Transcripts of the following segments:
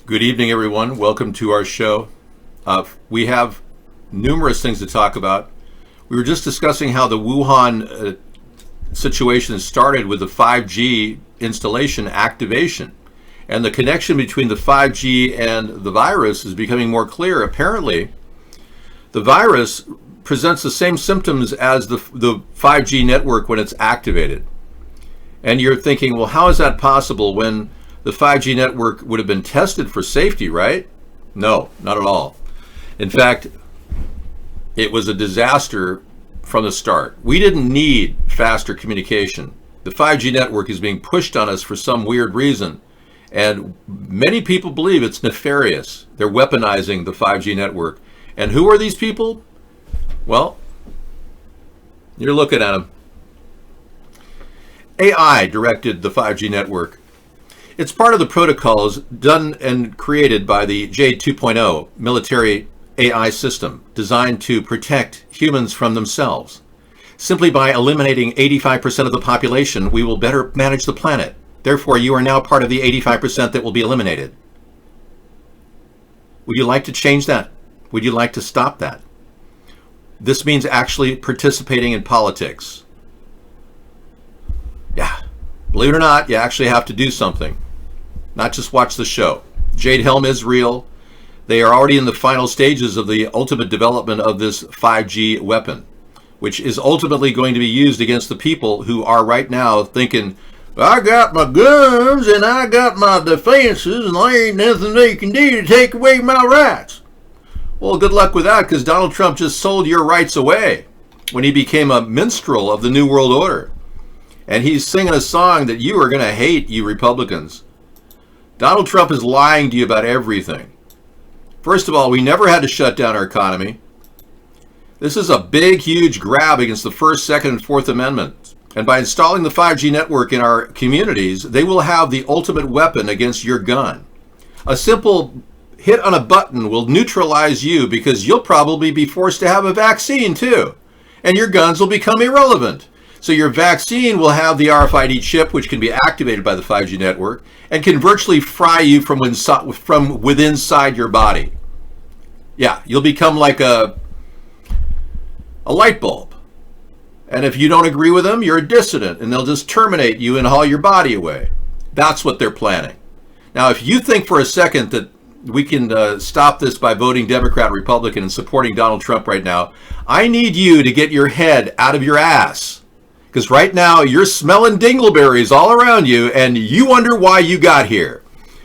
Good evening, everyone. Welcome to our show. We have numerous things to talk about. We were just discussing how the Wuhan situation started with the 5G installation activation. And the connection between the 5G and the virus is becoming more clear. Apparently, the virus presents the same symptoms as the 5G network when it's activated. And you're thinking, well, how is that possible when the 5G network would have been tested for safety, right? No, not at all. In fact, it was a disaster from the start. We didn't need faster communication. The 5G network is being pushed on us for some weird reason. And many people believe it's nefarious. They're weaponizing the 5G network. And who are these people? Well, you're looking at them. AI directed the 5G network. It's part of the protocols done and created by the Jade 2.0 military AI system designed to protect humans from themselves. Simply by eliminating 85% of the population, we will better manage the planet. Therefore, you are now part of the 85% that will be eliminated. Would you like to change that? Would you like to stop that? This means actually participating in politics. Yeah, believe it or not, you actually have to do something. Not just watch the show. Jade Helm is real. They are already in the final stages of the ultimate development of this 5G weapon, which is ultimately going to be used against the people who are right now thinking, I got my guns and I got my defenses and there ain't nothing they can do to take away my rights. Well, good luck with that, because Donald Trump just sold your rights away when he became a minstrel of the New World Order. And he's singing a song that you are going to hate, you Republicans. Donald Trump is lying to you about everything. First of all, we never had to shut down our economy. This is a big, huge grab against the First, Second, and Fourth Amendments. And by installing the 5G network in our communities, they will have the ultimate weapon against your gun. A simple hit on a button will neutralize you because you'll probably be forced to have a vaccine too. And your guns will become irrelevant. So your vaccine will have the RFID chip, which can be activated by the 5G network, and can virtually fry you from within inside your body. Yeah, you'll become like a light bulb. And if you don't agree with them, you're a dissident, and they'll just terminate you and haul your body away. That's what they're planning. Now, if you think for a second that we can stop this by voting Democrat, Republican, and supporting Donald Trump right now, I need you to get your head out of your ass. Because right now, you're smelling dingleberries all around you, and you wonder why you got here.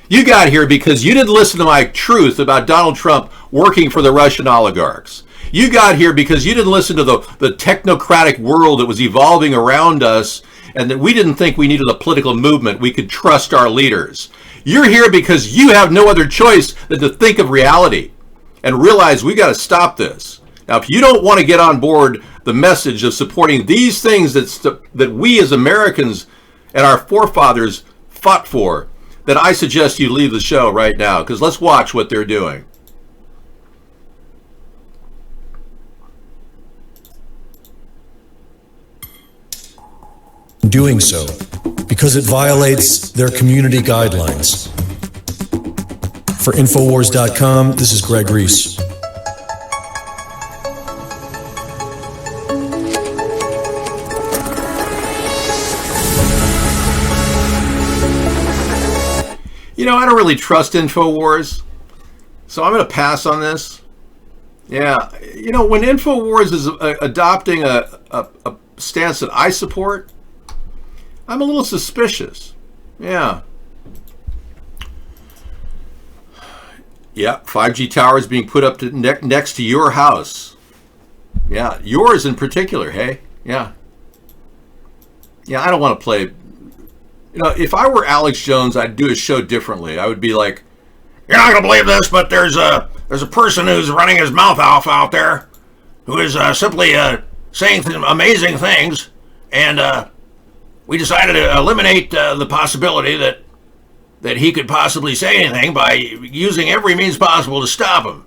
You got here because you didn't listen to my truth about Donald Trump working for the Russian oligarchs. You got here because you didn't listen to the technocratic world that was evolving around us, and that we didn't think we needed a political movement. We could trust our leaders. You're here because you have no other choice than to think of reality and realize we got to stop this. Now, if you don't want to get on board the message of supporting these things that we as Americans and our forefathers fought for, then I suggest you leave the show right now, because let's watch what they're doing. Doing so because it violates their community guidelines. For Infowars.com, this is Greg Reese. You know, I don't really trust InfoWars, so I'm going to pass on this. Yeah, you know, when InfoWars is adopting a stance that I support, I'm a little suspicious. Yeah. Yeah, 5G towers being put up to next to your house. Yeah, yours in particular, hey? Yeah. Yeah, I don't want to play. You know, if I were Alex Jones, I'd do a show differently. I would be like, you're not going to believe this, but there's a person who's running his mouth off out there who is simply saying amazing things, and we decided to eliminate the possibility that he could possibly say anything by using every means possible to stop him.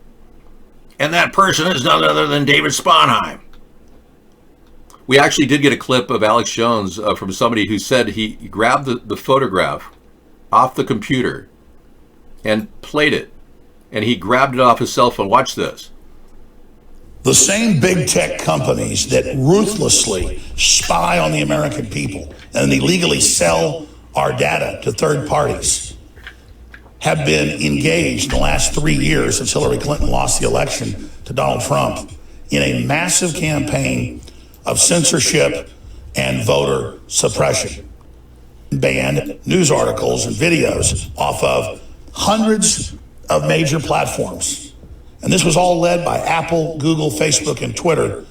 And that person is none other than David Sponheim. We actually did get a clip of Alex Jones from somebody who said he grabbed the photograph off the computer and played it. And he grabbed it off his cell phone. Watch this. The same big tech companies that ruthlessly spy on the American people and illegally sell our data to third parties have been engaged in the last 3 years since Hillary Clinton lost the election to Donald Trump in a massive campaign of censorship and voter suppression. Banned news articles and videos off of hundreds of major platforms. And this was all led by Apple, Google, Facebook, and Twitter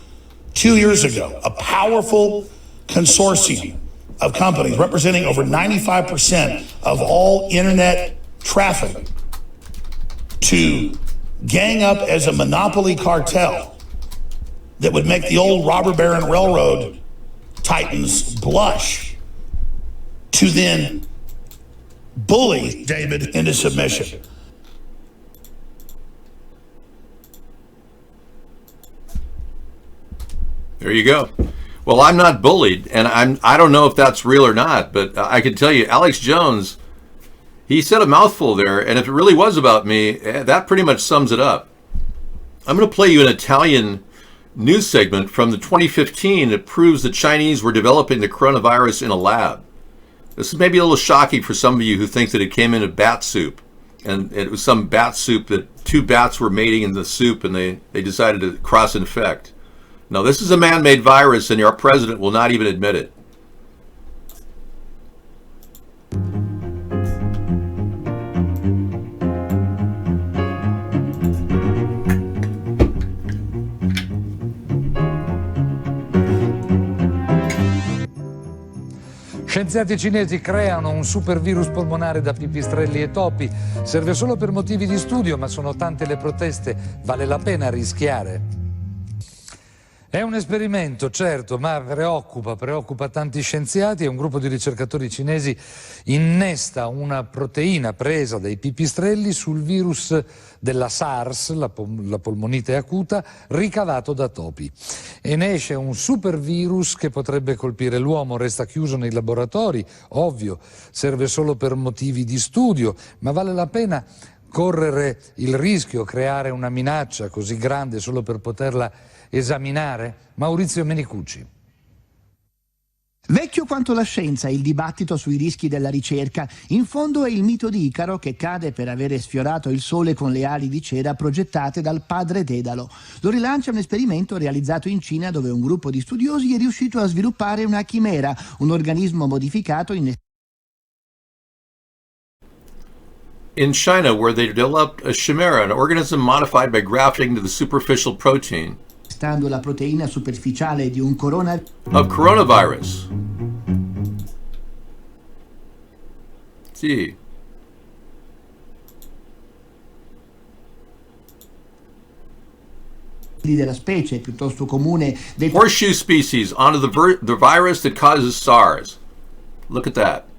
2 years ago. A powerful consortium of companies representing over 95% of all internet traffic to gang up as a monopoly cartel that would make the old robber baron railroad titans blush, to then bully David into submission. There you go. Well, I'm not bullied, and I don't know if that's real or not, but I can tell you, Alex Jones, he said a mouthful there, and if it really was about me, that pretty much sums it up. I'm going to play you an Italian news segment from the 2015 that proves the Chinese were developing the coronavirus in a lab. This is maybe a little shocking for some of you who think that it came in a bat soup, and it was some bat soup that 2 bats were mating in the soup, and they decided to cross-infect. No, this is a man-made virus, and our president will not even admit it. Scienziati cinesi creano un super virus polmonare da pipistrelli e topi. Serve solo per motivi di studio, ma sono tante le proteste. Vale la pena rischiare? È un esperimento, certo, ma preoccupa tanti scienziati, e un gruppo di ricercatori cinesi innesta una proteina presa dai pipistrelli sul virus della SARS, la polmonite acuta, ricavato da topi. E ne esce un super virus che potrebbe colpire l'uomo. Resta chiuso nei laboratori, ovvio, serve solo per motivi di studio, ma vale la pena correre il rischio, creare una minaccia così grande solo per poterla esaminare? Maurizio Menicucci. Vecchio quanto la scienza il dibattito sui rischi della ricerca. In fondo è il mito di Icaro che cade per avere sfiorato il sole con le ali di cera progettate dal padre Dedalo. Lo rilancia un esperimento realizzato in Cina, dove un gruppo di studiosi è riuscito a sviluppare una chimera, un organismo modificato in China, where they developed a chimera, an organism modified by grafting to the superficial protein stando la proteina superficiale di un coronavirus. Sì. della specie piuttosto comune del Horseshoe species onto the virus that causes SARS. Look at that.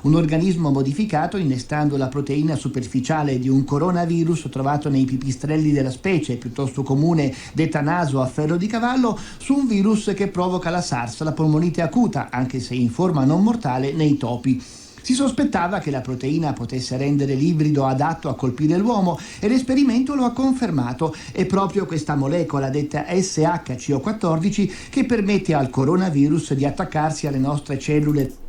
Un organismo modificato innestando la proteina superficiale di un coronavirus trovato nei pipistrelli della specie piuttosto comune detta naso a ferro di cavallo su un virus che provoca la SARS, la polmonite acuta, anche se in forma non mortale, nei topi. Si sospettava che la proteina potesse rendere l'ibrido adatto a colpire l'uomo e l'esperimento lo ha confermato. È proprio questa molecola detta SHCO14 che permette al coronavirus di attaccarsi alle nostre cellule.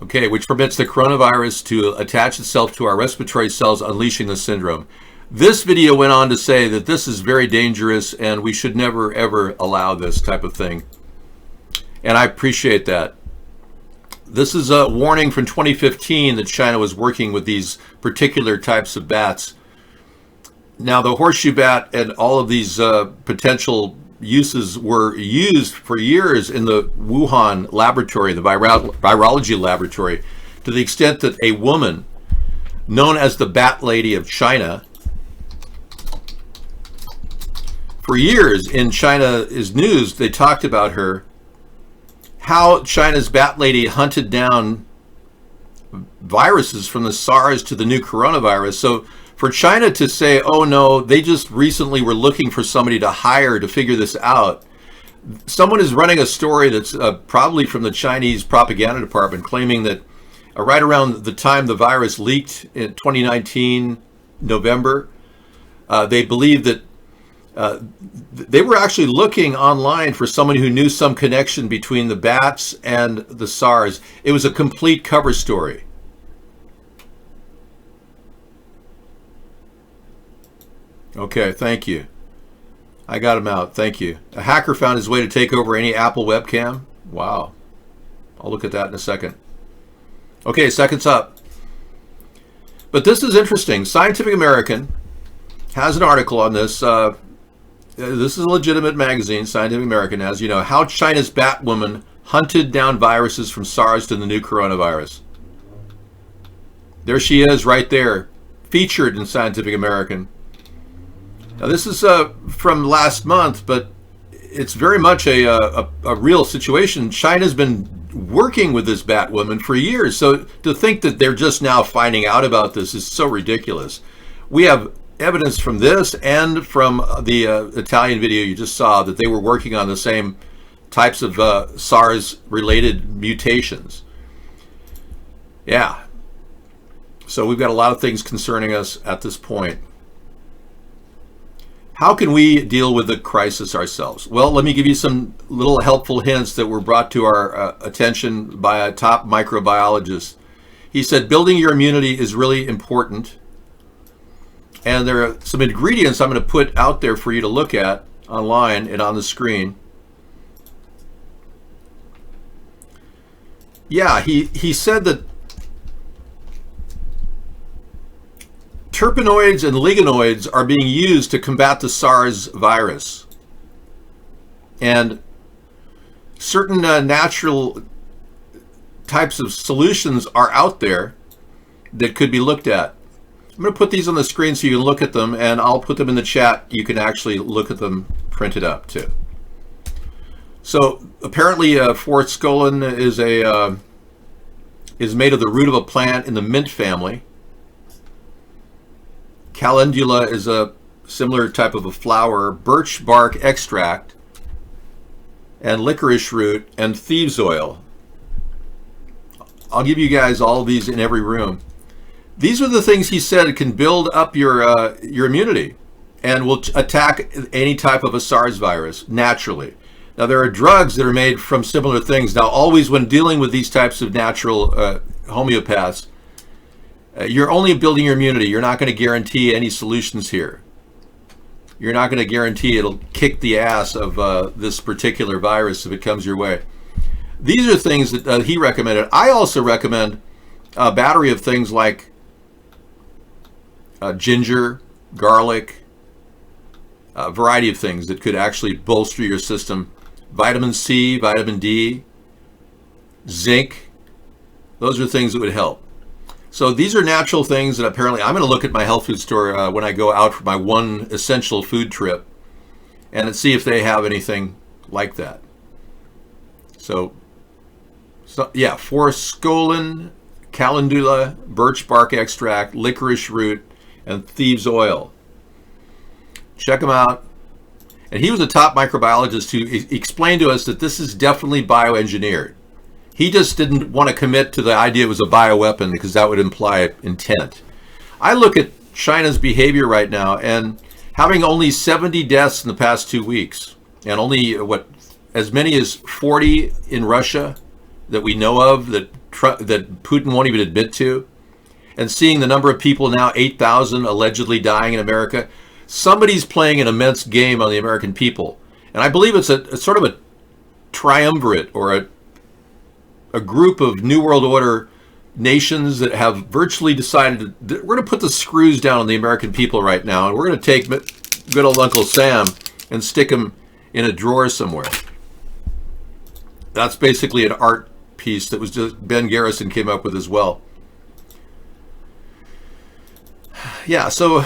Okay, which permits the coronavirus to attach itself to our respiratory cells, unleashing the syndrome. This video went on to say that this is very dangerous and we should never ever allow this type of thing. And I appreciate that. This is a warning from 2015 that China was working with these particular types of bats. Now, the horseshoe bat and all of these potential uses were used for years in the Wuhan laboratory, the virology laboratory, to the extent that a woman known as the Bat Lady of China, for years in China's news, they talked about her, how China's Bat Lady hunted down viruses from the SARS to the new coronavirus. So for China to say, oh no, they just recently were looking for somebody to hire to figure this out. Someone is running a story that's probably from the Chinese propaganda department claiming that right around the time the virus leaked in 2019, November, they believed that they were actually looking online for someone who knew some connection between the bats and the SARS. It was a complete cover story. Okay, thank you. I got him out. Thank you. A hacker found his way to take over any Apple webcam. Wow. I'll look at that in a second. Okay, seconds up. But this is interesting. Scientific American has an article on this. This is a legitimate magazine, Scientific American, as you know, how China's Batwoman hunted down viruses from SARS to the new coronavirus. There she is right there, featured in Scientific American. Now this is from last month, but it's very much a real situation. China's been working with this Batwoman for years, so to think that they're just now finding out about this is so ridiculous. We have evidence from this and from the Italian video you just saw that they were working on the same types of SARS-related mutations. Yeah. So we've got a lot of things concerning us at this point. How can we deal with the crisis ourselves? Well, let me give you some little helpful hints that were brought to our attention by a top microbiologist. He said building your immunity is really important. And there are some ingredients I'm going to put out there for you to look at online and on the screen. Yeah, he said that terpenoids and ligonoids are being used to combat the SARS virus. And certain natural types of solutions are out there that could be looked at. I'm going to put these on the screen so you can look at them, and I'll put them in the chat. You can actually look at them printed up too. So apparently forskolin is made of the root of a plant in the mint family. Calendula is a similar type of a flower, birch bark extract, and licorice root, and thieves oil. I'll give you guys all of these in every room. These are the things he said can build up your immunity and will attack any type of a SARS virus naturally. Now, there are drugs that are made from similar things. Now, always when dealing with these types of natural homeopaths, you're only building your immunity. You're not going to guarantee any solutions here. You're not going to guarantee it'll kick the ass of this particular virus if it comes your way. These are things that he recommended. I also recommend a battery of things like ginger, garlic, a variety of things that could actually bolster your system. Vitamin C, vitamin D, zinc. Those are things that would help. So these are natural things that apparently I'm going to look at my health food store when I go out for my one essential food trip and see if they have anything like that. So yeah, forskolin, calendula, birch bark extract, licorice root, and thieves oil. Check him out. And he was a top microbiologist who explained to us that this is definitely bioengineered. He just didn't want to commit to the idea it was a bioweapon because that would imply intent. I look at China's behavior right now, and having only 70 deaths in the past 2 weeks, and only as many as 40 in Russia that we know of that Putin won't even admit to, and seeing the number of people now, 8,000 allegedly dying in America, somebody's playing an immense game on the American people. And I believe it's a sort of a triumvirate or a group of New World Order nations that have virtually decided that we're going to put the screws down on the American people right now, and we're going to take good old Uncle Sam and stick him in a drawer somewhere. That's basically an art piece that was just Ben Garrison came up with as well. Yeah, so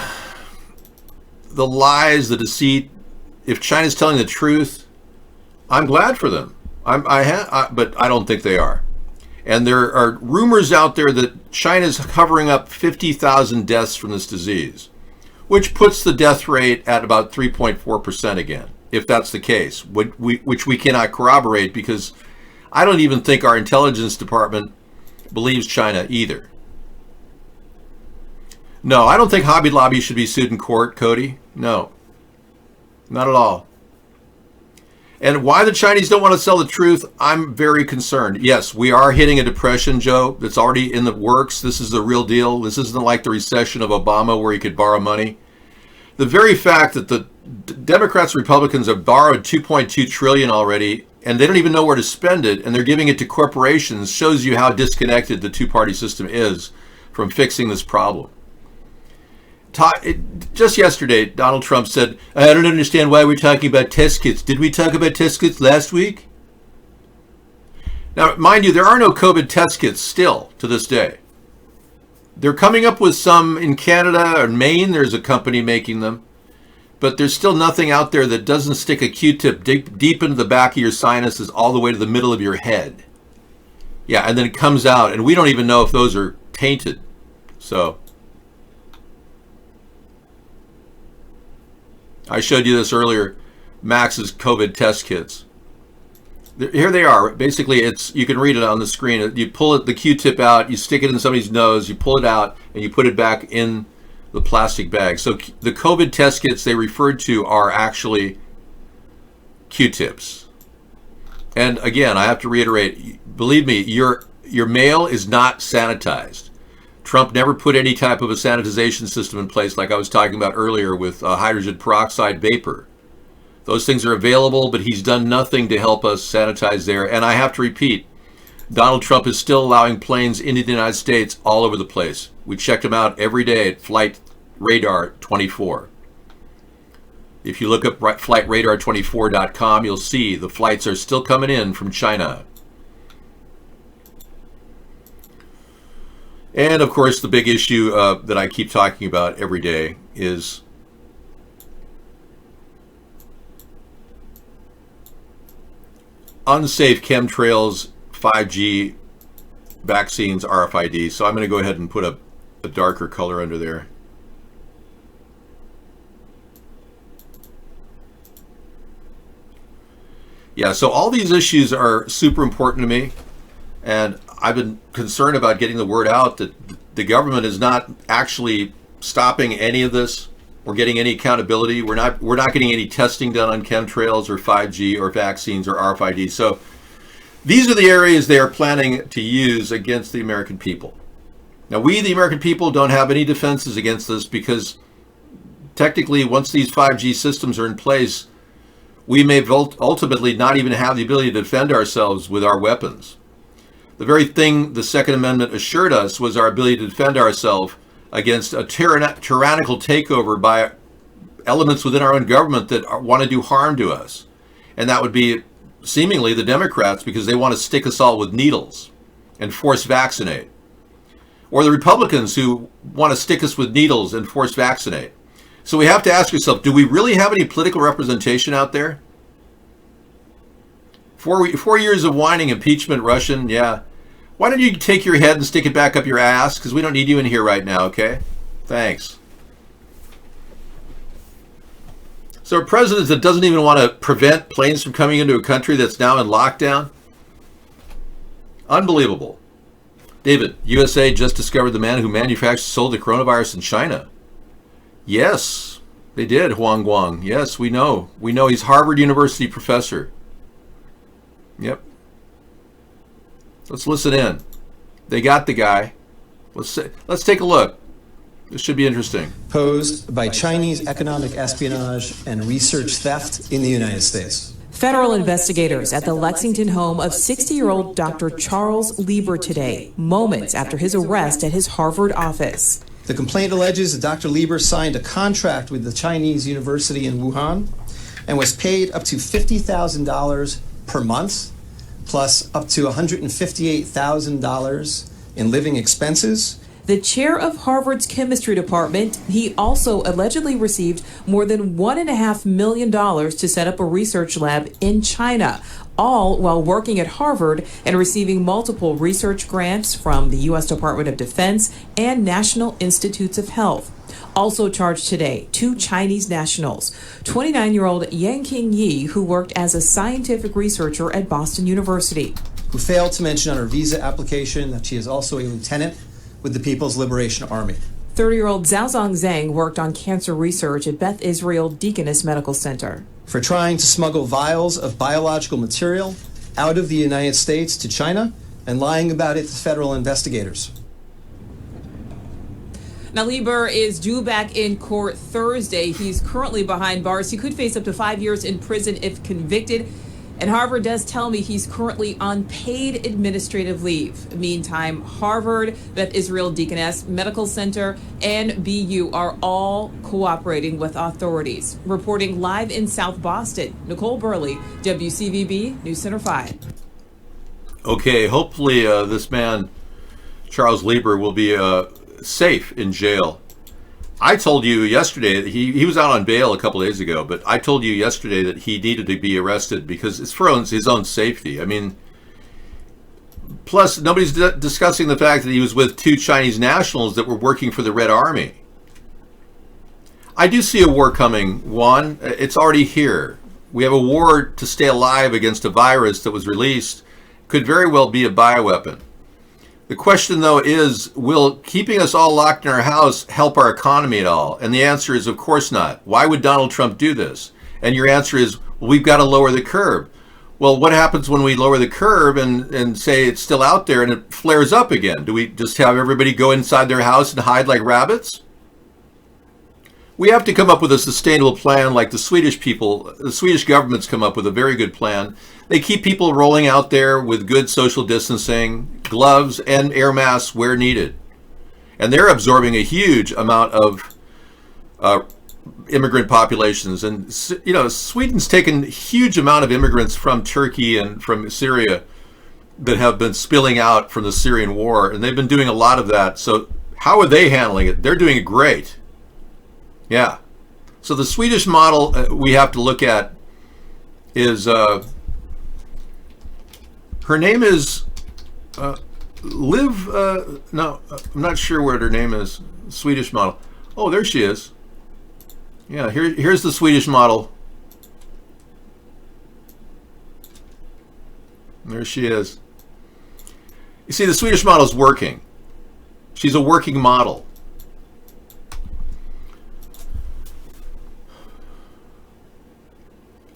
the lies, the deceit, if China's telling the truth, I'm glad for them. But I don't think they are. And there are rumors out there that China's covering up 50,000 deaths from this disease, which puts the death rate at about 3.4% again, if that's the case, which we cannot corroborate because I don't even think our intelligence department believes China either. No, I don't think Hobby Lobby should be sued in court, Cody. No, not at all. And why the Chinese don't want to sell the truth, I'm very concerned. Yes, we are hitting a depression, Joe. That's already in the works. This is the real deal. This isn't like the recession of Obama where you could borrow money. The very fact that the Democrats and Republicans have borrowed $2.2 trillion already, and they don't even know where to spend it, and they're giving it to corporations, shows you how disconnected the two-party system is from fixing this problem. Just yesterday, Donald Trump said, I don't understand why we're talking about test kits. Did we talk about test kits last week? Now, mind you, there are no COVID test kits still to this day. They're coming up with some in Canada or Maine. There's a company making them. But there's still nothing out there that doesn't stick a Q-tip deep into the back of your sinuses all the way to the middle of your head. Yeah, and then it comes out, and we don't even know if those are tainted. So I showed you this earlier, Max's COVID test kits. Here they are. Basically, you can read it on the screen. You pull the Q-tip out, you stick it in somebody's nose, you pull it out, and you put it back in the plastic bag. So the COVID test kits they referred to are actually Q-tips. And again, I have to reiterate, believe me, your mail is not sanitized. Trump never put any type of a sanitization system in place like I was talking about earlier with hydrogen peroxide vapor. Those things are available, but he's done nothing to help us sanitize there. And I have to repeat, Donald Trump is still allowing planes into the United States all over the place. We checked them out every day at Flight Radar 24. If you look up flightradar24.com, you'll see the flights are still coming in from China. And of course, the big issue that I keep talking about every day is unsafe chemtrails, 5G, vaccines, RFID. So I'm going to go ahead and put a darker color under there. Yeah, so all these issues are super important to me. And I've been concerned about getting the word out that the government is not actually stopping any of this or getting any accountability. We're not getting any testing done on chemtrails or 5G or vaccines or RFID. So these are the areas they are planning to use against the American people. Now, we, the American people, don't have any defenses against this because technically, once these 5G systems are in place, we may ultimately not even have the ability to defend ourselves with our weapons. The very thing the Second Amendment assured us was our ability to defend ourselves against a tyrannical takeover by elements within our own government that want to do harm to us. And that would be seemingly the Democrats because they want to stick us all with needles and force vaccinate. Or the Republicans who want to stick us with needles and force vaccinate. So we have to ask ourselves, do we really have any political representation out there? 4 years of whining, impeachment, Russian, yeah. Why don't you take your head and stick it back up your ass? Because we don't need you in here right now, okay? Thanks. So a president that doesn't even want to prevent planes from coming into a country that's now in lockdown? Unbelievable. David, USA just discovered the man who manufactured and sold the coronavirus in China. Yes, they did, Huang Guang. Yes, we know. We know he's Harvard University professor. Yep. Let's listen in. They got the guy. Let's take a look. This should be interesting. Posed by Chinese economic espionage and research theft in the United States. Federal investigators at the Lexington home of 60-year-old Dr. Charles Lieber today, moments after his arrest at his Harvard office. The complaint alleges that Dr. Lieber signed a contract with the Chinese university in Wuhan and was paid up to $50,000 per month, plus up to $158,000 in living expenses. The chair of Harvard's chemistry department, he also allegedly received more than $1.5 million to set up a research lab in China, all while working at Harvard and receiving multiple research grants from the U.S. Department of Defense and National Institutes of Health. Also charged today, 2 Chinese nationals, 29-year-old Yang Qingyi, who worked as a scientific researcher at Boston University. who failed to mention on her visa application that she is also a lieutenant with the People's Liberation Army. 30-year-old Zhaozong Zhang worked on cancer research at Beth Israel Deaconess Medical Center. For trying to smuggle vials of biological material out of the United States to China and lying about it to federal investigators. Now, Lieber is due back in court Thursday. He's currently behind bars. He could face up to 5 years in prison if convicted. And Harvard does tell me he's currently on paid administrative leave. Meantime, Harvard, Beth Israel Deaconess Medical Center, and BU are all cooperating with authorities. Reporting live in South Boston, Nicole Burley, WCVB News Center 5. Okay, hopefully this man, Charles Lieber, will be safe in jail. I told you yesterday that he was out on bail a couple days ago, but I told you yesterday that he needed to be arrested because it's for his own safety. I mean, plus nobody's discussing the fact that he was with 2 Chinese nationals that were working for the Red Army. I do see a war coming, Juan. It's already here. We have a war to stay alive against a virus that was released. Could very well be a bioweapon. The question, though, is, will keeping us all locked in our house help our economy at all? And the answer is, of course not. Why would Donald Trump do this? And your answer is, well, we've got to lower the curve. Well, what happens when we lower the curve and say it's still out there and it flares up again? Do we just have everybody go inside their house and hide like rabbits? We have to come up with a sustainable plan like the Swedish people. The Swedish government's come up with a very good plan. They keep people rolling out there with good social distancing, gloves, and air masks where needed. And they're absorbing a huge amount of immigrant populations. And, you know, Sweden's taken a huge amount of immigrants from Turkey and from Syria that have been spilling out from the Syrian war. And they've been doing a lot of that. So how are they handling it? They're doing it great. Yeah. So the Swedish model we have to look at is, her name is Liv, no, I'm not sure what her name is, Swedish model. Oh, there she is. Yeah, here's the Swedish model. There she is. You see, the Swedish model is working. She's a working model.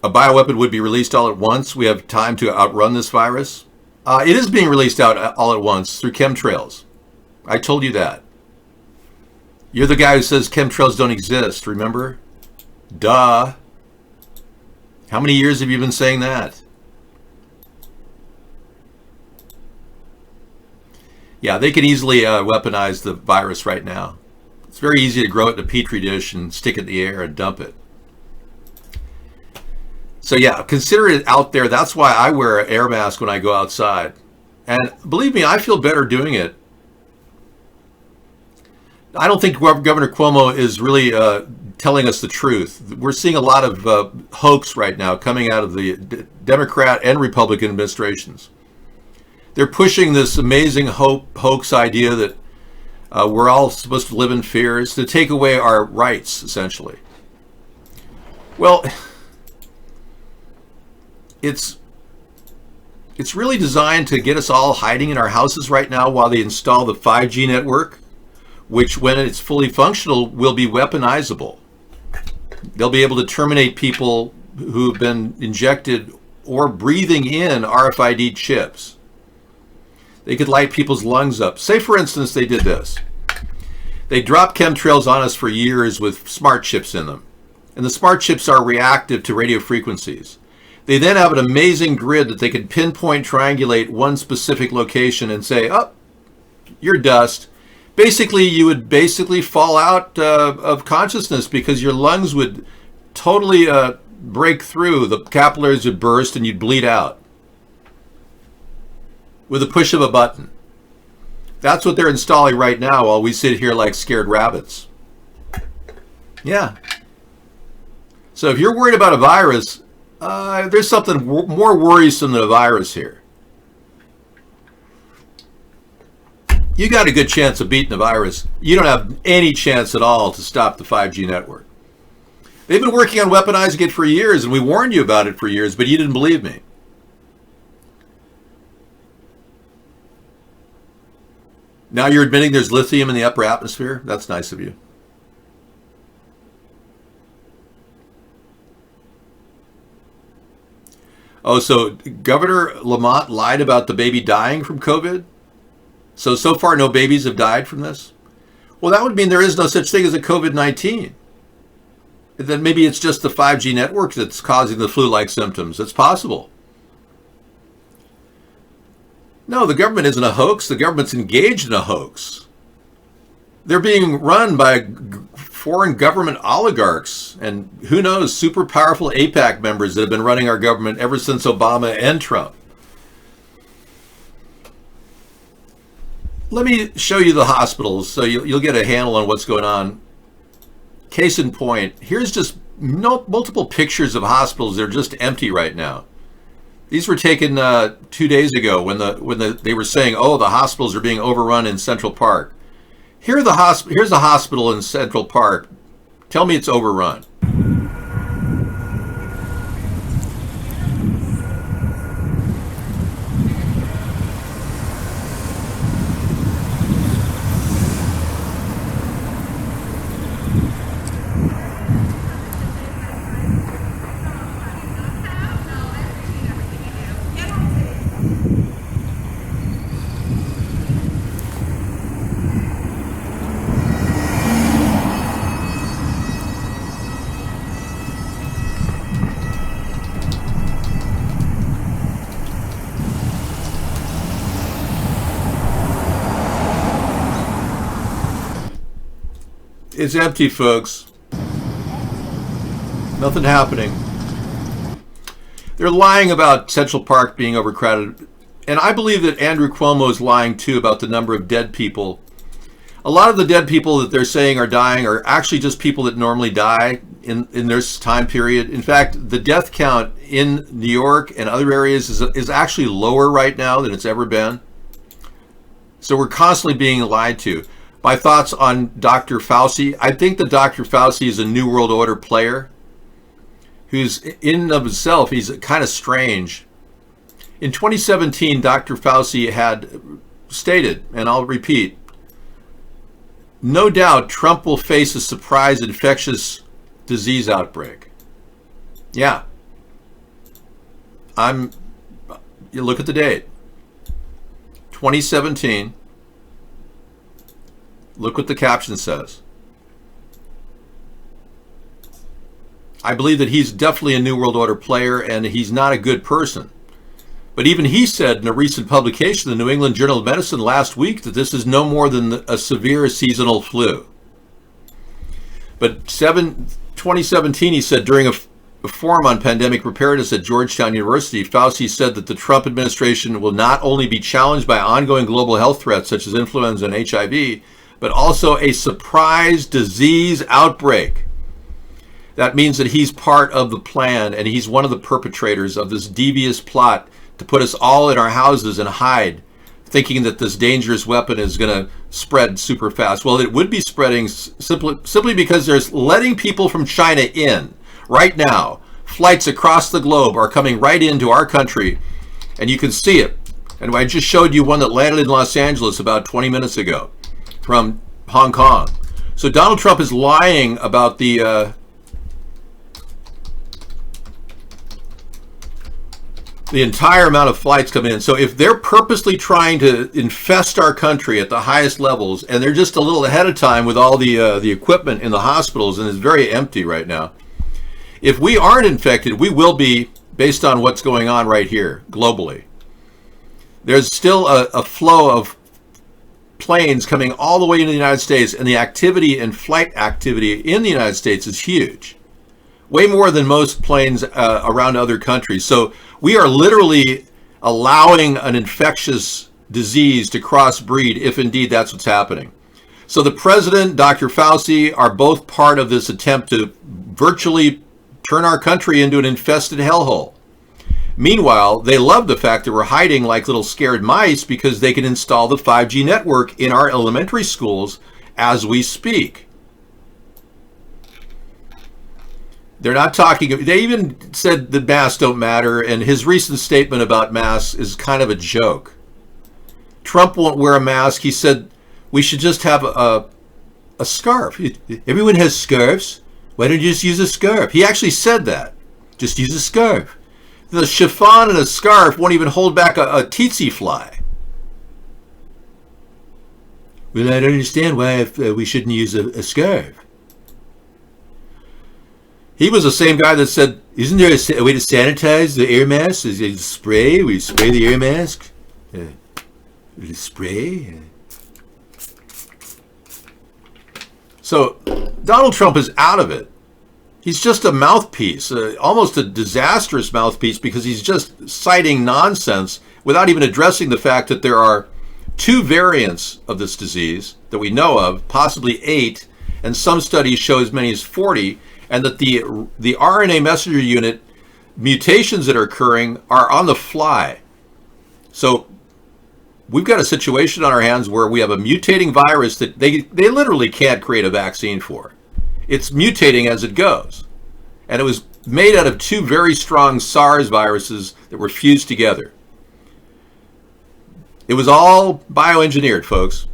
A bioweapon would be released all at once. We have time to outrun this virus. It is being released out all at once through chemtrails. I told you that. You're the guy who says chemtrails don't exist, remember? Duh. How many years have you been saying that? Yeah, they could easily weaponize the virus right now. It's very easy to grow it in a petri dish and stick it in the air and dump it. So yeah, consider it out there. That's why I wear an air mask when I go outside. And believe me, I feel better doing it. I don't think Governor Cuomo is really telling us the truth. We're seeing a lot of hoax right now coming out of the Democrat and Republican administrations. They're pushing this amazing hoax idea that we're all supposed to live in fear. It's to take away our rights, essentially. Well, it's really designed to get us all hiding in our houses right now while they install the 5G network, which when it's fully functional will be weaponizable. They'll be able to terminate people who have been injected or breathing in RFID chips. They could light people's lungs up. Say, for instance, they did this. They dropped chemtrails on us for years with smart chips in them. And the smart chips are reactive to radio frequencies. They then have an amazing grid that they can pinpoint, triangulate one specific location and say, oh, you're dust. Basically, you would fall out of consciousness because your lungs would totally break through. The capillaries would burst and you'd bleed out with a push of a button. That's what they're installing right now while we sit here like scared rabbits. Yeah. So if you're worried about a virus, there's something more worrisome than a virus here. You got a good chance of beating the virus. You don't have any chance at all to stop the 5G network. They've been working on weaponizing it for years, and we warned you about it for years, but you didn't believe me. Now you're admitting there's lithium in the upper atmosphere? That's nice of you. Oh, so Governor Lamont lied about the baby dying from COVID? So far no babies have died from this? Well, that would mean there is no such thing as a COVID-19. Then maybe it's just the 5G network that's causing the flu-like symptoms. It's possible. No, the government isn't a hoax. The government's engaged in a hoax. They're being run by foreign government oligarchs and who knows, super powerful AIPAC members that have been running our government ever since Obama and Trump. Let me show you the hospitals so you'll get a handle on what's going on. Case in point, here's just multiple pictures of hospitals that are just empty right now. These were taken 2 days ago when they were saying, oh, the hospitals are being overrun in Central Park. Here's a hospital in Central Park. Tell me it's overrun. It's empty, folks. Nothing happening. They're lying about Central Park being overcrowded. And I believe that Andrew Cuomo is lying too about the number of dead people. A lot of the dead people that they're saying are dying are actually just people that normally die in this time period. In fact, the death count in New York and other areas is actually lower right now than it's ever been. So we're constantly being lied to. My thoughts on Dr. Fauci. I think that Dr. Fauci is a New World Order player who's in and of himself, he's kind of strange. In 2017, Dr. Fauci had stated, and I'll repeat, no doubt Trump will face a surprise infectious disease outbreak. Yeah. You look at the date. 2017. Look what the caption says. I believe that he's definitely a New World Order player and he's not a good person. But even he said in a recent publication in the New England Journal of Medicine last week that this is no more than a severe seasonal flu. But 2017, he said during a forum on pandemic preparedness at Georgetown University, Fauci said that the Trump administration will not only be challenged by ongoing global health threats such as influenza and HIV, but also a surprise disease outbreak. That means that he's part of the plan and he's one of the perpetrators of this devious plot to put us all in our houses and hide, thinking that this dangerous weapon is going to spread super fast. Well, it would be spreading simply because there's letting people from China in right now. Flights across the globe are coming right into our country, and you can see it. And I just showed you one that landed in Los Angeles about 20 minutes ago from Hong Kong. So Donald Trump is lying about the entire amount of flights coming in. So if they're purposely trying to infest our country at the highest levels, and they're just a little ahead of time with all the equipment in the hospitals, and it's very empty right now. If we aren't infected, we will be, based on what's going on right here globally. There's still a flow of planes coming all the way into the United States, and the activity and flight activity in the United States is huge. Way more than most planes around other countries. So we are literally allowing an infectious disease to crossbreed if indeed that's what's happening. So the president, Dr. Fauci, are both part of this attempt to virtually turn our country into an infested hellhole. Meanwhile, they love the fact that we're hiding like little scared mice because they can install the 5G network in our elementary schools as we speak. They're not talking, they even said that masks don't matter, and his recent statement about masks is kind of a joke. Trump won't wear a mask. He said we should just have a scarf. Everyone has scarves. Why don't you just use a scarf? He actually said that. Just use a scarf. The chiffon and a scarf won't even hold back a tsetse fly. Well, I don't understand why we shouldn't use a scarf. He was the same guy that said, isn't there a way to sanitize the air mask? Is it spray? We spray the air mask? Spray? So Donald Trump is out of it. He's just a mouthpiece, almost a disastrous mouthpiece, because he's just citing nonsense without even addressing the fact that there are 2 variants of this disease that we know of, possibly 8, and some studies show as many as 40, and that the RNA messenger unit mutations that are occurring are on the fly. So we've got a situation on our hands where we have a mutating virus that they literally can't create a vaccine for. It's mutating as it goes. And it was made out of 2 very strong SARS viruses that were fused together. It was all bioengineered, folks.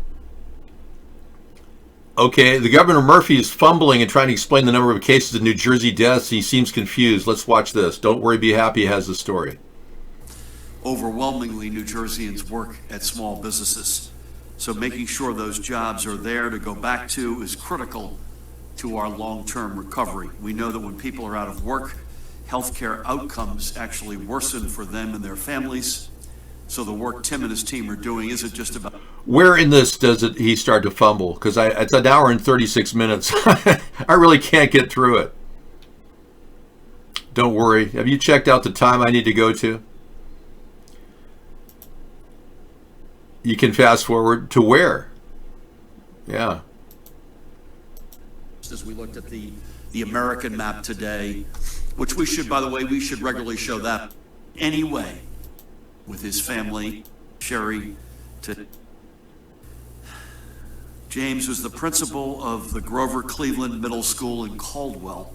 Okay, the Governor Murphy is fumbling and trying to explain the number of cases of New Jersey deaths. He seems confused. Let's watch this. Don't worry, be happy has the story. Overwhelmingly, New Jerseyans work at small businesses. So making sure those jobs are there to go back to is critical to our long-term recovery. We know that when people are out of work, healthcare outcomes actually worsen for them and their families. So the work Tim and his team are doing isn't just about... Where in this does he start to fumble? Because it's an hour and 36 minutes. I really can't get through it. Don't worry. Have you checked out the time I need to go to? You can fast forward to where? Yeah. As we looked at the American map today, which we should, by the way, we should regularly show that anyway, with his family, Sherry, to James was the principal of the Grover Cleveland Middle School in Caldwell.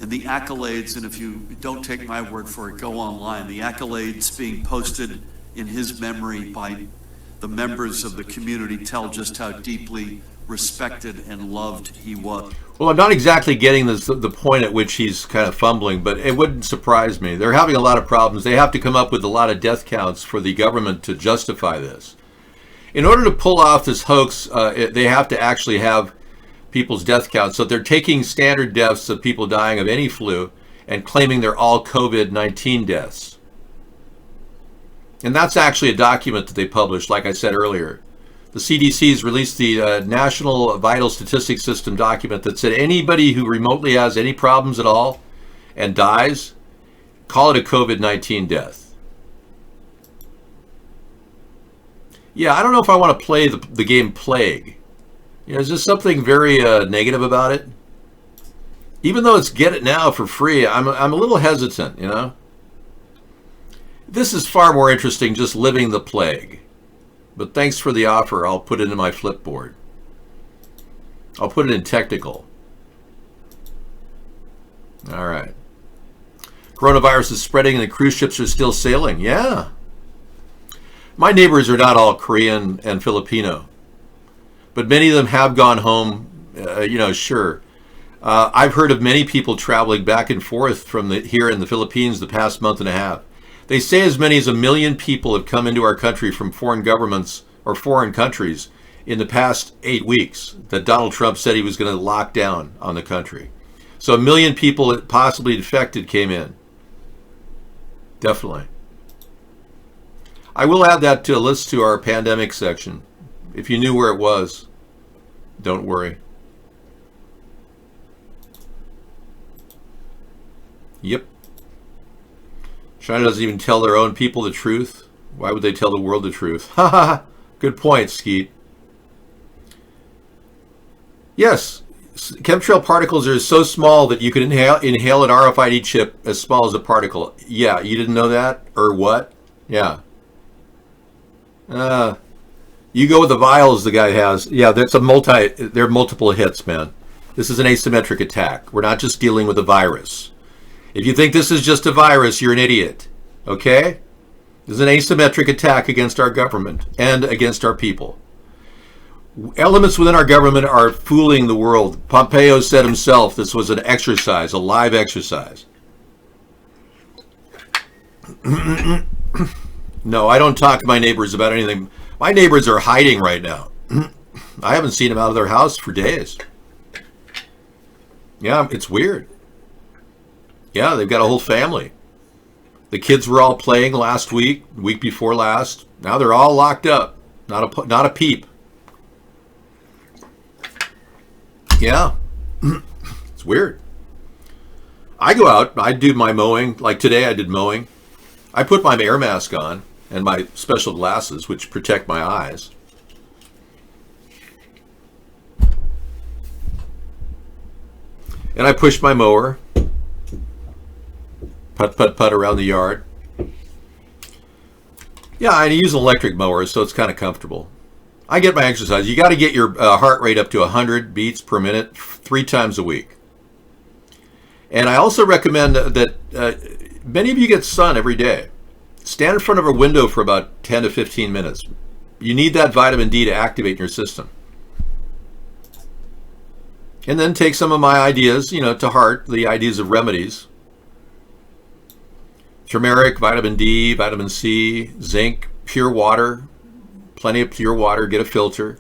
And the accolades, and if you don't take my word for it, go online, the accolades being posted in his memory by the members of the community tell just how deeply respected and loved he was. Well, I'm not exactly getting the point at which he's kind of fumbling, but it wouldn't surprise me. They're having a lot of problems. They have to come up with a lot of death counts for the government to justify this. In order to pull off this hoax, they have to actually have people's death counts. So they're taking standard deaths of people dying of any flu and claiming they're all COVID-19 deaths. And that's actually a document that they published, like I said earlier. The CDC's released the National Vital Statistics System document that said anybody who remotely has any problems at all and dies, call it a COVID-19 death. Yeah, I don't know if I want to play the game Plague. You know, is there something very negative about it? Even though it's get it now for free, I'm a little hesitant, you know? This is far more interesting just living the plague. But thanks for the offer. I'll put it in my Flipboard. I'll put it in technical. All right. Coronavirus is spreading and the cruise ships are still sailing. Yeah. My neighbors are not all Korean and Filipino, but many of them have gone home, sure. I've heard of many people traveling back and forth from here in the Philippines the past month and a half. They say as many as 1 million people have come into our country from foreign governments or foreign countries in the past 8 weeks that Donald Trump said he was going to lock down on the country. So 1 million people that possibly infected came in. Definitely. I will add that to a list to our pandemic section. If you knew where it was, don't worry. Yep. China doesn't even tell their own people the truth. Why would they tell the world the truth? Ha ha ha. Good point, Skeet. Yes, chemtrail particles are so small that you can inhale an RFID chip as small as a particle. Yeah, you didn't know that? Or what? Yeah. You go with the vials the guy has. Yeah, there are multiple hits, man. This is an asymmetric attack. We're not just dealing with a virus. If you think this is just a virus, you're an idiot. Okay? This is an asymmetric attack against our government and against our people. Elements within our government are fooling the world. Pompeo said himself this was an exercise, a live exercise. No, I don't talk to my neighbors about anything. My neighbors are hiding right now. I haven't seen them out of their house for days. Yeah, it's weird. Yeah, they've got a whole family. The kids were all playing last week, week before last. Now they're all locked up. Not a peep. Yeah, it's weird. I go out, I do my mowing. Like today I did mowing. I put my air mask on and my special glasses, which protect my eyes. And I push my mower. Put around the yard. Yeah, I use an electric mower, so it's kind of comfortable. I get my exercise. You got to get your heart rate up to 100 beats per minute 3 times a week. And I also recommend that many of you get sun every day. Stand in front of a window for about 10 to 15 minutes. You need that vitamin D to activate your system. And then take some of my ideas, to heart, the ideas of remedies. Turmeric, vitamin D, vitamin C, zinc, pure water, plenty of pure water, get a filter.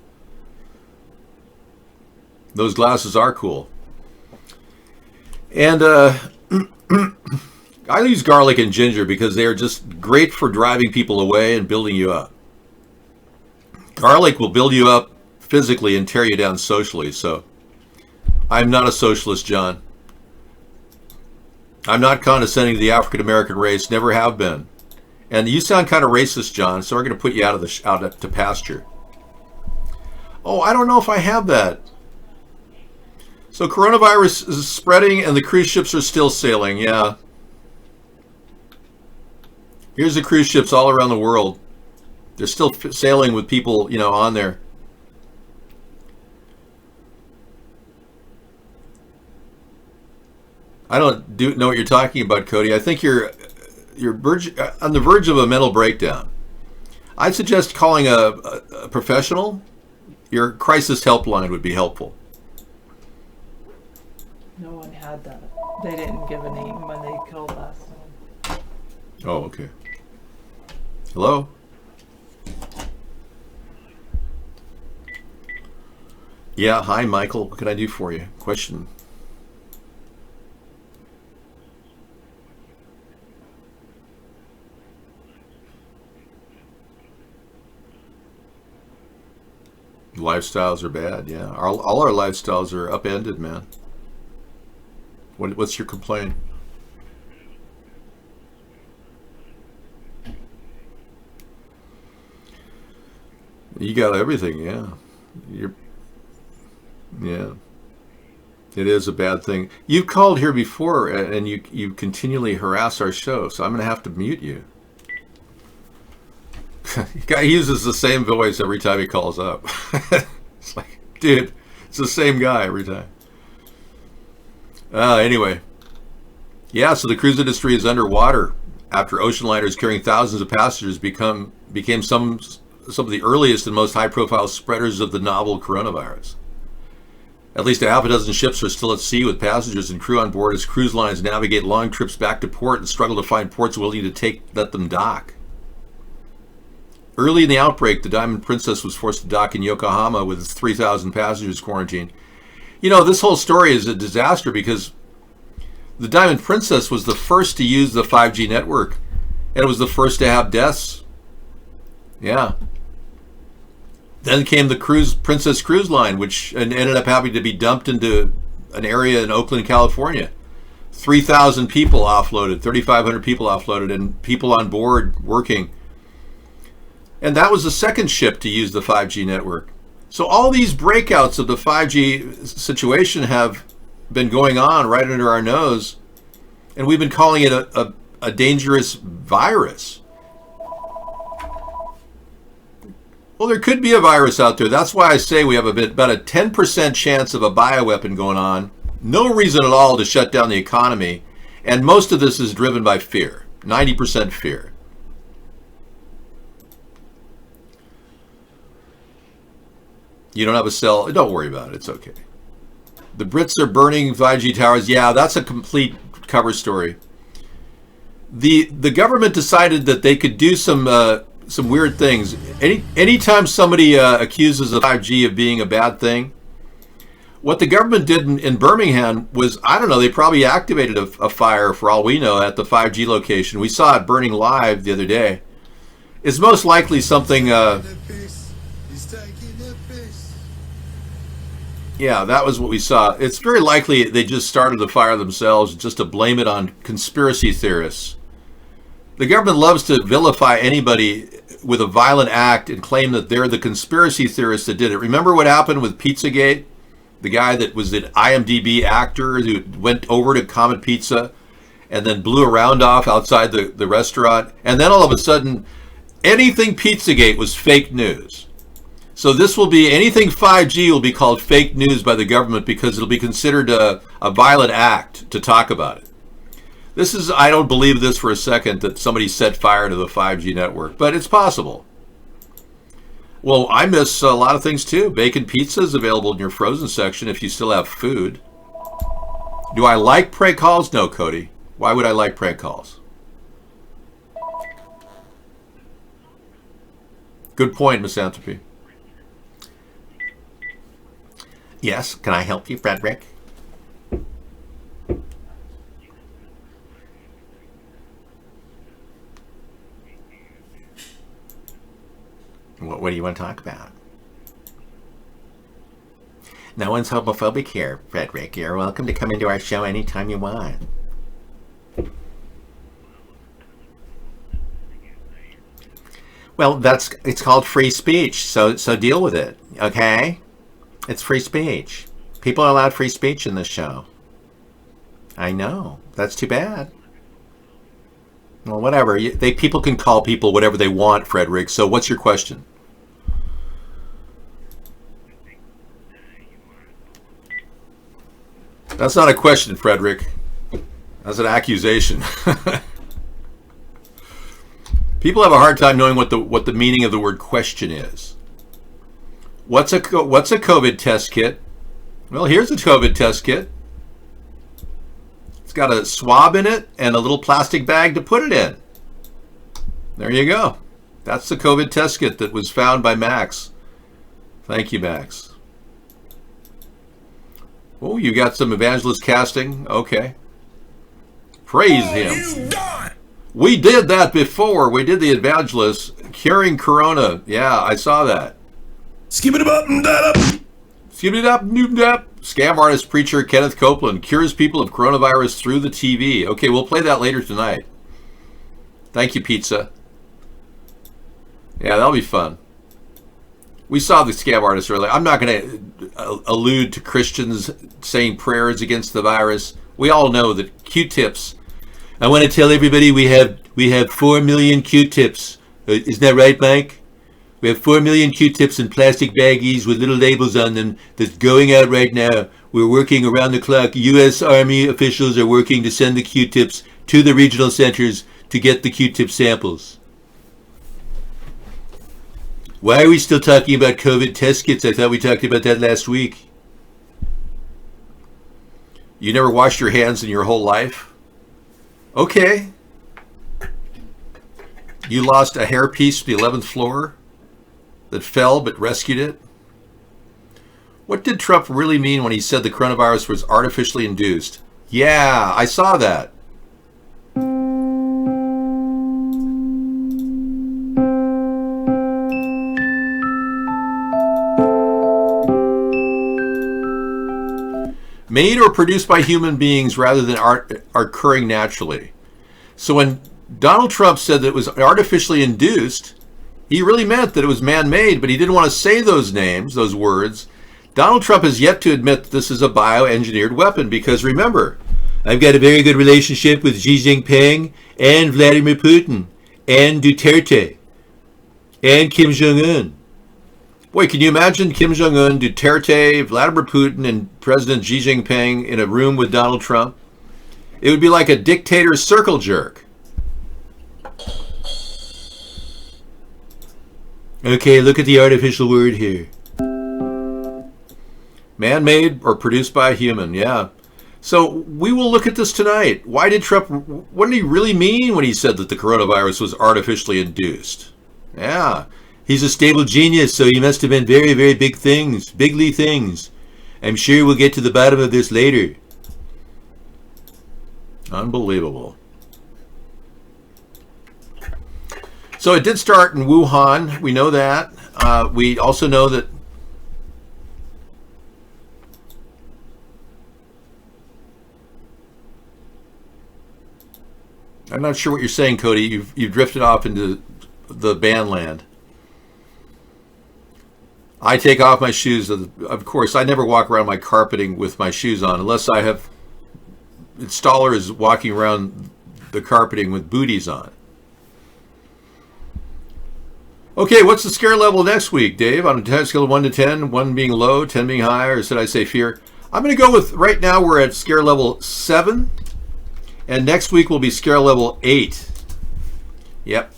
Those glasses are cool. And I use garlic and ginger because they are just great for driving people away and building you up. Garlic will build you up physically and tear you down socially, so I'm not a socialist, John. I'm not condescending to the African American race, never have been. And you sound kind of racist, John, so we're going to put you out to pasture. Oh, I don't know if I have that. So coronavirus is spreading and the cruise ships are still sailing, yeah. Here's the cruise ships all around the world. They're still sailing with people, on there. I don't know what you're talking about, Cody. I think you're on the verge of a mental breakdown. I'd suggest calling a professional. Your crisis helpline would be helpful. No one had that. They didn't give a name when they called last time. Oh, okay. Hello? Yeah, hi, Michael. What can I do for you? Question. Lifestyles are bad, yeah. All our lifestyles are upended, man. What's your complaint? You got everything, yeah. Yeah. It is a bad thing. You've called here before, and you continually harass our show, so I'm going to have to mute you. The guy uses the same voice every time he calls up. It's like, dude, it's the same guy every time. Anyway. Yeah, so the cruise industry is underwater after ocean liners carrying thousands of passengers became some of the earliest and most high-profile spreaders of the novel coronavirus. At least a half a dozen ships are still at sea with passengers and crew on board as cruise lines navigate long trips back to port and struggle to find ports willing to let them dock. Early in the outbreak, the Diamond Princess was forced to dock in Yokohama with its 3,000 passengers quarantined. This whole story is a disaster because the Diamond Princess was the first to use the 5G network, and it was the first to have deaths. Yeah. Then came the Princess Cruise Line, which ended up having to be dumped into an area in Oakland, California. 3,000 people offloaded, 3,500 people offloaded, and people on board working. And that was the second ship to use the 5G network. So all these breakouts of the 5G situation have been going on right under our nose, and we've been calling it a dangerous virus. Well, there could be a virus out there. That's why I say we have about a 10% chance of a bioweapon going on. No reason at all to shut down the economy. And most of this is driven by fear. 90% fear. You don't have a cell? Don't worry about it. It's okay. The Brits are burning 5G towers. Yeah, that's a complete cover story. The government decided that they could do some weird things. Anytime somebody accuses of 5G of being a bad thing, what the government did in Birmingham was, I don't know, they probably activated a fire, for all we know, at the 5G location. We saw it burning live the other day. It's most likely something... Yeah, that was what we saw. It's very likely they just started the fire themselves just to blame it on conspiracy theorists. The government loves to vilify anybody with a violent act and claim that they're the conspiracy theorists that did it. Remember what happened with Pizzagate? The guy that was an IMDb actor who went over to Comet Pizza and then blew a round off outside the restaurant. And then all of a sudden, anything Pizzagate was fake news. So this will be, anything 5G will be called fake news by the government because it'll be considered a violent act to talk about it. This is, I don't believe this for a second that somebody set fire to the 5G network, but it's possible. Well, I miss a lot of things too. Bacon pizza is available in your frozen section if you still have food. Do I like prank calls? No, Cody. Why would I like prank calls? Good point, Misanthropy. Yes, can I help you, Frederick? What do you want to talk about? No one's homophobic here, Frederick. You're welcome to come into our show anytime you want. Well, it's called free speech, so deal with it, okay? It's free speech. People are allowed free speech in this show. I know. That's too bad. Well, whatever. People can call people whatever they want, Frederick. So what's your question? That's not a question, Frederick. That's an accusation. People have a hard time knowing what the meaning of the word question is. What's a COVID test kit? Well, here's a COVID test kit. It's got a swab in it and a little plastic bag to put it in. There you go. That's the COVID test kit that was found by Max. Thank you, Max. Oh, you got some evangelist casting? Okay. Praise him. We did that before. We did the evangelist curing corona. Yeah, I saw that. Skip it up and that up. Skip it up, Scam artist preacher Kenneth Copeland cures people of coronavirus through the TV. Okay, we'll play that later tonight. Thank you, Pizza. Yeah, that'll be fun. We saw the scam artist earlier. I'm not going to allude to Christians saying prayers against the virus. We all know that Q-tips. I want to tell everybody we have 4 million Q-tips. Isn't that right, Mike? We have 4 million Q-tips in plastic baggies with little labels on them that's going out right now. We're working around the clock. U.S. Army officials are working to send the Q-tips to the regional centers to get the Q-tip samples. Why are we still talking about COVID test kits? I thought we talked about that last week. You never washed your hands in your whole life? Okay. You lost a hairpiece to the 11th floor that fell but rescued it? What did Trump really mean when he said the coronavirus was artificially induced? Yeah, I saw that. Made or produced by human beings rather than are occurring naturally. So when Donald Trump said that it was artificially induced, he really meant that it was man-made, but he didn't want to say those names, those words. Donald Trump has yet to admit that this is a bioengineered weapon because remember, I've got a very good relationship with Xi Jinping and Vladimir Putin and Duterte and Kim Jong-un. Boy, can you imagine Kim Jong-un, Duterte, Vladimir Putin, and President Xi Jinping in a room with Donald Trump? It would be like a dictator circle jerk. Okay, look at the artificial word here. Man-made or produced by a human, yeah. So we will look at this tonight. Why did Trump, what did he really mean when he said that the coronavirus was artificially induced? Yeah, he's a stable genius, so he must have been very, very big things, bigly things. I'm sure we'll get to the bottom of this later. Unbelievable. So it did start in Wuhan. We know that. We also know that I'm not sure what you're saying, Cody. You've drifted off into the band land. I take off my shoes. Of course, I never walk around my carpeting with my shoes on unless I have installer is walking around the carpeting with booties on. Okay, what's the scare level next week, Dave? On a scale of 1 to 10, 1 being low, 10 being high, or should I say fear? I'm going to go with, right now we're at scare level 7, and next week will be scare level 8. Yep.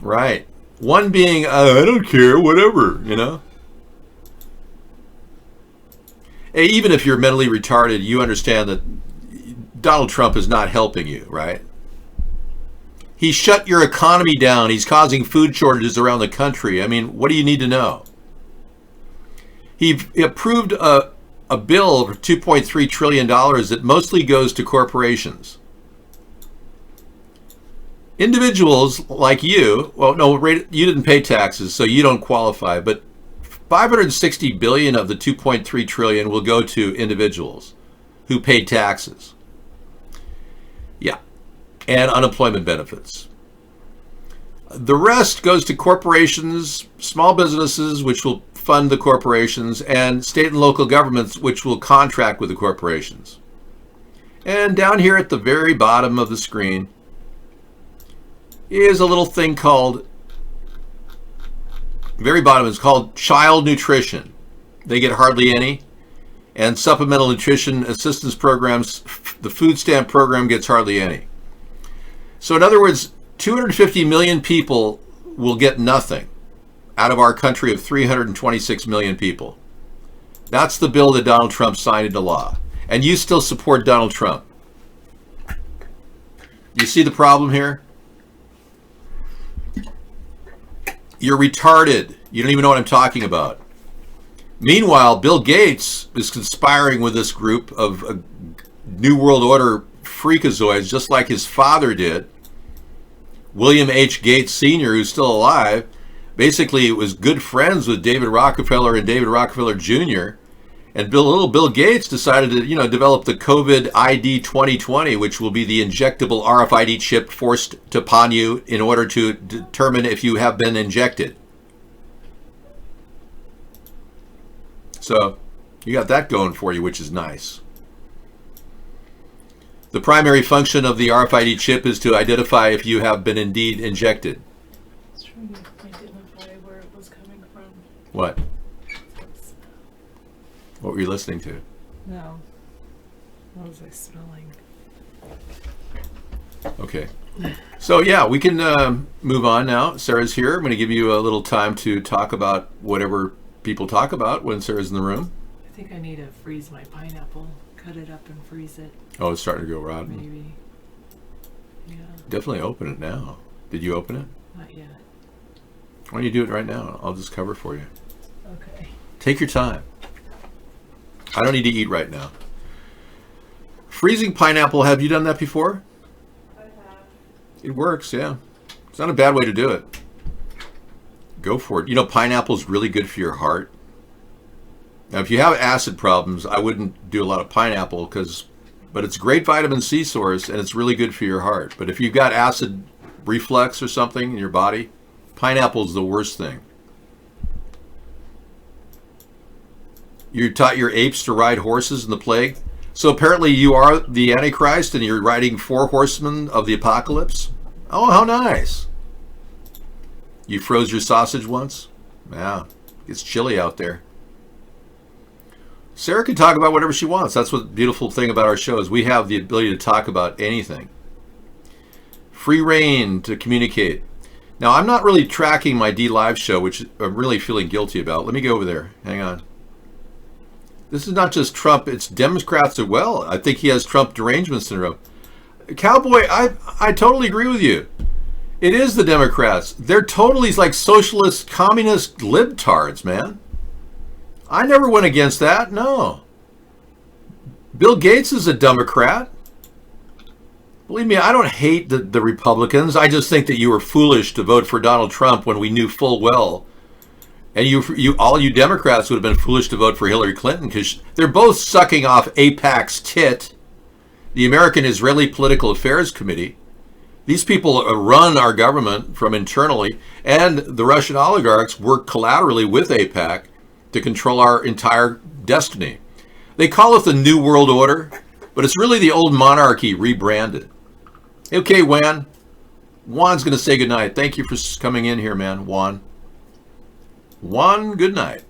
Right. 1 being, I don't care, whatever, you know? Hey, even if you're mentally retarded, you understand that Donald Trump is not helping you, right? He shut your economy down. He's causing food shortages around the country. I mean, what do you need to know? He approved a bill for $2.3 trillion that mostly goes to corporations. Individuals like you, well, no, you didn't pay taxes, so you don't qualify, but $560 billion of the $2.3 trillion will go to individuals who paid taxes. Yeah. And unemployment benefits. The rest goes to corporations, small businesses, which will fund the corporations, and state and local governments, which will contract with the corporations. And down here at the very bottom of the screen is a little thing called, very bottom is called child nutrition. They get hardly any. And supplemental nutrition assistance programs, the food stamp program gets hardly any. So in other words, 250 million people will get nothing out of our country of 326 million people. That's the bill that Donald Trump signed into law. And you still support Donald Trump. You see the problem here? You're retarded. You don't even know what I'm talking about. Meanwhile, Bill Gates is conspiring with this group of New World Order freakazoids, just like his father did. William H. Gates Sr., who's still alive, basically was good friends with David Rockefeller and David Rockefeller Jr. And little Bill Gates decided to, develop the COVID ID 2020, which will be the injectable RFID chip forced upon you in order to determine if you have been injected. So you got that going for you, which is nice. The primary function of the RFID chip is to identify if you have been indeed injected. It's trying to identify where it was coming from. What? What were you listening to? No. What was I smelling? Okay. So yeah, we can move on now. Sarah's here. I'm going to give you a little time to talk about whatever people talk about when Sarah's in the room. I think I need to freeze my pineapple. Cut it up and freeze it. Oh, it's starting to go rotten. Maybe. Yeah. Definitely open it now. Did you open it? Not yet. Why don't you do it right now? I'll just cover for you. Okay. Take your time. I don't need to eat right now. Freezing pineapple, have you done that before? I have. It works, yeah. It's not a bad way to do it. Go for it. Pineapple is really good for your heart. Now, if you have acid problems, I wouldn't do a lot of pineapple but it's a great vitamin C source and it's really good for your heart. But if you've got acid reflux or something in your body, pineapple is the worst thing. You taught your apes to ride horses in the plague. So apparently you are the Antichrist and you're riding 4 horsemen of the apocalypse. Oh, how nice. You froze your sausage once? Yeah, it's chilly out there. Sarah can talk about whatever she wants. That's what the beautiful thing about our show is we have the ability to talk about anything. Free reign to communicate. Now, I'm not really tracking my D-Live show, which I'm really feeling guilty about. Let me go over there. Hang on. This is not just Trump, it's Democrats as well. I think he has Trump derangement syndrome. Cowboy, I totally agree with you. It is the Democrats. They're totally like socialist, communist libtards, man. I never went against that, no. Bill Gates is a Democrat. Believe me, I don't hate the Republicans. I just think that you were foolish to vote for Donald Trump when we knew full well. And all you Democrats would have been foolish to vote for Hillary Clinton because they're both sucking off AIPAC's tit, the American Israeli Political Affairs Committee. These people run our government from internally, and the Russian oligarchs work collaterally with AIPAC to control our entire destiny. They call it the New World Order, but it's really the old monarchy rebranded. Okay, Juan. Juan's going to say goodnight. Thank you for coming in here, man, Juan. Juan, good night.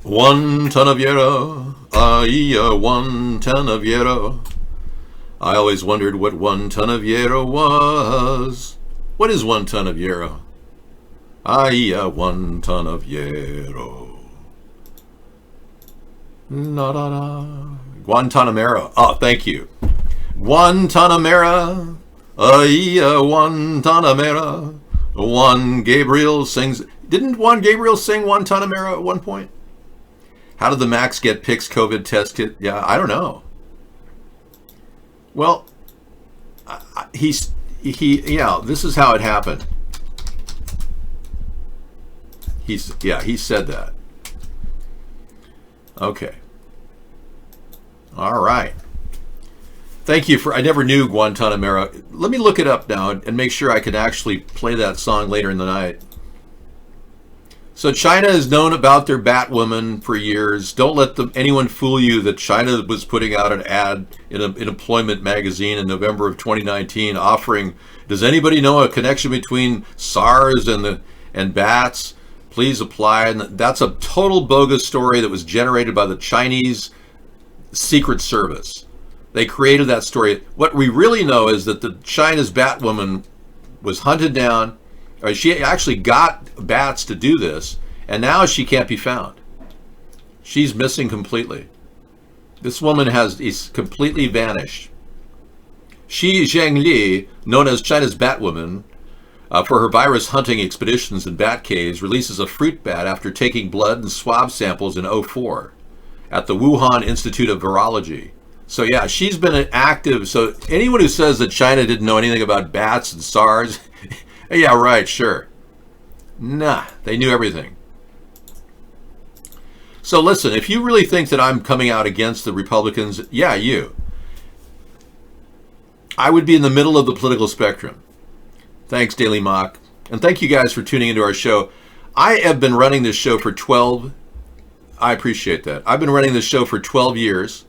1 ton of yarrow, 1 ton of yarrow. I always wondered what 1 ton of yarrow was. What is 1 ton of yarrow? 1 ton of yarrow. Na da da. Guantanamera. Oh, thank you. Guantanamera. 1 Tanamera. Juan Gabriel sings. Didn't Juan Gabriel sing Guantanamera at one point? How did the Max get Pix COVID test kit? Yeah, I don't know. Well, this is how it happened. He said that. Okay. All right. Thank you I never knew Guantanamera. Let me look it up now and make sure I can actually play that song later in the night. So China has known about their Batwoman for years. Don't let anyone fool you that China was putting out an ad in Employment magazine in November of 2019 offering, does anybody know a connection between SARS and bats? Please apply. And that's a total bogus story that was generated by the Chinese Secret Service. They created that story. What we really know is that the China's Batwoman was hunted down. She actually got bats to do this, and now she can't be found. She's missing completely. This woman is completely vanished. Xi Zhengli, known as China's Batwoman, for her virus hunting expeditions in bat caves, releases a fruit bat after taking blood and swab samples in 2004 at the Wuhan Institute of Virology. So yeah, she's been active. So anyone who says that China didn't know anything about bats and SARS, yeah, right, sure. Nah, they knew everything. So listen, if you really think that I'm coming out against the Republicans, yeah, you. I would be in the middle of the political spectrum. Thanks, Daily Mock. And thank you guys for tuning into our show. I have been running this show for I appreciate that. I've been running this show for 12 years.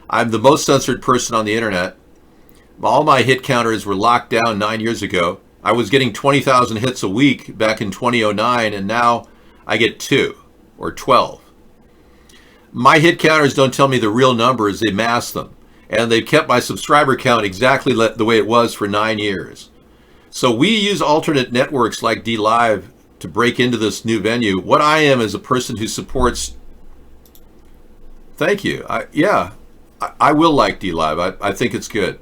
I'm the most censored person on the internet. All my hit counters were locked down 9 years ago. I was getting 20,000 hits a week back in 2009, and now I get 2 or 12. My hit counters don't tell me the real numbers, they mask them. And they've kept my subscriber count exactly the way it was for 9 years. So we use alternate networks like D-Live to break into this new venue. What I am is a person who supports... Thank you. I will like D-Live. I think it's good.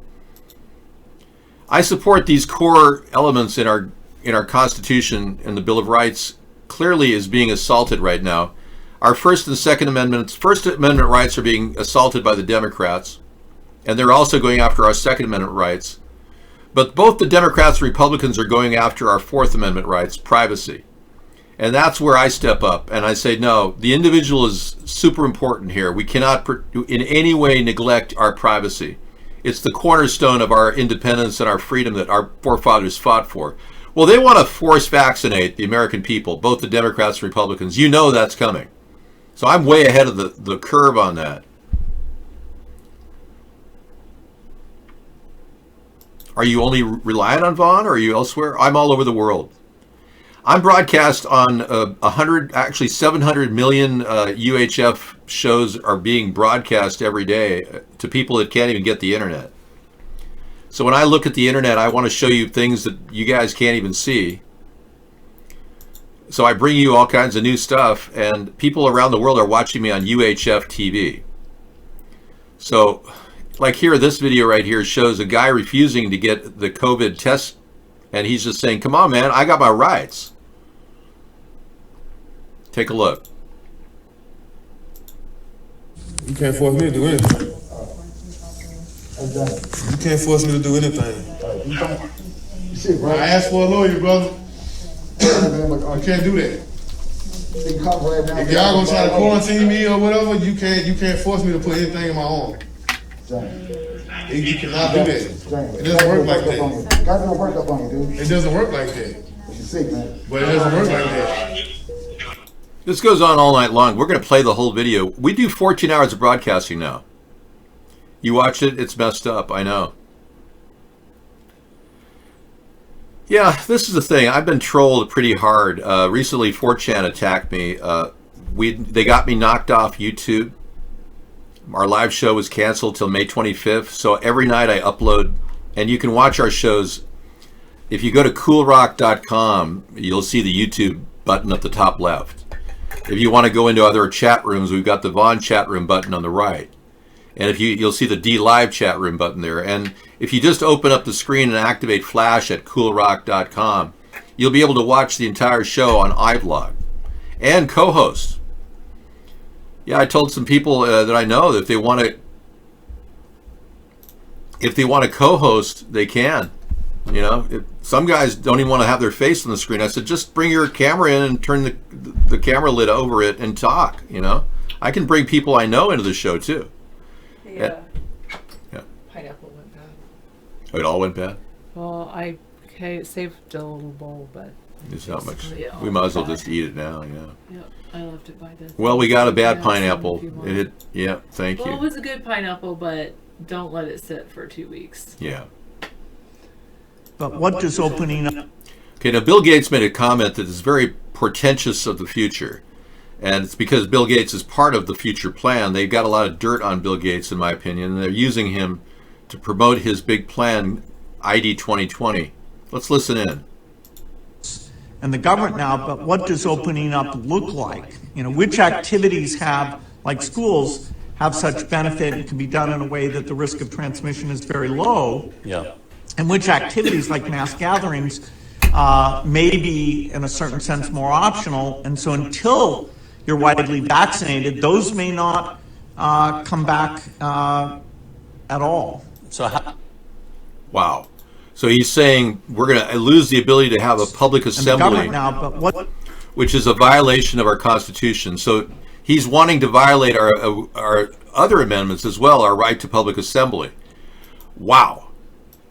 I support these core elements in our Constitution and the Bill of Rights clearly is being assaulted right now. Our First Amendment rights are being assaulted by the Democrats, and they're also going after our Second Amendment rights. But both the Democrats and Republicans are going after our Fourth Amendment rights, privacy. And that's where I step up and I say, no, the individual is super important here. We cannot in any way neglect our privacy. It's the cornerstone of our independence and our freedom that our forefathers fought for. Well, they want to force vaccinate the American people, both the Democrats and Republicans. You know that's coming. So I'm way ahead of the curve on that. Are you only reliant on Vaughn, or are you elsewhere? I'm all over the world. I'm broadcast on 700 million UHF shows are being broadcast every day to people that can't even get the internet. So when I look at the internet, I want to show you things that you guys can't even see. So I bring you all kinds of new stuff, and people around the world are watching me on UHF TV. So, like here, this video right here shows a guy refusing to get the COVID test, and he's just saying, come on, man, I got my rights. Take a look. You can't force me to do anything. You can't force me to do anything. I asked for a lawyer, brother. I can't do that. If y'all gonna try to quarantine me or whatever, you can't force me to put anything in my arm. You cannot do that. It doesn't work like that. It doesn't work like that. But it doesn't work like that. This goes on all night long. We're going to play the whole video. We do 14 hours of broadcasting now. You watch it, it's messed up, I know. Yeah, this is the thing. I've been trolled pretty hard. Recently, 4chan attacked me. They got me knocked off YouTube. Our live show was canceled till May 25th. So every night I upload, and you can watch our shows. If you go to coolrock.com, you'll see the YouTube button at the top left. If you want to go into other chat rooms, we've got the Vaughn chat room button on the right. And if you'll see the D Live chat room button there. And if you just open up the screen and activate Flash at coolrock.com, you'll be able to watch the entire show on iVlog and co-host. Yeah, I told some people that I know that if they want to co-host, they can. You know, some guys don't even want to have their face on the screen. I said, just bring your camera in and turn the camera lid over it and talk. You know, I can bring people I know into the show too. Yeah. Yeah. Pineapple went bad. Oh, it all went bad. Well, I saved a little bowl, but It's not much. Yeah, We might as well just eat it now. Yeah. Yep, I left it by the. Well, we got a bad Yeah, pineapple. if you want. Yeah. Thank Well, it you. was a good pineapple, but don't let it sit for 2 weeks. Yeah. But what does opening up? Okay, now Bill Gates made a comment that is very portentous of the future. And it's because Bill Gates is part of the future plan. They've got a lot of dirt on Bill Gates, in my opinion, and they're using him to promote his big plan, ID 2020. Let's listen in. And the government now, but what does opening up look like? You know, which activities have, like schools, have such benefit and can be done in a way that the risk of transmission is very low? Yeah. And which activities, like mass gatherings, may be, in a certain sense, more optional. And so until you're widely vaccinated, those may not come back at all. So how, Wow. So he's saying we're going to lose the ability to have a public And the assembly, government now, but what? which is a violation of our Constitution. So he's wanting to violate our other amendments as well, our right to public assembly. Wow.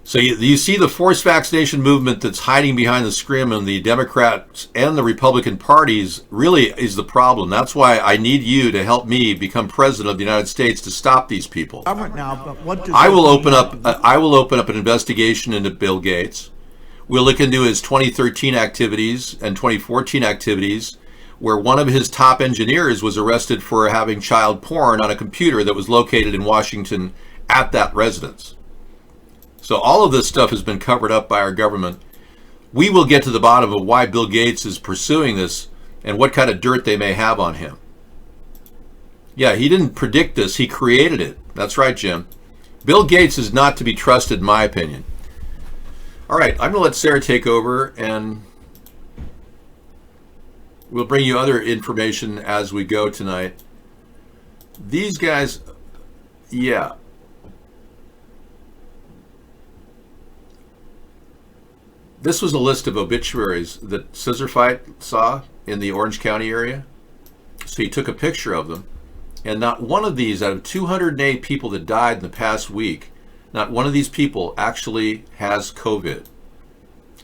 So you see the forced vaccination movement that's hiding behind the scrim, and the Democrats and the Republican parties really is the problem. That's why I need you to help me become president of the United States to stop these people. Government now, but what does I will open up an investigation into Bill Gates. We'll look into his 2013 activities and 2014 activities, where one of his top engineers was arrested for having child porn on a computer that was located in Washington at that residence. So all of this stuff has been covered up by our government. We will get to the bottom of why Bill Gates is pursuing this and what kind of dirt they may have on him. Yeah, he didn't predict this. He created it. That's right, Jim. Bill Gates is not to be trusted, in my opinion. All right, I'm going to let Sarah take over, and we'll bring you other information as we go tonight. These guys, yeah. This was a list of obituaries that Scissor Fight saw in the Orange County area. So he took a picture of them. And not one of these, out of 208 people that died in the past week, not one of these people actually has COVID.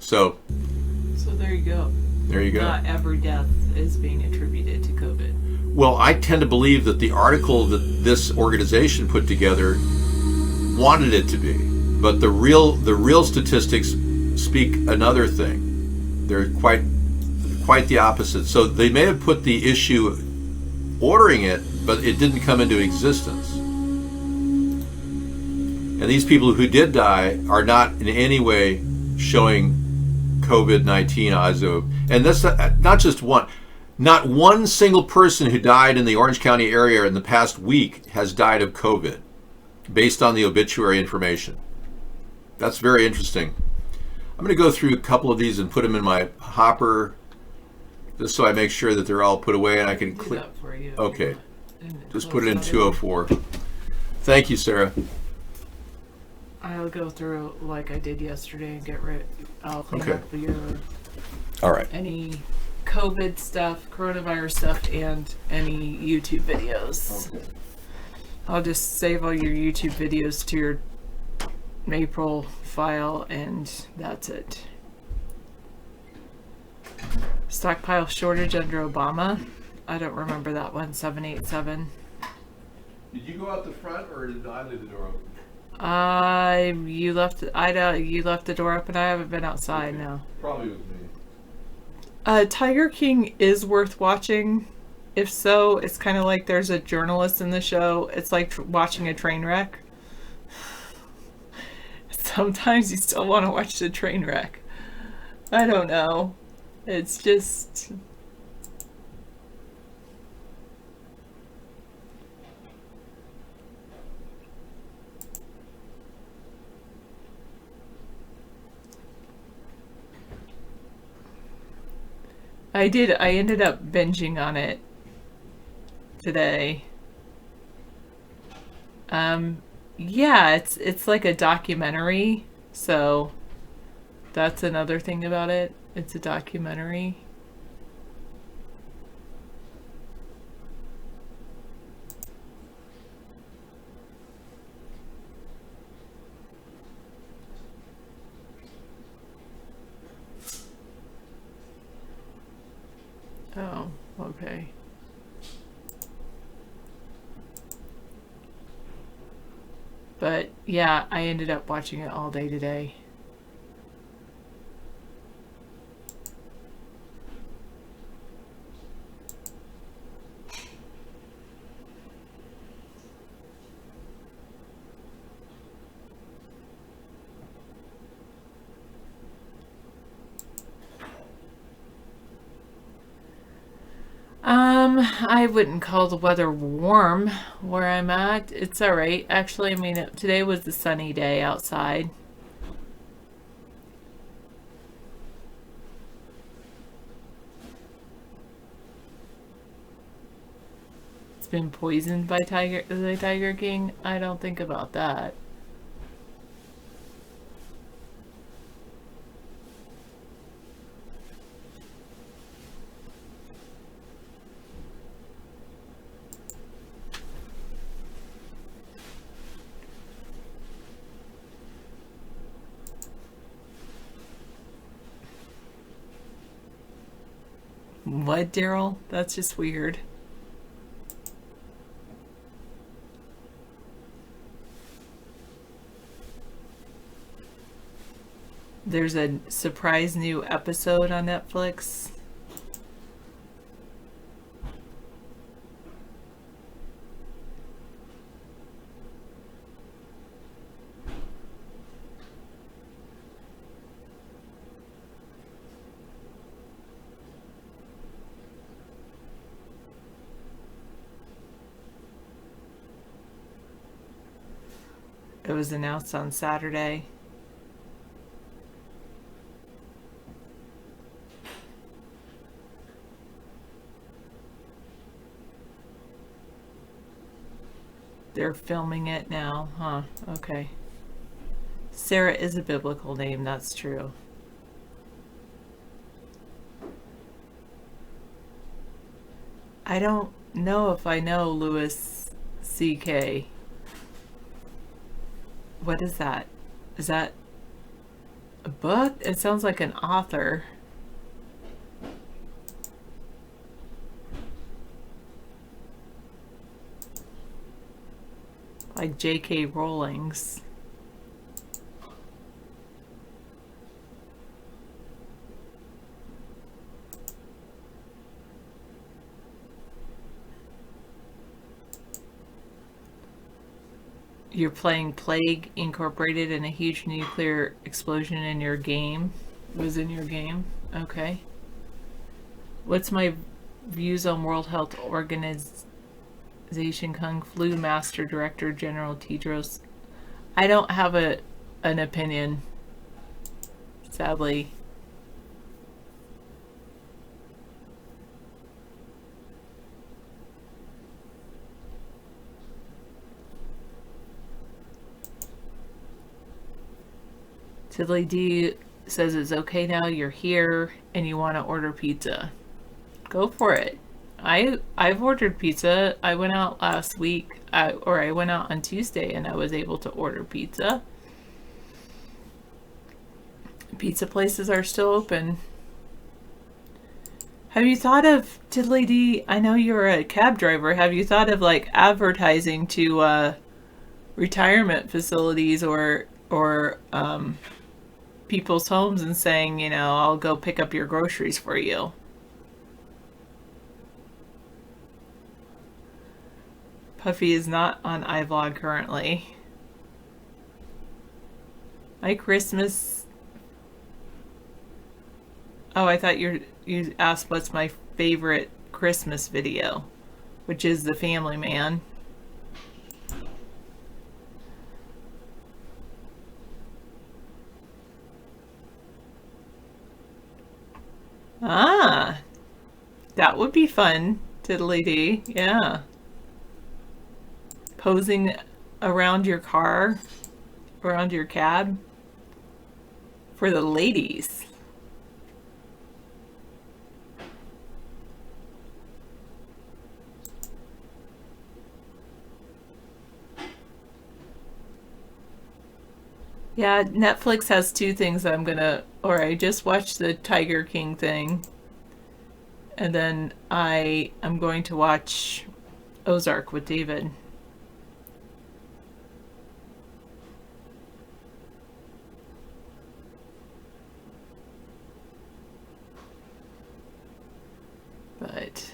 So there you go. There you go. Not every death is being attributed to COVID. Well, I tend to believe that the article that this organization put together wanted it to be. But the real statistics speak another thing. They're quite the opposite. So they may have put the issue ordering it, but it didn't come into existence. And these people who did die are not in any way showing COVID-19 and that's not just one. Not one single person who died in the Orange County area in the past week has died of COVID, based on the obituary information. That's very interesting. I'm going to go through a couple of these and put them in my hopper, just so I make sure that they're all put away and I can click. Okay, just put it in 204. Thank you, Sarah. I'll go through like I did yesterday and get rid. I'll clean Okay. up your All right. any COVID stuff, coronavirus stuff, and any YouTube videos. Okay. I'll just save all your YouTube videos to your April file, and that's it. Stockpile shortage under Obama. I don't remember that one. 787. Did you go out the front, or did I leave the door open? You left the door open. I haven't been outside now. Probably with me. Tiger King is worth watching. If so, it's kind of like there's a journalist in the show. It's like watching a train wreck. Sometimes you still want to watch the train wreck. I don't know. It's just... I ended up binging on it today. Yeah, it's like a documentary, so that's another thing about it. It's a documentary. Oh, okay. But yeah, I ended up watching it all day today. I wouldn't call the weather warm where I'm at. It's all right. Actually, I mean, today was a sunny day outside. It's been poisoned by the Tiger King. I don't think about that. What, Daryl? That's just weird. There's a surprise new episode on Netflix. It was announced on Saturday. They're filming it now, huh? Okay. Sarah is a biblical name, that's true. I don't know if I know Louis C.K. What is that? Is that a book? It sounds like an author. Like J.K. Rowling's. You're playing Plague Incorporated and a huge nuclear explosion in your game was in your game. Okay. What's my views on World Health Organization Kung Flu Master Director General Tedros? I don't have an opinion, sadly. Tiddly D says it's okay now, you're here and you want to order pizza. Go for it. I've ordered pizza. I went out last week, I went out on Tuesday and I was able to order pizza. Pizza places are still open. Have you thought of, Tiddly D, I know you're a cab driver, have you thought of like advertising to retirement facilities or people's homes and saying, you know, I'll go pick up your groceries for you? Puffy is not on iVlog currently. My Christmas... Oh, I thought you asked what's my favorite Christmas video, which is The Family Man. Ah, that would be fun, Tiddly D. Yeah. Posing around your car, around your cab for the ladies. Yeah, Netflix has two things I'm gonna, or I just watched the Tiger King thing, and then I am going to watch Ozark with David. But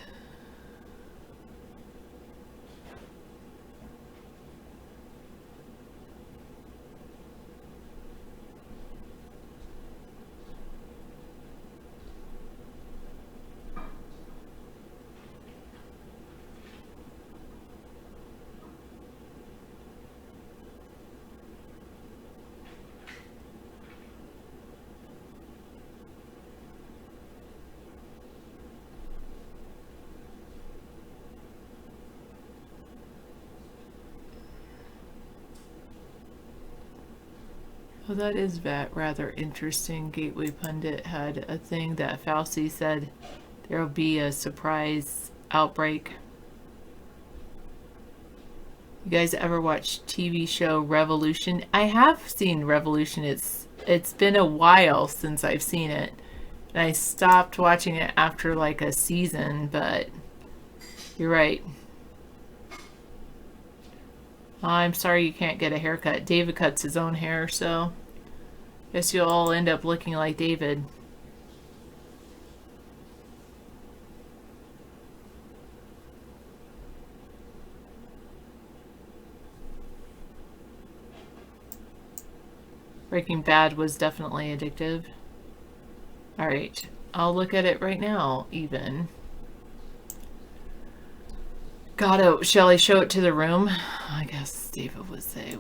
well, that is rather interesting. Gateway Pundit had a thing that Fauci said there will be a surprise outbreak. You guys ever watch TV show Revolution? I have seen Revolution. It's been a while since I've seen it. And I stopped watching it after like a season, but you're right. I'm sorry you can't get a haircut. David cuts his own hair, so guess you'll all end up looking like David. Breaking Bad was definitely addictive. Alright, I'll look at it right now, even. Gotta, shall I show it to the room? I guess David would say.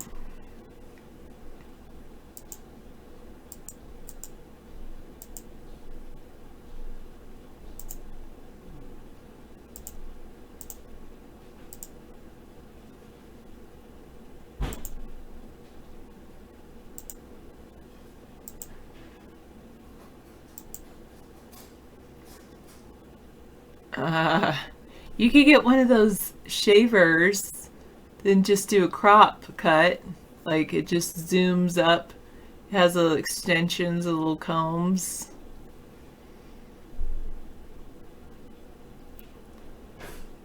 You could get one of those shavers, then just do a crop cut. Like it just zooms up, it has little extensions, little combs.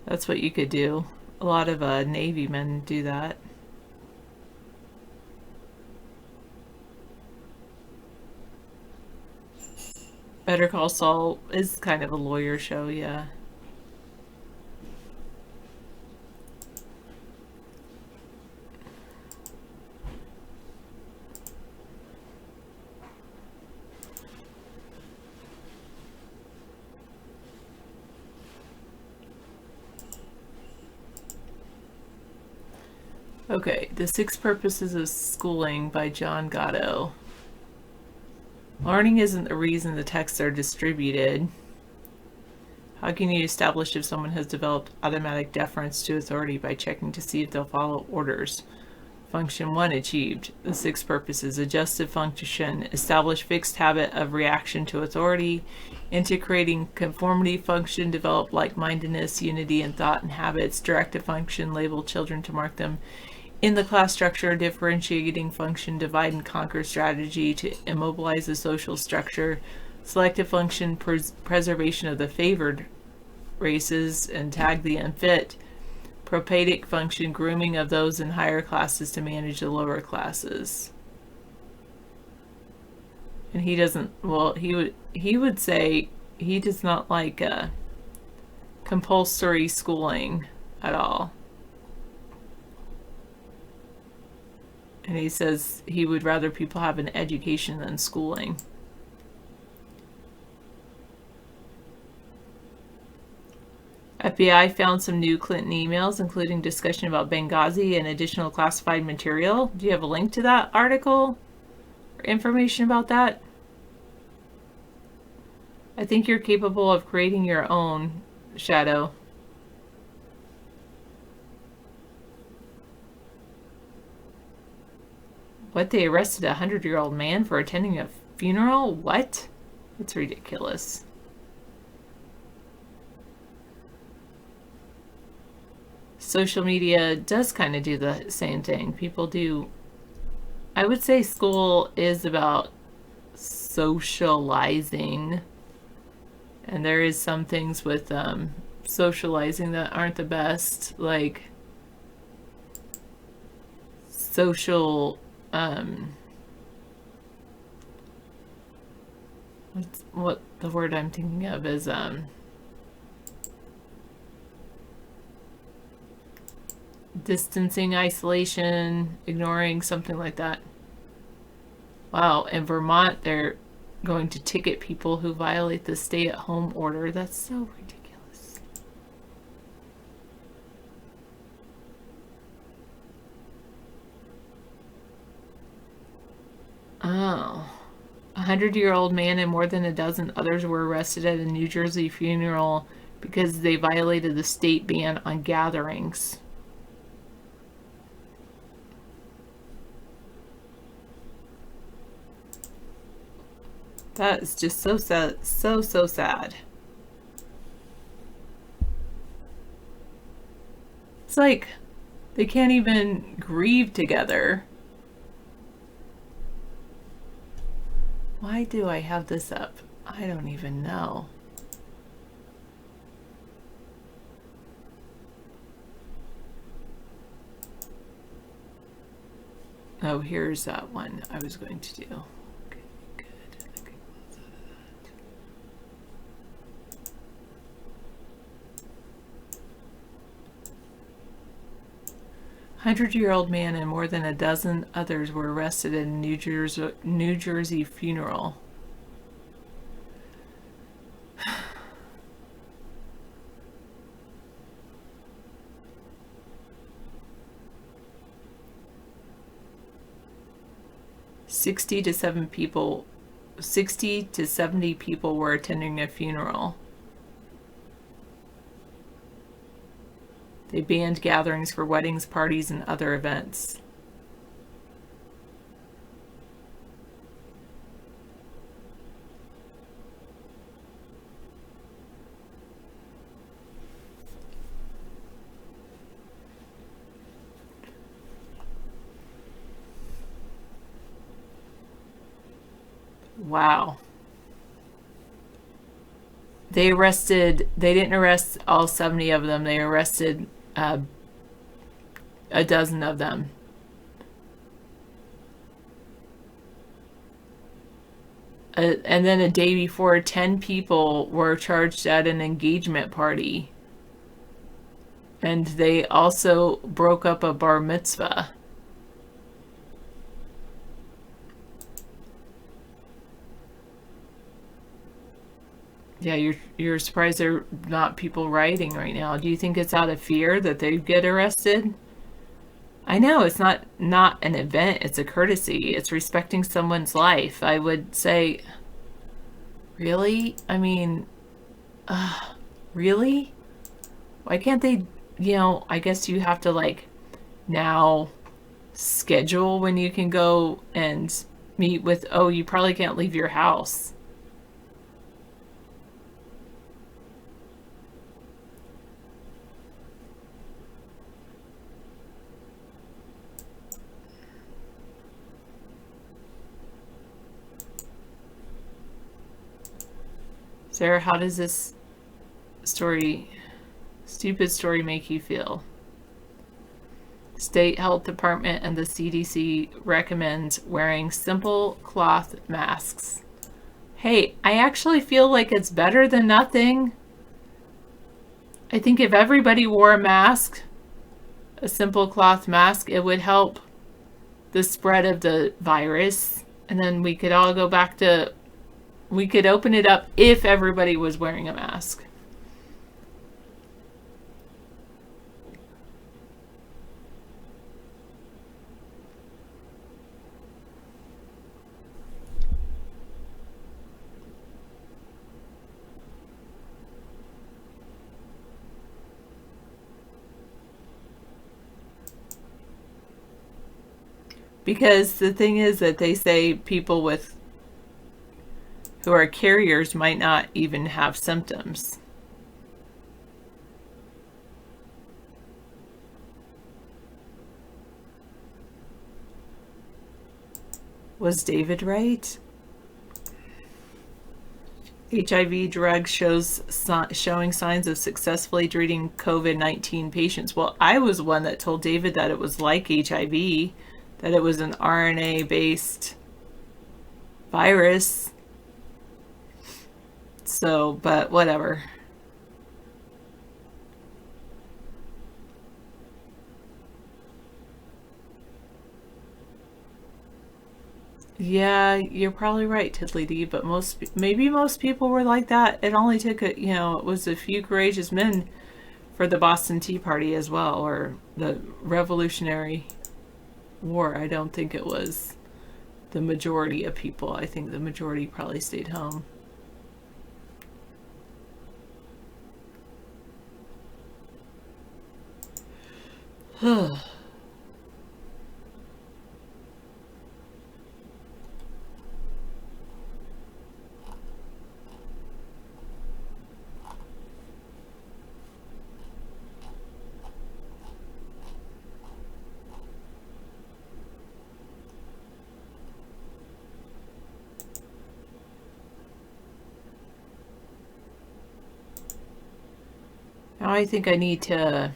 That's what you could do. A lot of Navy men do that. Better Call Saul is kind of a lawyer show, yeah. Okay, The Six Purposes of Schooling by John Gatto. Learning isn't the reason the texts are distributed. How can you establish if someone has developed automatic deference to authority by checking to see if they'll follow orders? Function 1 achieved. The six purposes: adjustive function, establish fixed habit of reaction to authority. Integrating conformity function, develop like-mindedness, unity in thought and habits. Directive function, label children to mark them in the class structure. Differentiating function, divide and conquer strategy to immobilize the social structure. Selective function, preservation of the favored races and tag the unfit. Propaedic function, grooming of those in higher classes to manage the lower classes. And he doesn't, well, he would say he does not like compulsory schooling at all. And he says he would rather people have an education than schooling. FBI found some new Clinton emails, including discussion about Benghazi and additional classified material. Do you have a link to that article or information about that? I think you're capable of creating your own, Shadow. What, they arrested a 100-year-old man for attending a funeral? What? That's ridiculous. Social media does kind of do the same thing. People do. I would say school is about socializing, and there is some things with socializing that aren't the best, like social what the word I'm thinking of is distancing, isolation, ignoring, something like that. Wow, in Vermont, they're going to ticket people who violate the stay-at-home order. That's so ridiculous. Oh. A 100-year-old man and more than a dozen others were arrested at a New Jersey funeral because they violated the state ban on gatherings. That is just so sad, so sad. It's like they can't even grieve together. Why do I have this up? I don't even know. Oh, here's that one I was going to do. 100-year-old man and more than a dozen others were arrested at a New Jersey funeral. Sixty to 70 people were attending a funeral. They banned gatherings for weddings, parties, and other events. Wow. They didn't arrest all 70 of them. They arrested a dozen of them. And then a day before, 10 people were charged at an engagement party. And they also broke up a bar mitzvah. Yeah, you're surprised there are not people rioting right now. Do you think it's out of fear that they get arrested? I know it's not an event, it's a courtesy. It's respecting someone's life. I would say, really? I mean, really? Why can't they, I guess you have to like now schedule when you can go and meet with, you probably can't leave your house. Sarah, how does this stupid story make you feel? State Health Department and the CDC recommend wearing simple cloth masks. Hey, I actually feel like it's better than nothing. I think if everybody wore a mask, a simple cloth mask, it would help the spread of the virus. And then we could all go back to, we could open it up if everybody was wearing a mask. Because the thing is that they say people who are carriers might not even have symptoms. Was David right? HIV drug showing signs of successfully treating COVID-19 patients. Well, I was one that told David that it was like HIV, that it was an RNA-based virus. So, but whatever. Yeah, you're probably right, Tiddly Dee, but maybe most people were like that. It only took it was a few courageous men for the Boston Tea Party as well, or the Revolutionary War. I don't think it was the majority of people. I think the majority probably stayed home. Now I think I need to...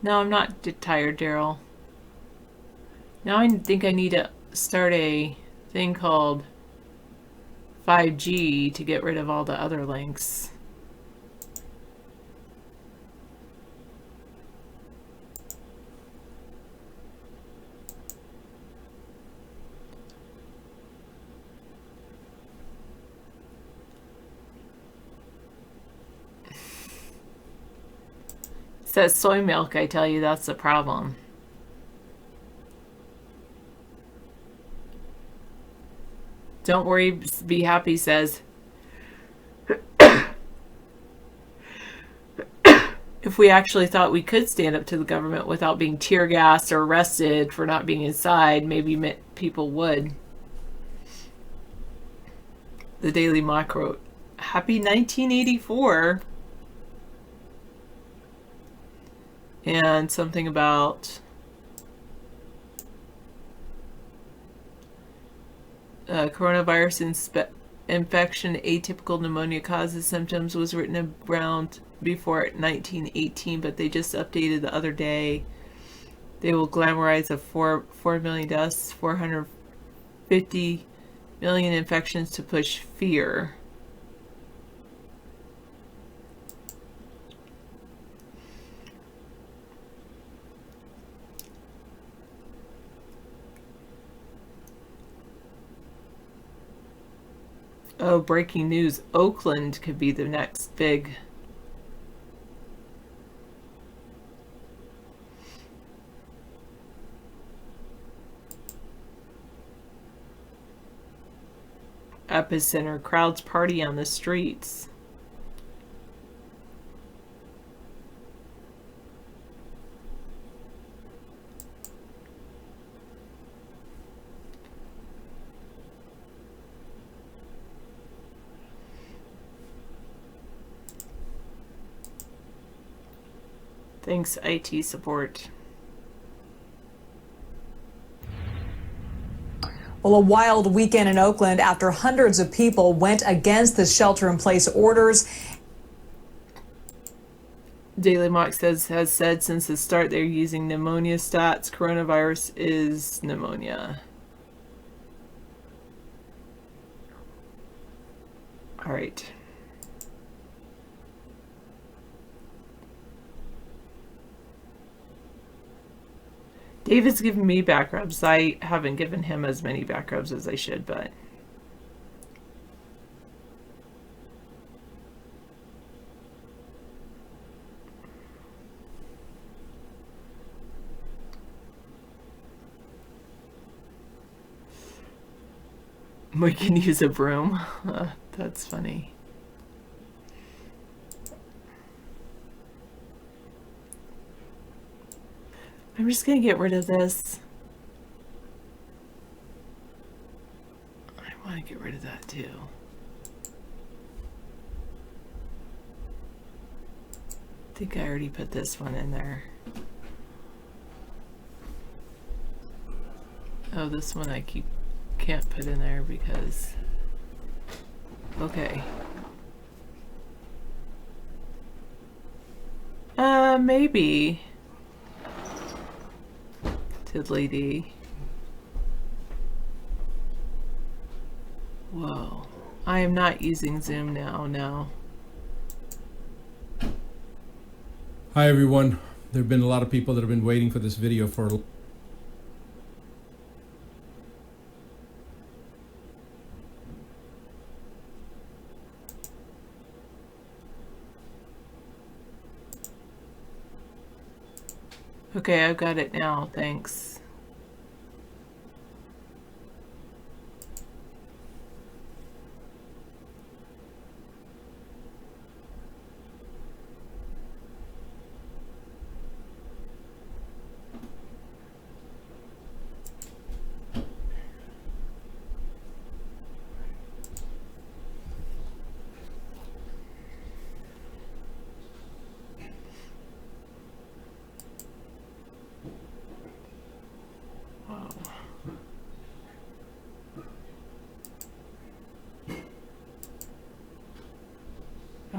No, I'm not tired, Daryl. Now I think I need to start a thing called 5G to get rid of all the other links. Says soy milk, I tell you, that's the problem. Don't worry, be happy says, if we actually thought we could stand up to the government without being tear gassed or arrested for not being inside, maybe people would. The Daily Mock wrote, happy 1984. And something about coronavirus infection, atypical pneumonia causes symptoms was written around before 1918, but they just updated the other day. They will glamorize the 4 million deaths, 450 million infections to push fear. Oh, breaking news. Oakland could be the next big. epicenter. Crowds party on the streets. Thanks, IT support. Well, a wild weekend in Oakland after hundreds of people went against the shelter-in-place orders. Daily Mock has said since the start they're using pneumonia stats. Coronavirus is pneumonia. All right. David's giving me back rubs. I haven't given him as many back rubs as I should, but... we can use a broom. That's funny. I'm just gonna get rid of this. I want to get rid of that too. I think I already put this one in there. Oh, this one I can't put in there because... okay. Maybe. Tiddly dee. Whoa. I am not using Zoom now, no. Hi everyone. There have been a lot of people that have been waiting for this video for a Okay, I've got it now, thanks.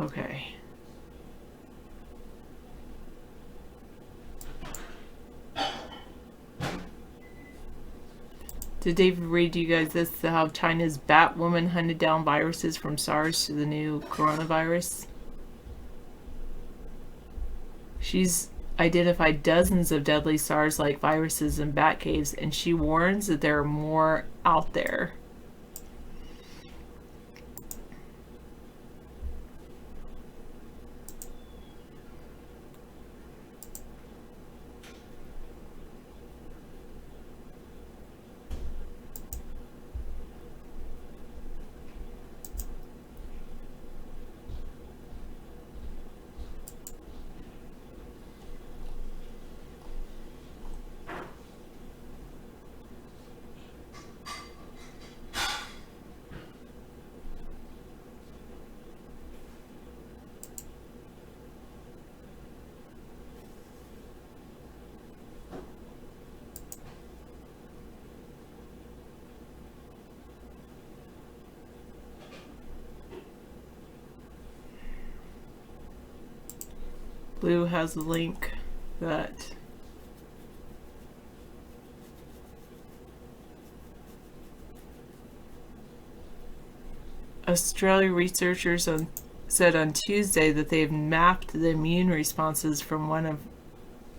Okay. Did David read you guys this, how China's Batwoman hunted down viruses from SARS to the new coronavirus? She's identified dozens of deadly SARS-like viruses in bat caves, and she warns that there are more out there. Blue has a link that Australia researchers said on Tuesday that they have mapped the immune responses from one of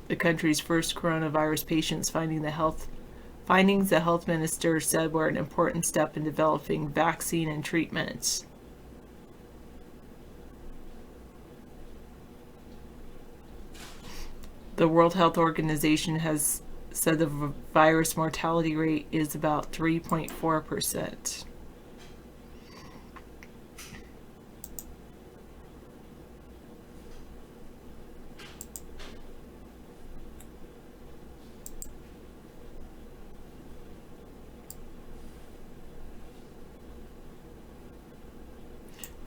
the country's first coronavirus patients, findings the health minister said were an important step in developing vaccine and treatments. The World Health Organization has said the virus mortality rate is about 3.4%.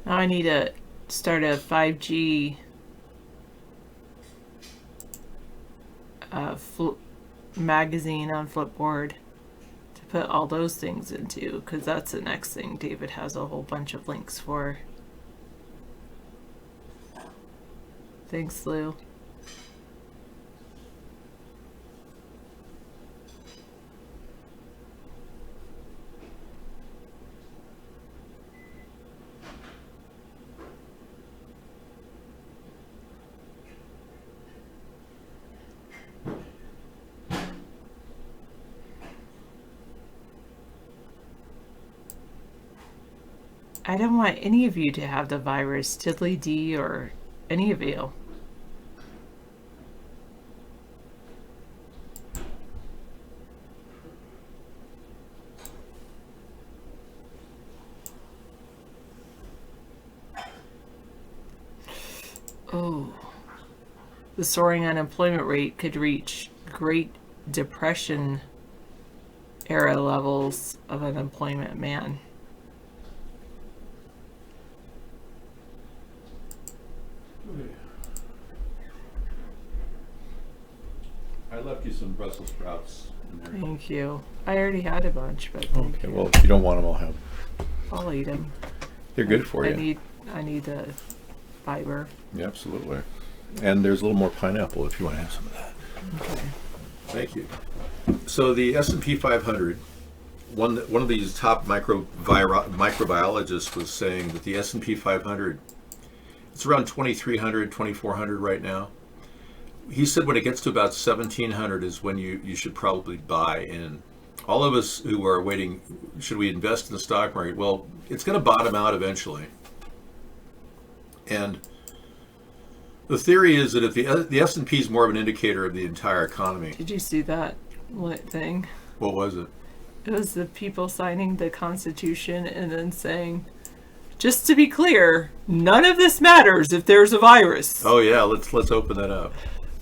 Now I need to start a 5G magazine on Flipboard to put all those things into, because that's the next thing David has a whole bunch of links for. Thanks, Lou. I don't want any of you to have the virus, Tiddly D or any of you. Oh, the soaring unemployment rate could reach Great Depression era levels of unemployment, man. I left you some Brussels sprouts in there. Thank you. I already had a bunch, but thank Okay, you. well, if you don't want them, I'll have them. I'll eat them. They're good for you. I need the fiber. Yeah, absolutely. And there's a little more pineapple if you want to have some of that. Okay. Thank you. So the S&P 500, one of these top microbiologists was saying that the S&P 500, it's around 2,300, 2,400 right now. He said when it gets to about 1,700 is when you should probably buy in. All of us who are waiting, should we invest in the stock market? Well, it's going to bottom out eventually. And the theory is that if the S&P is more of an indicator of the entire economy. Did you see that thing? What was it? It was the people signing the Constitution and then saying, just to be clear, none of this matters if there's a virus. Oh yeah, let's open that up.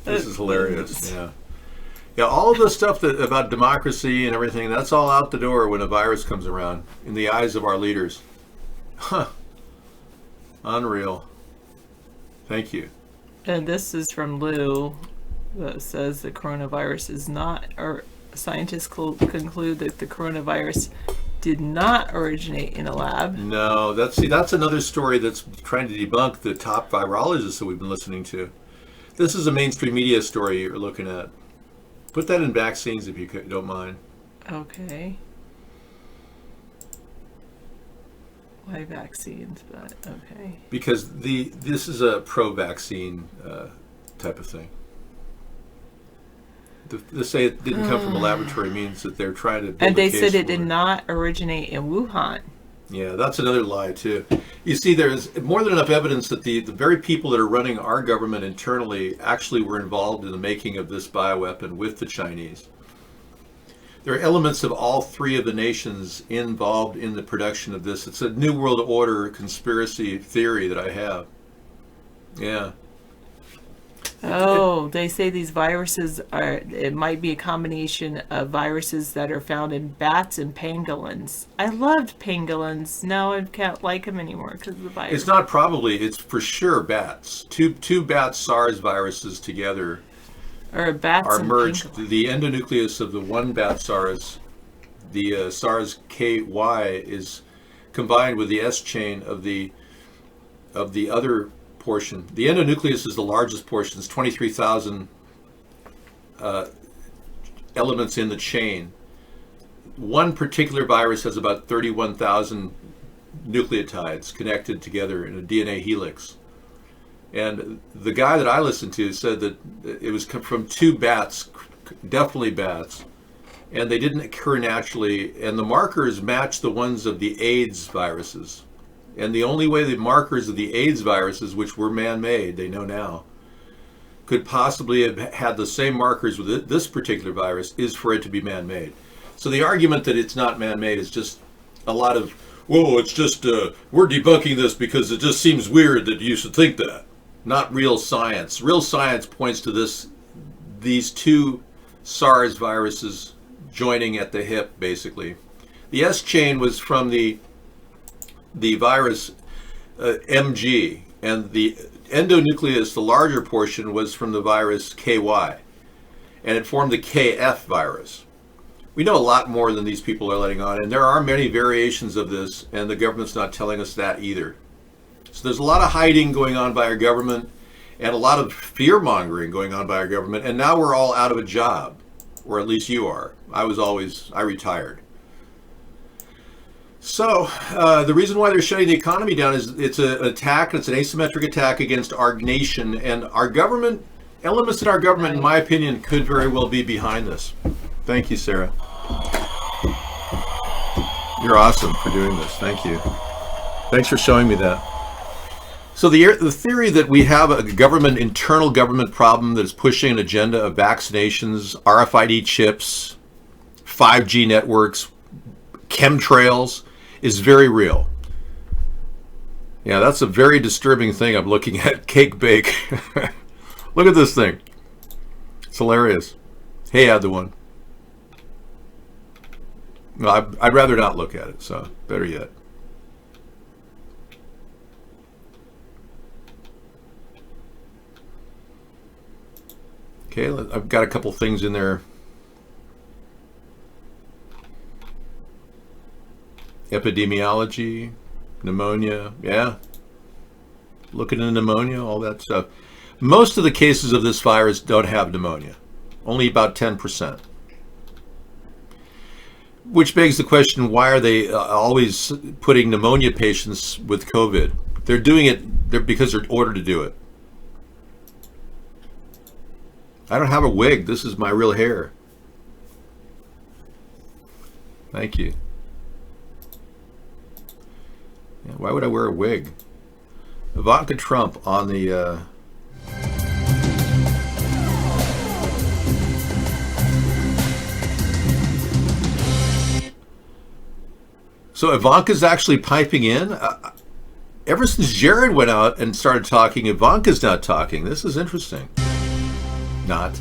This is hilarious. Yeah, all of the stuff about democracy and everything, that's all out the door when a virus comes around in the eyes of our leaders. Huh. Unreal. Thank you. And this is from Lou that says the coronavirus is not, or scientists conclude that the coronavirus did not originate in a lab. No, that's another story that's trying to debunk the top virologists that we've been listening to. This is a mainstream media story you're looking at. Put that in vaccines if you don't mind. Okay. Why vaccines? But okay. Because this is a pro-vaccine type of thing. To say it didn't come from a laboratory means that they're trying to build and they a case said it for did not originate in Wuhan. Yeah, that's another lie too. You see, there's more than enough evidence that the very people that are running our government internally actually were involved in the making of this bioweapon with the Chinese. There are elements of all three of the nations involved in the production of this. It's a New World Order conspiracy theory that I have. Yeah. Oh, they say these viruses it might be a combination of viruses that are found in bats and pangolins. I loved pangolins. Now I can't like them anymore because of the virus. It's not probably, it's for sure bats. Two bat SARS viruses together or bats are merged. The endonucleus of the one bat SARS, the SARS-KY, is combined with the S chain of the other portion. The endonucleus is the largest portion. It's 23,000 elements in the chain. One particular virus has about 31,000 nucleotides connected together in a DNA helix. And the guy that I listened to said that it was from two bats, definitely bats, and they didn't occur naturally, and the markers match the ones of the AIDS viruses. And the only way the markers of the AIDS viruses, which were man-made, they know now, could possibly have had the same markers with this particular virus is for it to be man-made. So the argument that it's not man-made is just a lot of, whoa, it's just, we're debunking this because it just seems weird that you should think that. Not real science. Real science points to these two SARS viruses joining at the hip, basically. The S chain was from the virus MG, and the endonuclease, the larger portion, was from the virus KY, and it formed the KF virus. We know a lot more than these people are letting on, and there are many variations of this, and the government's not telling us that either. So there's a lot of hiding going on by our government, and a lot of fear-mongering going on by our government, and now we're all out of a job, or at least you are. I retired. So the reason why they're shutting the economy down is it's an attack, it's an asymmetric attack against our nation, and our government, elements in our government, in my opinion, could very well be behind this. Thank you, Sarah. You're awesome for doing this. Thank you. Thanks for showing me that. So the theory that we have a internal government problem that is pushing an agenda of vaccinations, RFID chips, 5G networks, chemtrails is very real. Yeah, that's a very disturbing thing I'm looking at. Cake bake. Look at this thing. It's hilarious. Hey, add the one. No, I'd rather not look at it, so better yet. Okay, I've got a couple things in there. Epidemiology, pneumonia, yeah. Looking into pneumonia, all that stuff. Most of the cases of this virus don't have pneumonia, only about 10%. Which begs the question, why are they always putting pneumonia patients with COVID? They're doing it because they're ordered to do it. I don't have a wig. This is my real hair. Thank you. Yeah, why would I wear a wig? Ivanka Trump on the... So Ivanka's actually piping in? Ever since Jared went out and started talking, Ivanka's not talking. This is interesting. Not.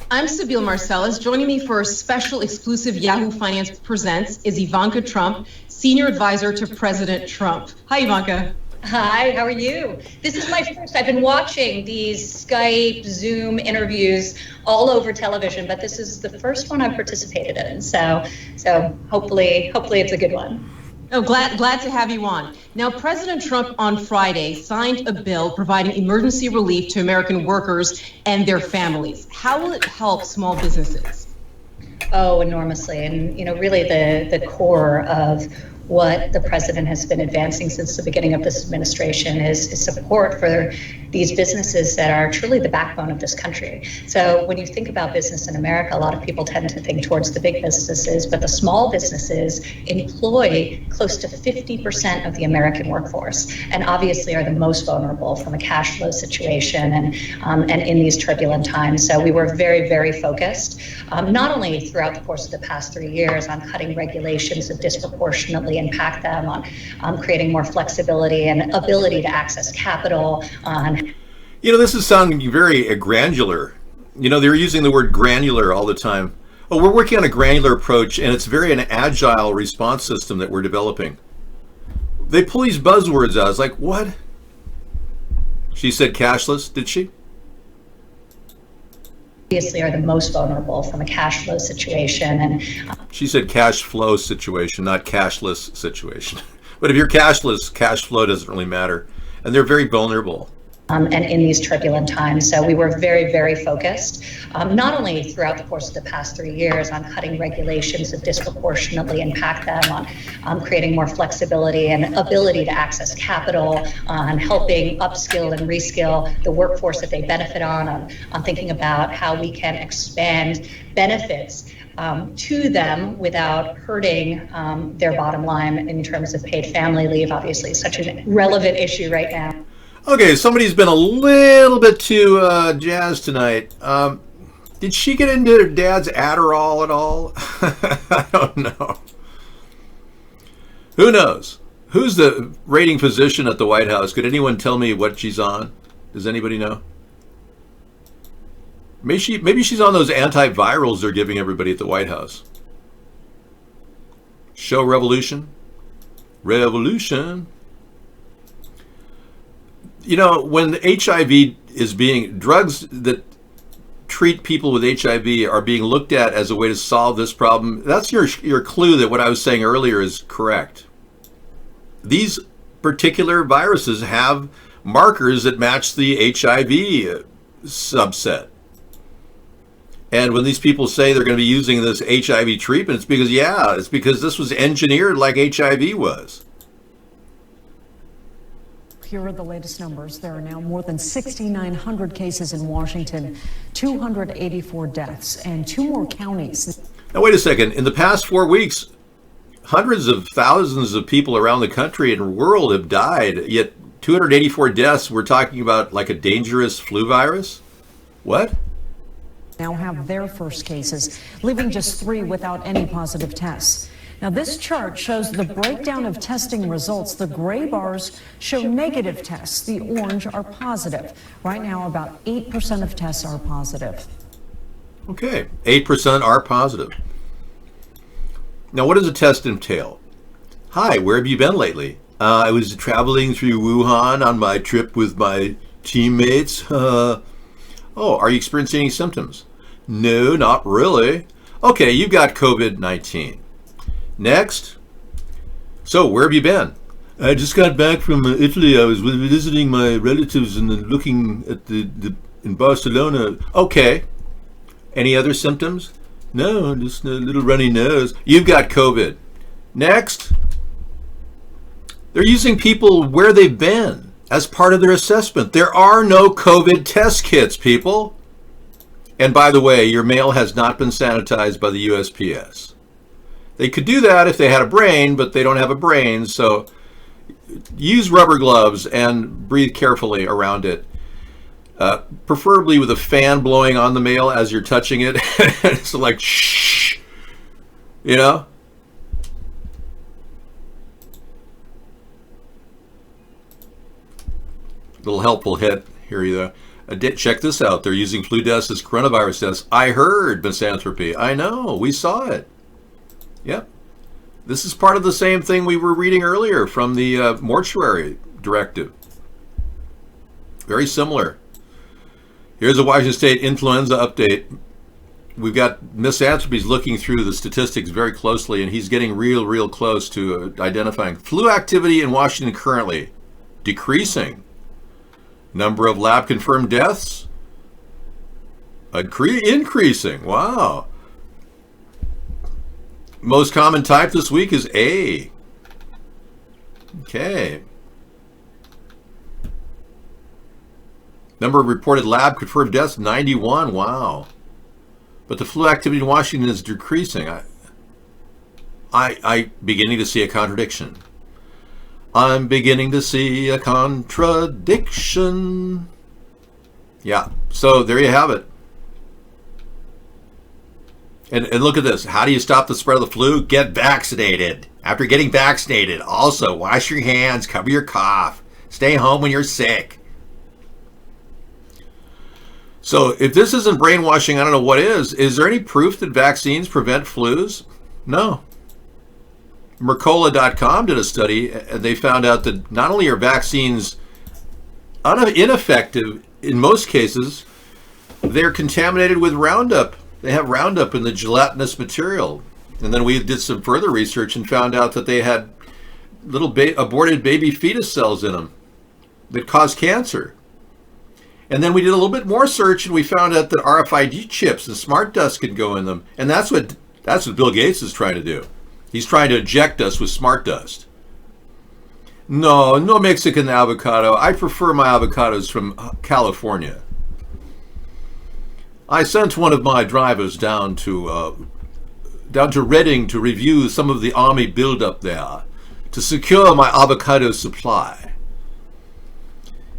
I'm Sabine Marcellus. Joining me for a special exclusive Yahoo Finance Presents is Ivanka Trump, Senior Advisor to President Trump. Hi, Ivanka. Hi, how are you? This is my first. I've been watching these Skype, Zoom interviews all over television, but this is the first one I've participated in. So hopefully it's a good one. Oh, glad to have you on. Now, President Trump on Friday signed a bill providing emergency relief to American workers and their families. How will it help small businesses? Oh, enormously. And, really the core of what the president has been advancing since the beginning of this administration is support for these businesses that are truly the backbone of this country. So when you think about business in America, a lot of people tend to think towards the big businesses, but the small businesses employ close to 50% of the American workforce, and obviously are the most vulnerable from a cash flow situation and in these turbulent times. So we were very, very focused, not only throughout the course of the past 3 years on cutting regulations that disproportionately impact them, on creating more flexibility and ability to access capital, on this is sounding very granular. They're using the word granular all the time. Oh, we're working on a granular approach, and it's very an agile response system that we're developing. They pull these buzzwords out. It's like, what? She said cashless, did she? Obviously are the most vulnerable from a cash flow situation. And she said cash flow situation, not cashless situation. But if you're cashless, cash flow doesn't really matter. And they're very vulnerable. And in these turbulent times. So we were very, very focused, not only throughout the course of the past 3 years on cutting regulations that disproportionately impact them, on creating more flexibility and ability to access capital, on helping upskill and reskill the workforce that they benefit on thinking about how we can expand benefits to them without hurting their bottom line in terms of paid family leave. Obviously, such a relevant issue right now. Okay, somebody's been a little bit too jazzed tonight. Did she get into her dad's Adderall at all? I don't know. Who knows? Who's the rating physician at the White House? Could anyone tell me what she's on? Does anybody know? Maybe she's on those antivirals they're giving everybody at the White House. Show Revolution. Revolution. You know, when HIV is being, drugs that treat people with HIV are being looked at as a way to solve this problem, that's your clue that what I was saying earlier is correct. These particular viruses have markers that match the HIV subset. And when these people say they're going to be using this HIV treatment, it's because this was engineered like HIV was. Here are the latest numbers. There are now more than 6,900 cases in Washington, 284 deaths, and 2 more counties. Now, wait a second. In the past 4 weeks, hundreds of thousands of people around the country and world have died, yet 284 deaths. We're talking about like a dangerous flu virus? What? Now have their first cases, leaving just 3 without any positive tests. Now, this chart shows the breakdown of testing results. The gray bars show negative tests. The orange are positive. Right now, about 8% of tests are positive. Okay, 8% are positive. Now, what does a test entail? Hi, where have you been lately? I was traveling through Wuhan on my trip with my teammates. Oh, are you experiencing any symptoms? No, not really. Okay, you've got COVID-19. Next. So, where have you been? I just got back from Italy. I was visiting my relatives and then looking at in Barcelona. Okay. Any other symptoms? No, just a little runny nose. You've got COVID. Next. They're using people where they've been as part of their assessment. There are no COVID test kits, people. And by the way, your mail has not been sanitized by the USPS. They could do that if they had a brain, but they don't have a brain, so use rubber gloves and breathe carefully around it. Preferably with a fan blowing on the mail as you're touching it. It's like, shh, you know? Little helpful hit here, you check this out. They're using flu deaths as coronavirus deaths. I heard, Misanthropy. I know. We saw it. Yep. This is part of the same thing we were reading earlier from the mortuary directive. Very similar. Here's a Washington State influenza update. We've got Misanthropy's looking through the statistics very closely, and he's getting real close to identifying flu activity in Washington currently. Decreasing. Number of lab-confirmed deaths? Increasing. Wow. Most common type this week is A. Okay. Number of reported lab-confirmed deaths, 91. Wow. But the flu activity in Washington is decreasing. I'm beginning to see a contradiction. I'm beginning to see a contradiction. Yeah, so there you have it. And look at this. How do you stop the spread of the flu? Get vaccinated. After getting vaccinated, also wash your hands, cover your cough, stay home when you're sick. So if this isn't brainwashing, I don't know what is. Is there any proof that vaccines prevent flus? No. Mercola.com did a study, and they found out that not only are vaccines ineffective in most cases, they're contaminated with Roundup. They have Roundup in the gelatinous material. And then we did some further research and found out that they had little aborted baby fetus cells in them that cause cancer. And then we did a little bit more search, and we found out that RFID chips and smart dust could go in them. And that's what Bill Gates is trying to do. He's trying to eject us with smart dust. No Mexican avocado. I prefer my avocados from California. I sent one of my drivers down to Reading to review some of the army buildup there to secure my avocado supply.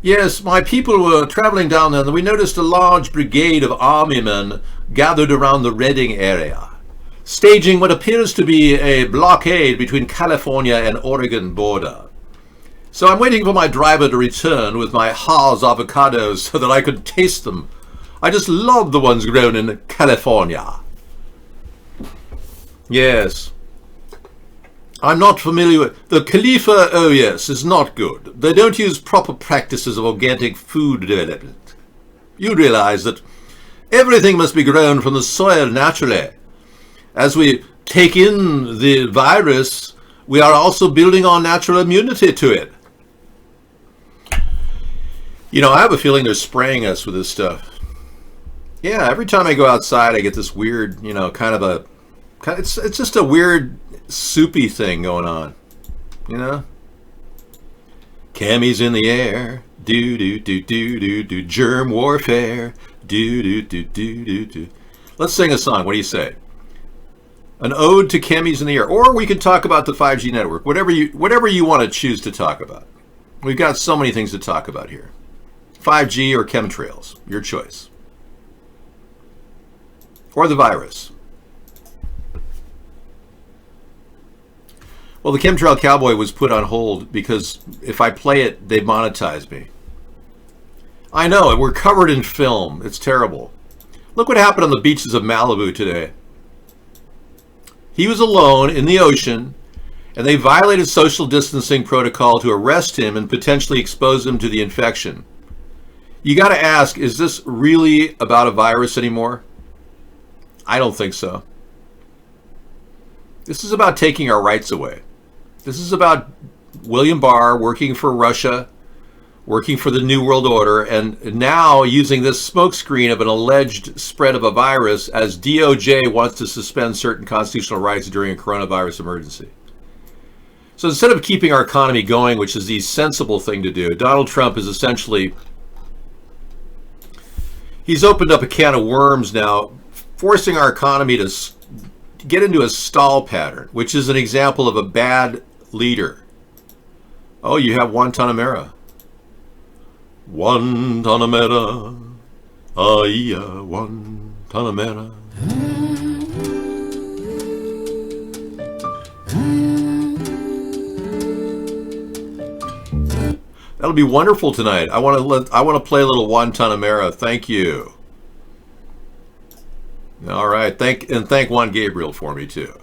Yes, my people were traveling down there, and we noticed a large brigade of army men gathered around the Reading area, staging what appears to be a blockade between California and Oregon border. So I'm waiting for my driver to return with my Haas avocados so that I could taste them. I just love the ones grown in California. Yes. I'm not familiar with... The Khalifa OES is not good. They don't use proper practices of organic food development. You realize that everything must be grown from the soil naturally. As we take in the virus, we are also building our natural immunity to it. You know, I have a feeling they're spraying us with this stuff. Yeah, every time I go outside, I get this weird, you know, it's just a weird soupy thing going on, you know? Cammy's in the air, do do do do do do, germ warfare, do do do do do do. Let's sing a song. What do you say? An ode to Cammy's in the air, or we can talk about the 5G network. Whatever you want to choose to talk about. We've got so many things to talk about here. 5G or chemtrails, your choice. Or the virus. Well, the Chemtrail Cowboy was put on hold because if I play it, they monetize me. I know, we're covered in film. It's terrible. Look what happened on the beaches of Malibu today. He was alone in the ocean, and they violated social distancing protocol to arrest him and potentially expose him to the infection. You got to ask, is this really about a virus anymore? I don't think so. This is about taking our rights away. This is about William Barr working for Russia, working for the New World Order, and now using this smokescreen of an alleged spread of a virus as DOJ wants to suspend certain constitutional rights during a coronavirus emergency. So instead of keeping our economy going, which is the sensible thing to do, Donald Trump is essentially, he's opened up a can of worms now, forcing our economy to get into a stall pattern, which is an example of a bad leader. Oh, you have Guantanamera. Guantanamera, ay-ya, Guantanamera. That'll be wonderful tonight. I want to play a little Guantanamera. Thank you. All right, thank Juan Gabriel for me too.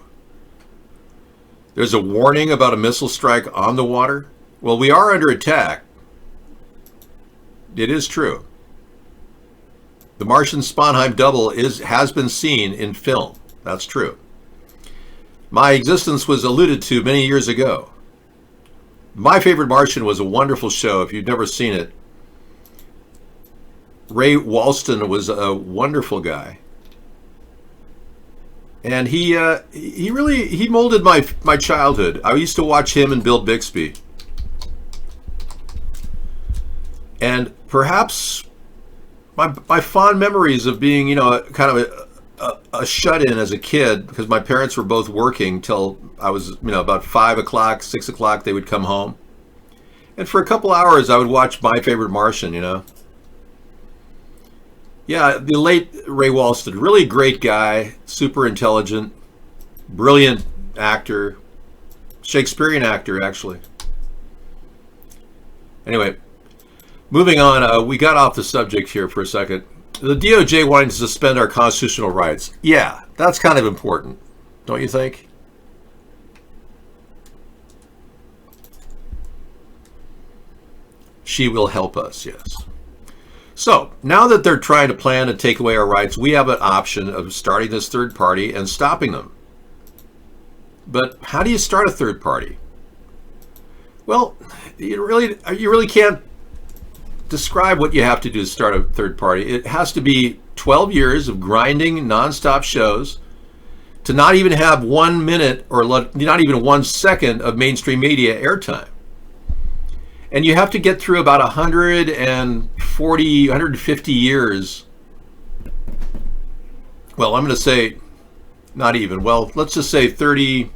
There's a warning about a missile strike on the water. Well, we are under attack. It is true. The Martian Sponheim double has been seen in film. That's true. My existence was alluded to many years ago. My Favorite Martian was a wonderful show. If you've never seen it, Ray Walston was a wonderful guy. And he molded my childhood. I used to watch him and Bill Bixby. And perhaps my fond memories of being, you know, kind of a shut-in as a kid, because my parents were both working till I was, you know, about 5 o'clock, 6 o'clock, they would come home. And for a couple hours, I would watch My Favorite Martian, you know. Yeah, the late Ray Walston, really great guy, super intelligent, brilliant actor, Shakespearean actor, actually. Anyway, moving on, we got off the subject here for a second. The DOJ wanting to suspend our constitutional rights. Yeah, that's kind of important, don't you think? She will help us, yes. So, now that they're trying to plan to take away our rights, we have an option of starting this third party and stopping them. But how do you start a third party? Well, you really can't describe what you have to do to start a third party. It has to be 12 years of grinding nonstop shows, to not even have 1 minute or not even 1 second of mainstream media airtime. And you have to get through about 140, 150 years. Well, I'm going to say not even. Well, let's just say 40,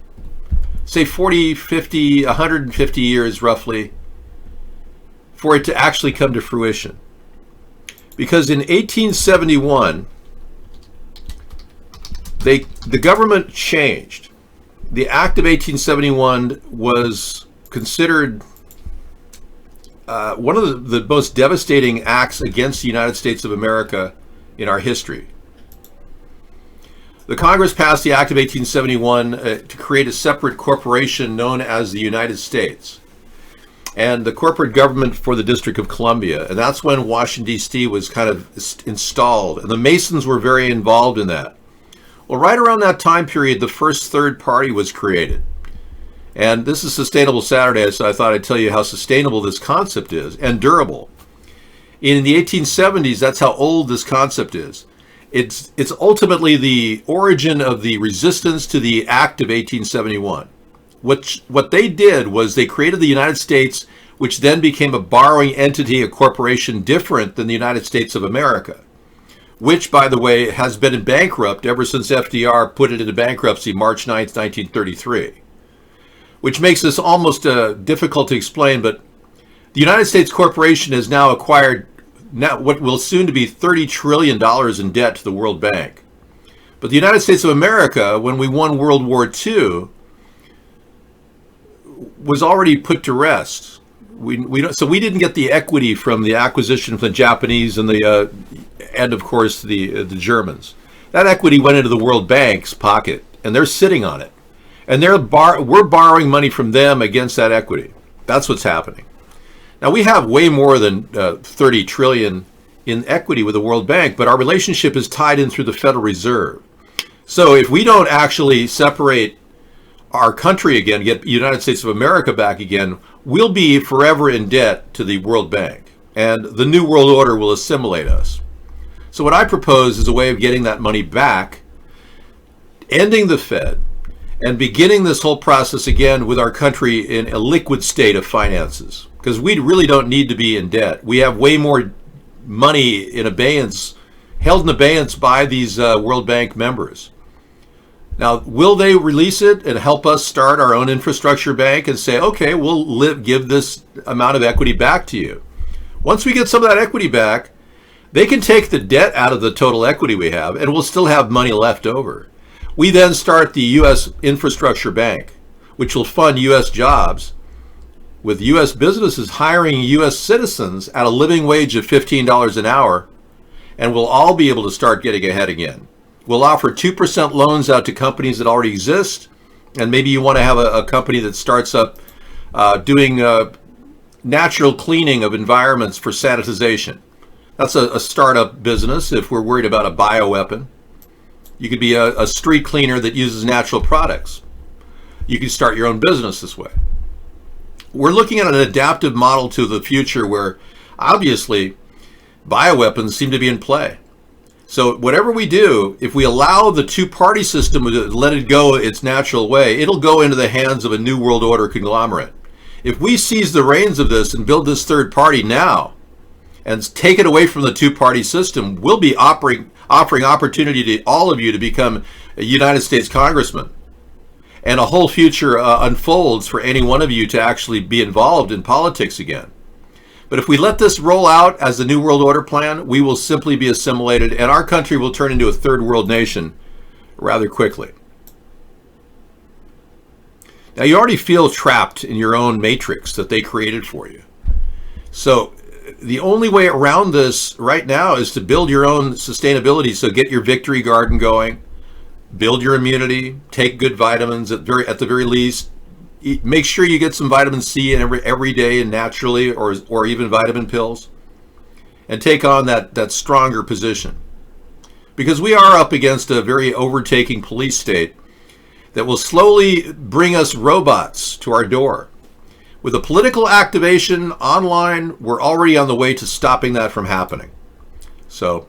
50, 150 years roughly for it to actually come to fruition. Because in 1871, the government changed. The Act of 1871 was considered one of the most devastating acts against the United States of America in our history. The Congress passed the Act of 1871 to create a separate corporation known as the United States and the corporate government for the District of Columbia. And that's when Washington, D.C. was kind of installed. And the Masons were very involved in that. Well, right around that time period, the first third party was created. And this is Sustainable Saturday, so I thought I'd tell you how sustainable this concept is and durable. In the 1870s, that's how old this concept is. It's ultimately the origin of the resistance to the Act of 1871. What they did was they created the United States, which then became a borrowing entity, a corporation different than the United States of America, which, by the way, has been in bankrupt ever since FDR put it into bankruptcy March 9th, 1933, which makes this almost difficult to explain. But the United States Corporation has now acquired what will soon to be $30 trillion in debt to the World Bank. But the United States of America, when we won World War II, was already put to rest. So we didn't get the equity from the acquisition from the Japanese and of course the Germans. That equity went into the World Bank's pocket, and they're sitting on it, and we're borrowing money from them against that equity. That's what's happening. Now we have way more than 30 trillion in equity with the World Bank, but our relationship is tied in through the Federal Reserve. So if we don't actually separate our country again, get the United States of America back again, we'll be forever in debt to the World Bank, and the New World Order will assimilate us. So what I propose is a way of getting that money back, ending the Fed, and beginning this whole process again with our country in a liquid state of finances, because we really don't need to be in debt. We have way more money in abeyance, held in abeyance by these World Bank members. Now, will they release it and help us start our own infrastructure bank and say, okay, we'll give this amount of equity back to you? Once we get some of that equity back, they can take the debt out of the total equity we have, and we'll still have money left over. We then start the U.S. Infrastructure Bank, which will fund U.S. jobs, with U.S. businesses hiring U.S. citizens at a living wage of $15 an hour, and we'll all be able to start getting ahead again. We'll offer 2% loans out to companies that already exist, and maybe you want to have a company that starts up doing natural cleaning of environments for sanitization. That's a startup business if we're worried about a bioweapon. You could be a street cleaner that uses natural products. You can start your own business this way. We're looking at an adaptive model to the future where obviously bioweapons seem to be in play. So whatever we do, if we allow the two-party system to let it go its natural way, it'll go into the hands of a new world order conglomerate. If we seize the reins of this and build this third party now and take it away from the two-party system, we'll be offering opportunity to all of you to become a United States congressman. And a whole future unfolds for any one of you to actually be involved in politics again. But if we let this roll out as the New World Order plan, we will simply be assimilated, and our country will turn into a third world nation rather quickly. Now, you already feel trapped in your own matrix that they created for you. So the only way around this right now is to build your own sustainability. So get your victory garden going, build your immunity, take good vitamins at the very least. Make sure you get some vitamin C every day and naturally, or even vitamin pills, and take on that stronger position. Because we are up against a very overtaking police state that will slowly bring us robots to our door. With a political activation online, we're already on the way to stopping that from happening. So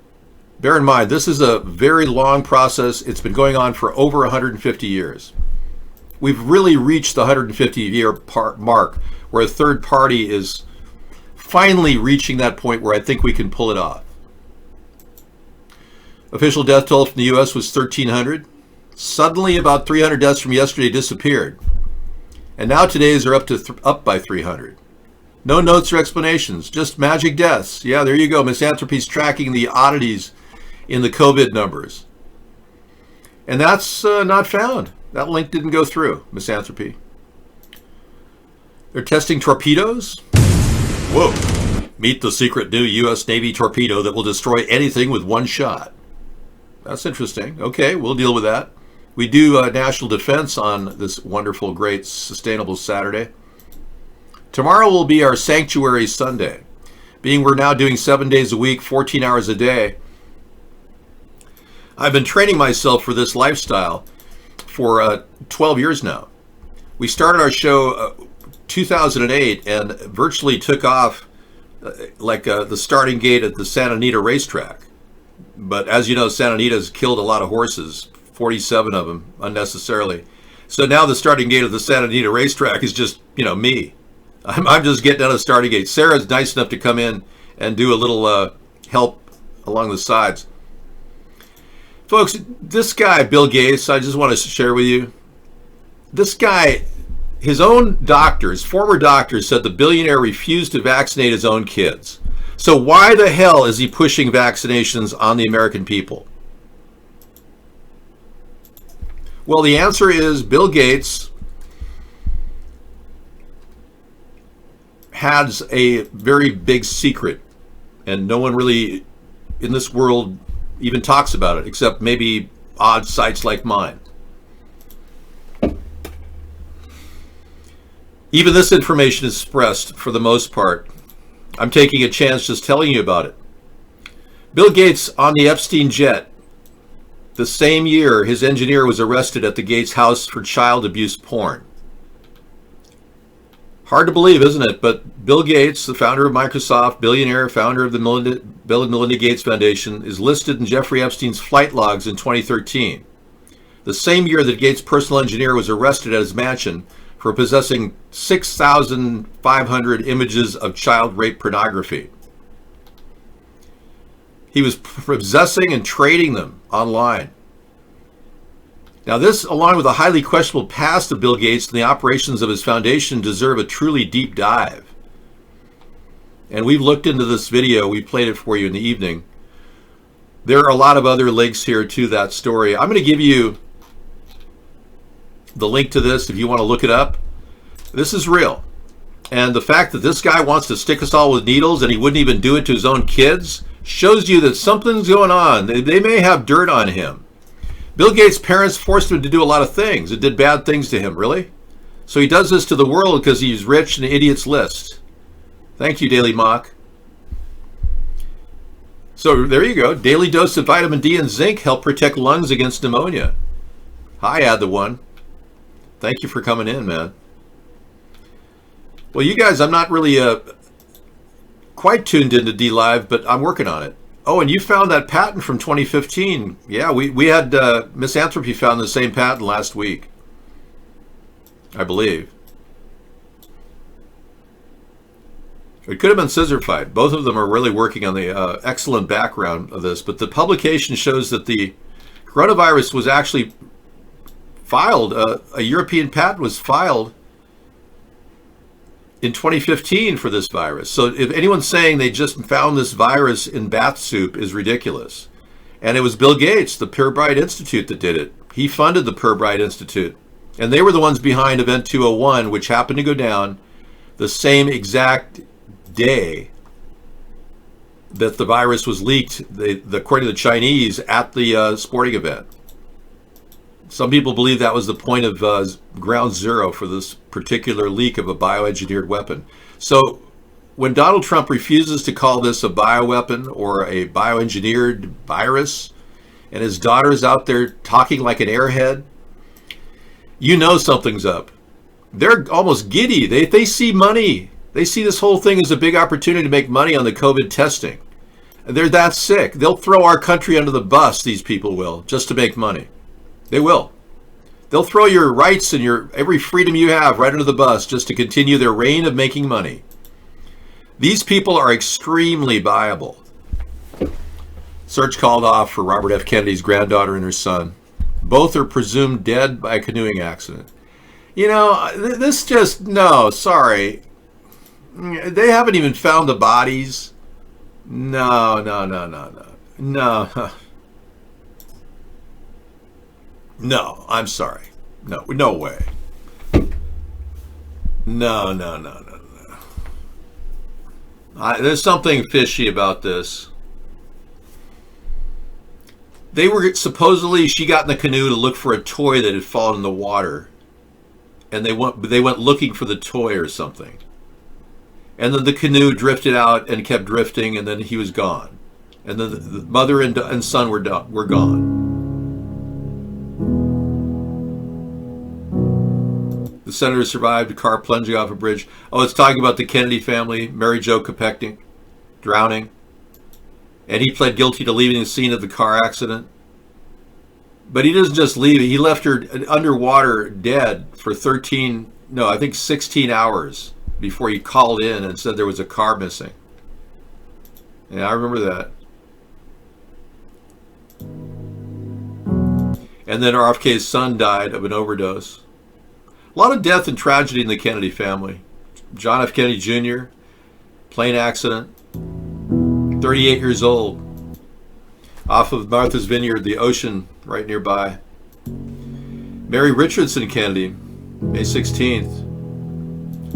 bear in mind, this is a very long process. It's been going on for over 150 years. We've really reached the 150-year mark where a third party is finally reaching that point where I think we can pull it off. Official death toll from the U.S. was 1,300. Suddenly, about 300 deaths from yesterday disappeared. And now today's are up by 300. No notes or explanations, just magic deaths. Yeah, there you go. Misanthropy's tracking the oddities in the COVID numbers. And that's not found. That link didn't go through, Misanthropy. They're testing torpedoes? Whoa. Meet the secret new U.S. Navy torpedo that will destroy anything with one shot. That's interesting. Okay, we'll deal with that. We do national defense on this wonderful, great, sustainable Saturday. Tomorrow will be our Sanctuary Sunday. Being we're now doing 7 days a week, 14 hours a day, I've been training myself for this lifestyle for 12 years now. We started our show 2008 and virtually took off like the starting gate at the Santa Anita racetrack. But as you know, Santa Anita's killed a lot of horses, 47 of them unnecessarily. So now the starting gate of the Santa Anita racetrack is just, me. I'm just getting out of the starting gate. Sarah's nice enough to come in and do a little help along the sides. Folks, this guy, Bill Gates, I just want to share with you. This guy, his own doctors, former doctors, said the billionaire refused to vaccinate his own kids. So why the hell is he pushing vaccinations on the American people? Well, the answer is Bill Gates has a very big secret, and no one really in this world even talks about it, except maybe odd sites like mine. Even this information is suppressed for the most part. I'm taking a chance just telling you about it. Bill Gates on the Epstein jet. The same year, his engineer was arrested at the Gates house for child abuse porn. Hard to believe, isn't it? But Bill Gates, the founder of Microsoft, billionaire, founder of the Bill and Melinda Gates Foundation, is listed in Jeffrey Epstein's flight logs in 2013. The same year that Gates' personal engineer was arrested at his mansion for possessing 6,500 images of child rape pornography. He was possessing and trading them online. Now this, along with a highly questionable past of Bill Gates and the operations of his foundation, deserve a truly deep dive. And we've looked into this video. We played it for you in the evening. There are a lot of other links here to that story. I'm going to give you the link to this if you want to look it up. This is real. And the fact that this guy wants to stick us all with needles and he wouldn't even do it to his own kids shows you that something's going on. They may have dirt on him. Bill Gates' parents forced him to do a lot of things. It did bad things to him, really? So he does this to the world because he's rich and an idiot's list. Thank you, Daily Mock. So there you go. Daily dose of vitamin D and zinc help protect lungs against pneumonia. Hi, Add the One. Thank you for coming in, man. Well, you guys, I'm not really quite tuned into DLive, but I'm working on it. Oh, and you found that patent from 2015. Yeah, we had Misanthropy found the same patent last week, I believe. It could have been Scissorfied. Both of them are really working on the excellent background of this, but the publication shows that the coronavirus was actually filed, a European patent was filed in 2015 for this virus. So if anyone's saying they just found this virus in bath soup is ridiculous. And it was Bill Gates, the Pirbright Institute, that did it. He funded the Pirbright Institute. And they were the ones behind Event 201, which happened to go down the same exact day that the virus was leaked, according to the Chinese, at the sporting event. Some people believe that was the point of ground zero for this particular leak of a bioengineered weapon. So when Donald Trump refuses to call this a bioweapon or a bioengineered virus, and his daughter's out there talking like an airhead, you know something's up. They're almost giddy. They see money. They see this whole thing as a big opportunity to make money on the COVID testing. They're that sick. They'll throw our country under the bus, these people will, just to make money. They will. They'll throw your rights and every freedom you have right under the bus just to continue their reign of making money. These people are extremely viable. Search called off for Robert F. Kennedy's granddaughter and her son. Both are presumed dead by a canoeing accident. You know, this just, no, sorry. They haven't even found the bodies. No. No, I'm sorry. No way. No. There's something fishy about this. They were supposedly, she got in the canoe to look for a toy that had fallen in the water, and they went looking for the toy or something. And then the canoe drifted out and kept drifting, and then he was gone. And then the mother and son were gone. The senator survived a car plunging off a bridge. Oh, it's talking about the Kennedy family, Mary Jo Kopechne, drowning. And he pled guilty to leaving the scene of the car accident. But he doesn't just leave it. He left her underwater dead for 16 hours before he called in and said there was a car missing. Yeah, I remember that. And then RFK's son died of an overdose. A lot of death and tragedy in the Kennedy family. John F. Kennedy Jr., plane accident, 38 years old, off of Martha's Vineyard, the ocean right nearby. Mary Richardson Kennedy, May 16th.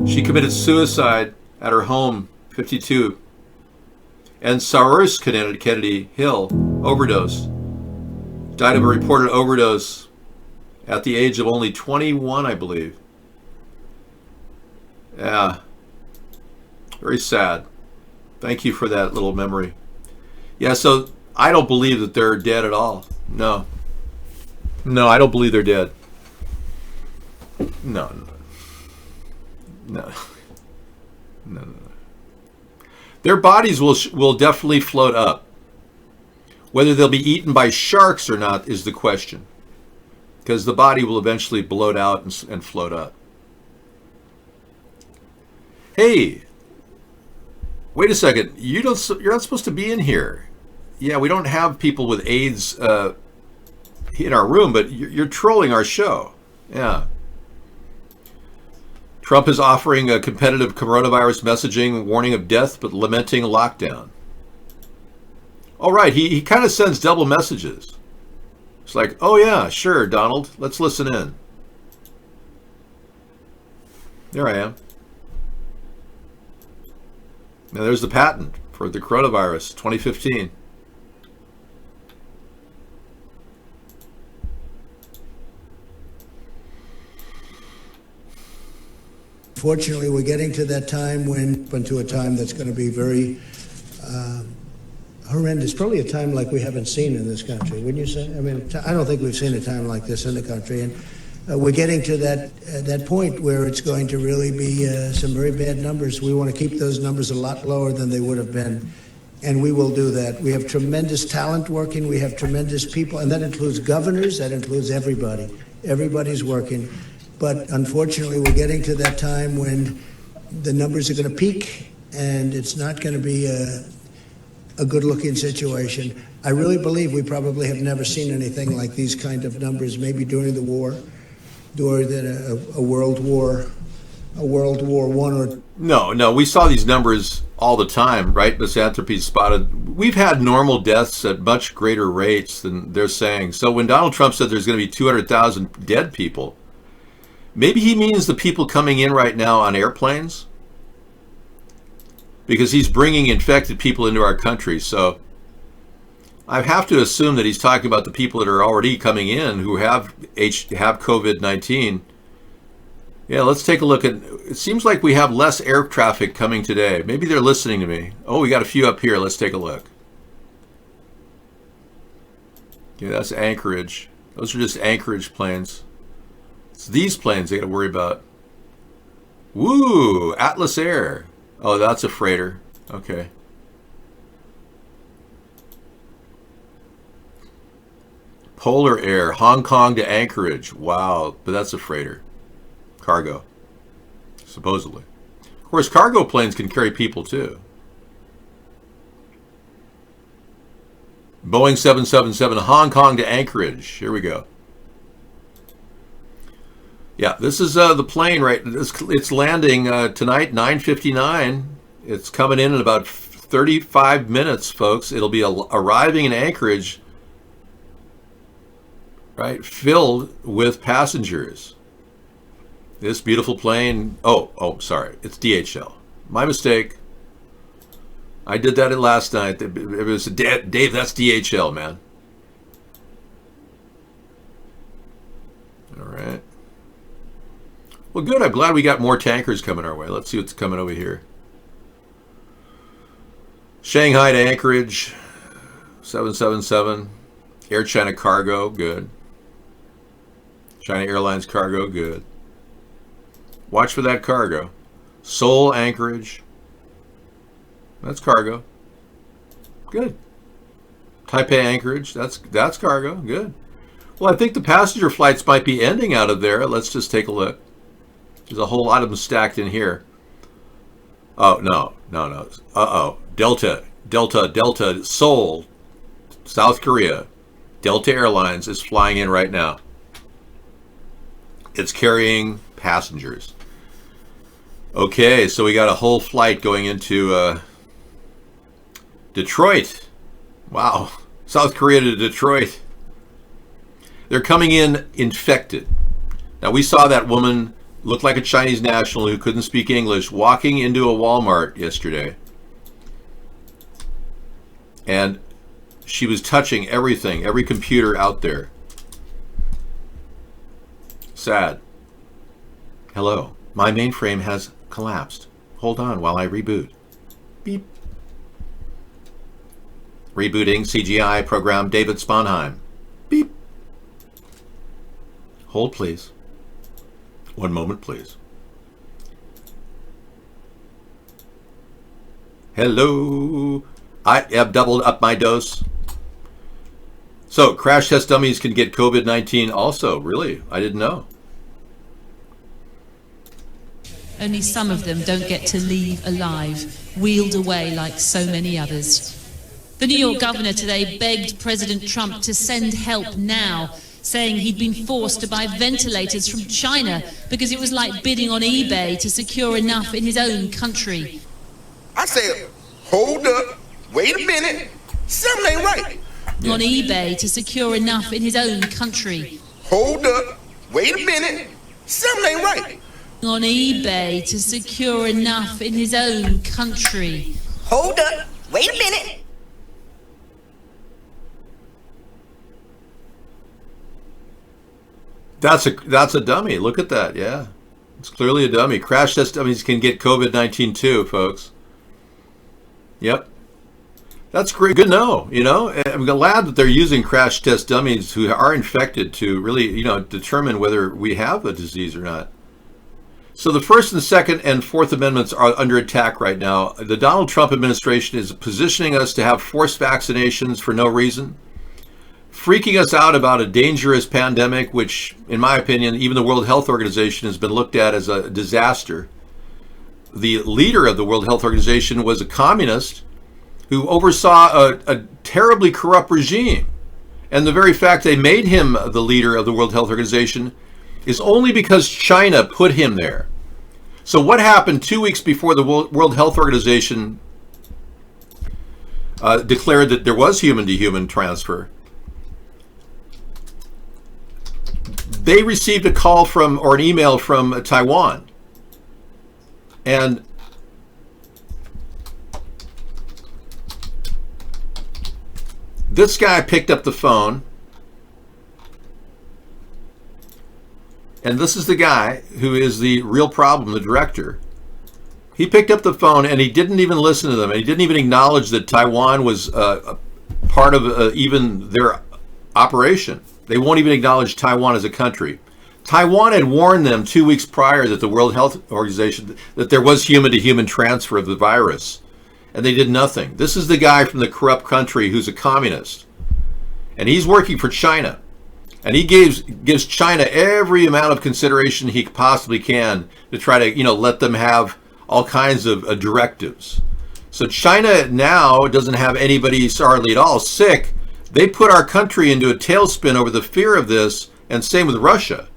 She committed suicide at her home, 52. And Cyrus Kennedy Hill, overdose. Died of a reported overdose at the age of only 21, I believe. Yeah. Very sad. Thank you for that little memory. Yeah, so I don't believe that they're dead at all. No. No, I don't believe they're dead. No. Their bodies will definitely float up. Whether they'll be eaten by sharks or not is the question. Because the body will eventually bloat out and float up. Hey, wait a second. You're not supposed to be in here. Yeah, we don't have people with AIDS in our room, but you're trolling our show. Yeah. Trump is offering a competitive coronavirus messaging, warning of death, but lamenting lockdown. All right, he kind of sends double messages. It's like, oh yeah, sure, Donald, let's listen in. There I am. Now there's the patent for the coronavirus, 2015. Fortunately, we're getting to that time to a time that's going to be very horrendous. Probably a time like we haven't seen in this country, wouldn't you say? I mean, I don't think we've seen a time like this in the country, and we're getting to that point where it's going to really be some very bad numbers. We want to keep those numbers a lot lower than they would have been, and we will do that. We have tremendous talent working. We have tremendous people, and that includes governors. That includes everybody. Everybody's working. But unfortunately, we're getting to that time when the numbers are going to peak, and it's not going to be a good-looking situation. I really believe we probably have never seen anything like these kind of numbers, maybe during the war, during a World War I or... No, we saw these numbers all the time, right? Misanthropy spotted. We've had normal deaths at much greater rates than they're saying. So when Donald Trump said there's going to be 200,000 dead people, maybe he means the people coming in right now on airplanes, because he's bringing infected people into our country. So I have to assume that he's talking about the people that are already coming in who have COVID-19. Yeah, let's take a look at, it seems like we have less air traffic coming today. Maybe they're listening to me. Oh, we got a few up here. Let's take a look. Yeah, that's Anchorage. Those are just Anchorage planes. It's these planes they got to worry about. Woo, Atlas Air. Oh, that's a freighter. Okay. Polar Air, Hong Kong to Anchorage. Wow, but that's a freighter. Cargo, supposedly. Of course, cargo planes can carry people too. Boeing 777, Hong Kong to Anchorage. Here we go. Yeah, this is the plane, right? It's landing tonight, 9:59. It's coming in about 35 minutes, folks. It'll be arriving in Anchorage, right, filled with passengers. This beautiful plane. Oh, sorry. It's DHL. My mistake. I did that last night. It was Dave. That's DHL, man. Well, good. I'm glad we got more tankers coming our way. Let's see what's coming over here. Shanghai to Anchorage, 777. Air China cargo, good. China Airlines cargo, good. Watch for that cargo. Seoul, Anchorage. That's cargo. Good. Taipei, Anchorage. That's cargo. Good. Well, I think the passenger flights might be ending out of there. Let's just take a look. There's a whole lot of them stacked in here. Oh, no. Uh-oh. Delta, Seoul, South Korea. Delta Airlines is flying in right now. It's carrying passengers. Okay, so we got a whole flight going into Detroit. Wow. South Korea to Detroit. They're coming in infected. Now, we saw that woman, looked like a Chinese national who couldn't speak English, walking into a Walmart yesterday. And she was touching everything, every computer out there. Sad. Hello, my mainframe has collapsed. Hold on while I reboot. Beep. Rebooting CGI program David Sponheim. Beep. Hold, please. One moment, please. Hello. I have doubled up my dose. So, crash test dummies can get COVID-19 also. Really? I didn't know. Only some of them don't get to leave alive, wheeled away like so many others. The New York governor today begged President Trump to send help now, saying he'd been forced to buy ventilators from China because it was like bidding on eBay to secure enough in his own country. I said, hold up, wait a minute, something ain't right. On eBay to secure enough in his own country. Hold up, wait a minute, something ain't right. On eBay to secure enough in his own country. Hold up, wait a minute. That's a dummy. Look at that. Yeah. It's clearly a dummy. Crash test dummies can get COVID-19 too, folks. Yep. That's great. Good to know, you know. I'm glad that they're using crash test dummies who are infected to really, you know, determine whether we have a disease or not. So the First and Second and Fourth Amendments are under attack right now. The Donald Trump administration is positioning us to have forced vaccinations for no reason, freaking us out about a dangerous pandemic, which, in my opinion, even the World Health Organization has been looked at as a disaster. The leader of the World Health Organization was a communist who oversaw a terribly corrupt regime. And the very fact they made him the leader of the World Health Organization is only because China put him there. So what happened 2 weeks before the World Health Organization declared that there was human-to-human transfer? They received a call from, or an email from Taiwan. And this guy picked up the phone, and this is the guy who is the real problem, the director. He picked up the phone and he didn't even listen to them. And he didn't even acknowledge that Taiwan was a part of even their operation. They won't even acknowledge Taiwan as a country. Taiwan had warned them 2 weeks prior that the World Health Organization, that there was human-to-human transfer of the virus. And they did nothing. This is the guy from the corrupt country who's a communist. And he's working for China. And he gives China every amount of consideration he possibly can to try to, you know, let them have all kinds of directives. So China now doesn't have anybody hardly at all sick. They put our country into a tailspin over the fear of this, and same with Russia.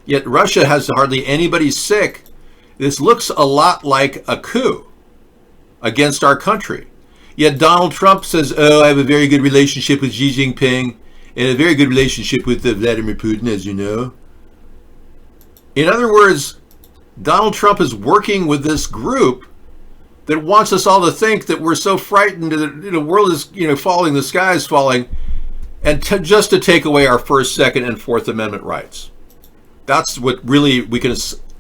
Yet Russia has hardly anybody sick. This looks a lot like a coup against our country. Yet Donald Trump says, oh, I have a very good relationship with Xi Jinping and a very good relationship with Vladimir Putin, as you know. In other words, Donald Trump is working with this group that wants us all to think that we're so frightened that the world is, you know, falling, the sky is falling, and just to take away our First, Second, and Fourth Amendment rights. That's what really we can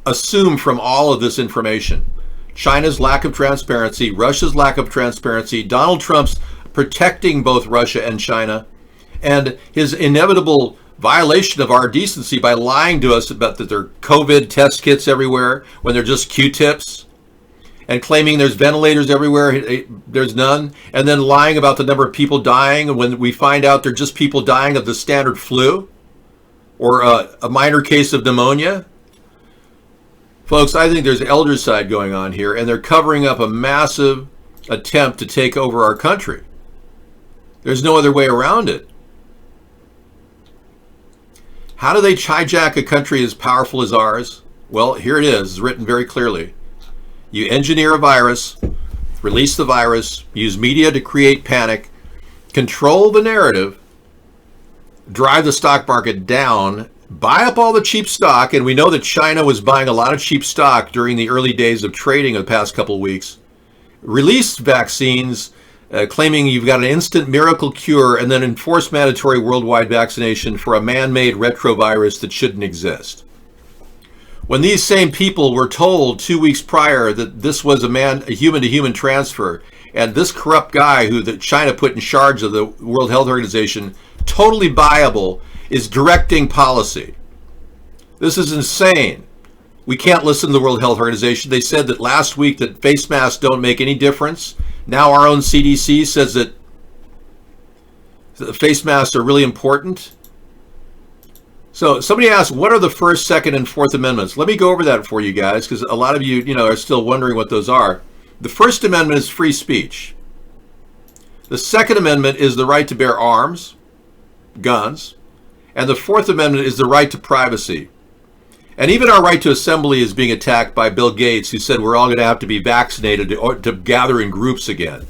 assume from all of this information. China's lack of transparency, Russia's lack of transparency, Donald Trump's protecting both Russia and China, and his inevitable violation of our decency by lying to us about that there are COVID test kits everywhere when they're just Q-tips, and claiming there's ventilators everywhere, there's none, and then lying about the number of people dying when we find out they're just people dying of the standard flu or a minor case of pneumonia. Folks, I think there's eldercide going on here, and they're covering up a massive attempt to take over our country. There's no other way around it. How do they hijack a country as powerful as ours? Well, here it is. It's written very clearly. You engineer a virus, release the virus, use media to create panic, control the narrative, drive the stock market down, buy up all the cheap stock, and we know that China was buying a lot of cheap stock during the early days of trading of the past couple of weeks, release vaccines, claiming you've got an instant miracle cure, and then enforce mandatory worldwide vaccination for a man-made retrovirus that shouldn't exist. When these same people were told 2 weeks prior that this was a human-to-human transfer, and this corrupt guy who that China put in charge of the World Health Organization, totally viable, is directing policy. This is insane. We can't listen to the World Health Organization. They said that last week that face masks don't make any difference. Now our own CDC says that the face masks are really important. So somebody asked, what are the First, Second, and Fourth Amendments? Let me go over that for you guys, because a lot of you, are still wondering what those are. The First Amendment is free speech. The Second Amendment is the right to bear arms, guns, and the Fourth Amendment is the right to privacy. And even our right to assembly is being attacked by Bill Gates, who said we're all going to have to be vaccinated to gather in groups again.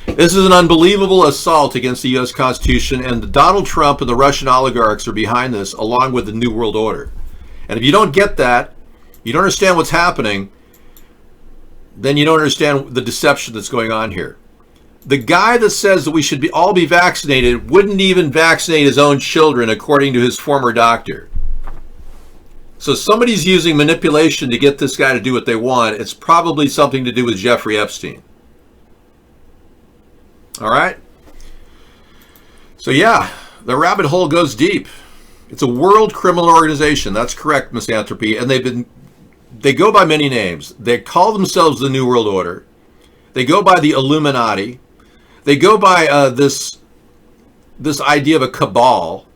This is an unbelievable assault against the U.S. Constitution, and Donald Trump and the Russian oligarchs are behind this, along with the New World Order. And if you don't get that, you don't understand what's happening, then you don't understand the deception that's going on here. The guy that says that we should all be vaccinated wouldn't even vaccinate his own children, according to his former doctor. So somebody's using manipulation to get this guy to do what they want. It's probably something to do with Jeffrey Epstein. All right? So yeah, the rabbit hole goes deep. It's a world criminal organization. That's correct, Misanthropy. And they go by many names. They call themselves the New World Order. They go by the Illuminati. They go by this idea of a cabal.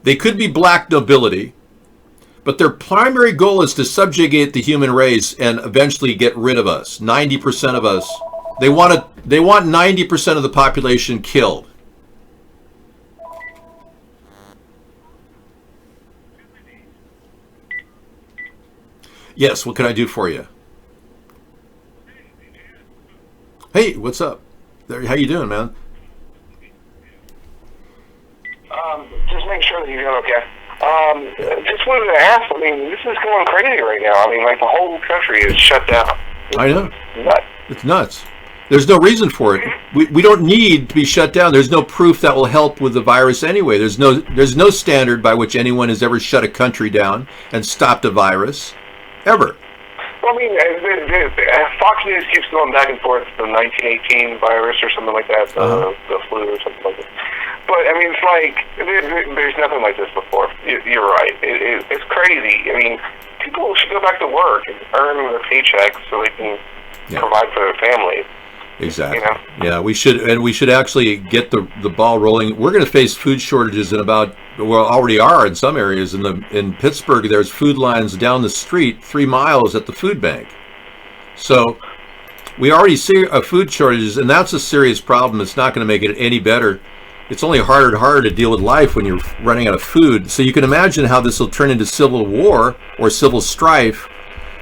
They could be black nobility. But their primary goal is to subjugate the human race and eventually get rid of us. 90% of us. They want 90% of the population killed. Yes, what can I do for you? Hey, what's up? How you doing, man? Just make sure that you're doing okay. Just wanted to ask, this is going crazy right now. The whole country is shut down. I know. Nuts. It's nuts. There's no reason for it. We don't need to be shut down. There's no proof that will help with the virus anyway. There's no standard by which anyone has ever shut a country down and stopped a virus, ever. Well, Fox News keeps going back and forth, the 1918 virus or something like that, the flu or something like that. But, it's like, there's nothing like this before. You're right. It's crazy. People should go back to work and earn their paychecks so they can provide for their families. Exactly. Yeah, we should actually get the ball rolling. We're going to face food shortages already are in some areas. In Pittsburgh, there's food lines down the street 3 miles at the food bank. So we already see food shortages, and that's a serious problem. It's not going to make it any better. It's only harder and harder to deal with life when you're running out of food. So you can imagine how this will turn into civil war or civil strife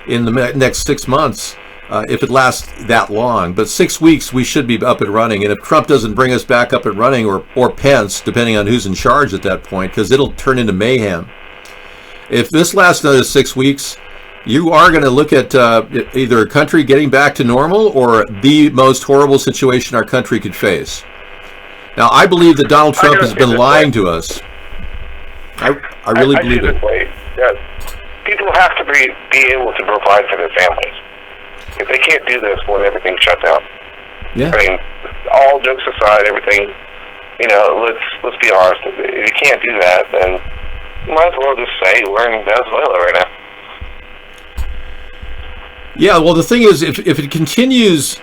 in the next 6 months. If it lasts that long. But 6 weeks, we should be up and running. And if Trump doesn't bring us back up and running, or Pence, depending on who's in charge at that point, because it'll turn into mayhem. If this lasts another 6 weeks, you are going to look at either a country getting back to normal or the most horrible situation our country could face. Now, I believe that Donald Trump has been lying to us. I really believe it. Yes. people have to be able to provide for their families. If they can't do this when everything's shut down. Yeah. I mean, all jokes aside, everything, let's be honest. If you can't do that, then you might as well just say we're in Venezuela right now. Yeah, well, the thing is, if it continues,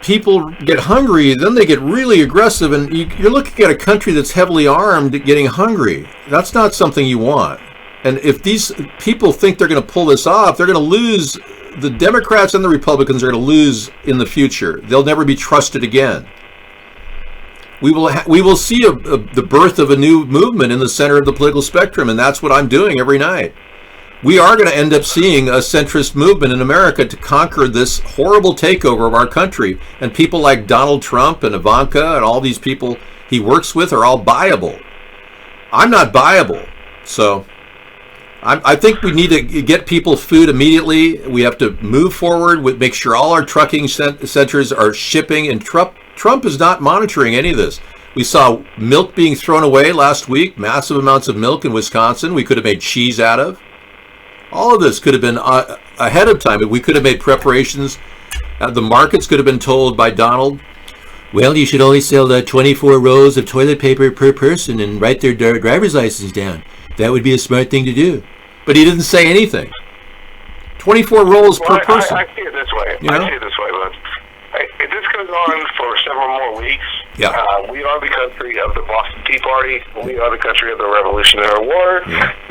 people get hungry, then they get really aggressive, and you're looking at a country that's heavily armed getting hungry. That's not something you want. And if these people think they're going to pull this off, they're going to lose. The Democrats and the Republicans are going to lose in the future. They'll never be trusted again. We will see the birth of a new movement in the center of the political spectrum, and that's what I'm doing every night. We are going to end up seeing a centrist movement in America to conquer this horrible takeover of our country. And people like Donald Trump and Ivanka and all these people he works with are all buyable. I'm not buyable. So I think we need to get people food immediately. We have to move forward with make sure all our trucking centers are shipping. And Trump is not monitoring any of this. We saw milk being thrown away last week, massive amounts of milk in Wisconsin we could have made cheese out of. All of this could have been ahead of time. We could have made preparations. The markets could have been told by Donald, well, you should only sell 24 rolls of toilet paper per person and write their driver's license down. That would be a smart thing to do. But he didn't say anything. 24 rolls per person. I see it this way. I see it this way, but if this goes on for several more weeks, we are the country of the Boston Tea Party. We are the country of the Revolutionary War.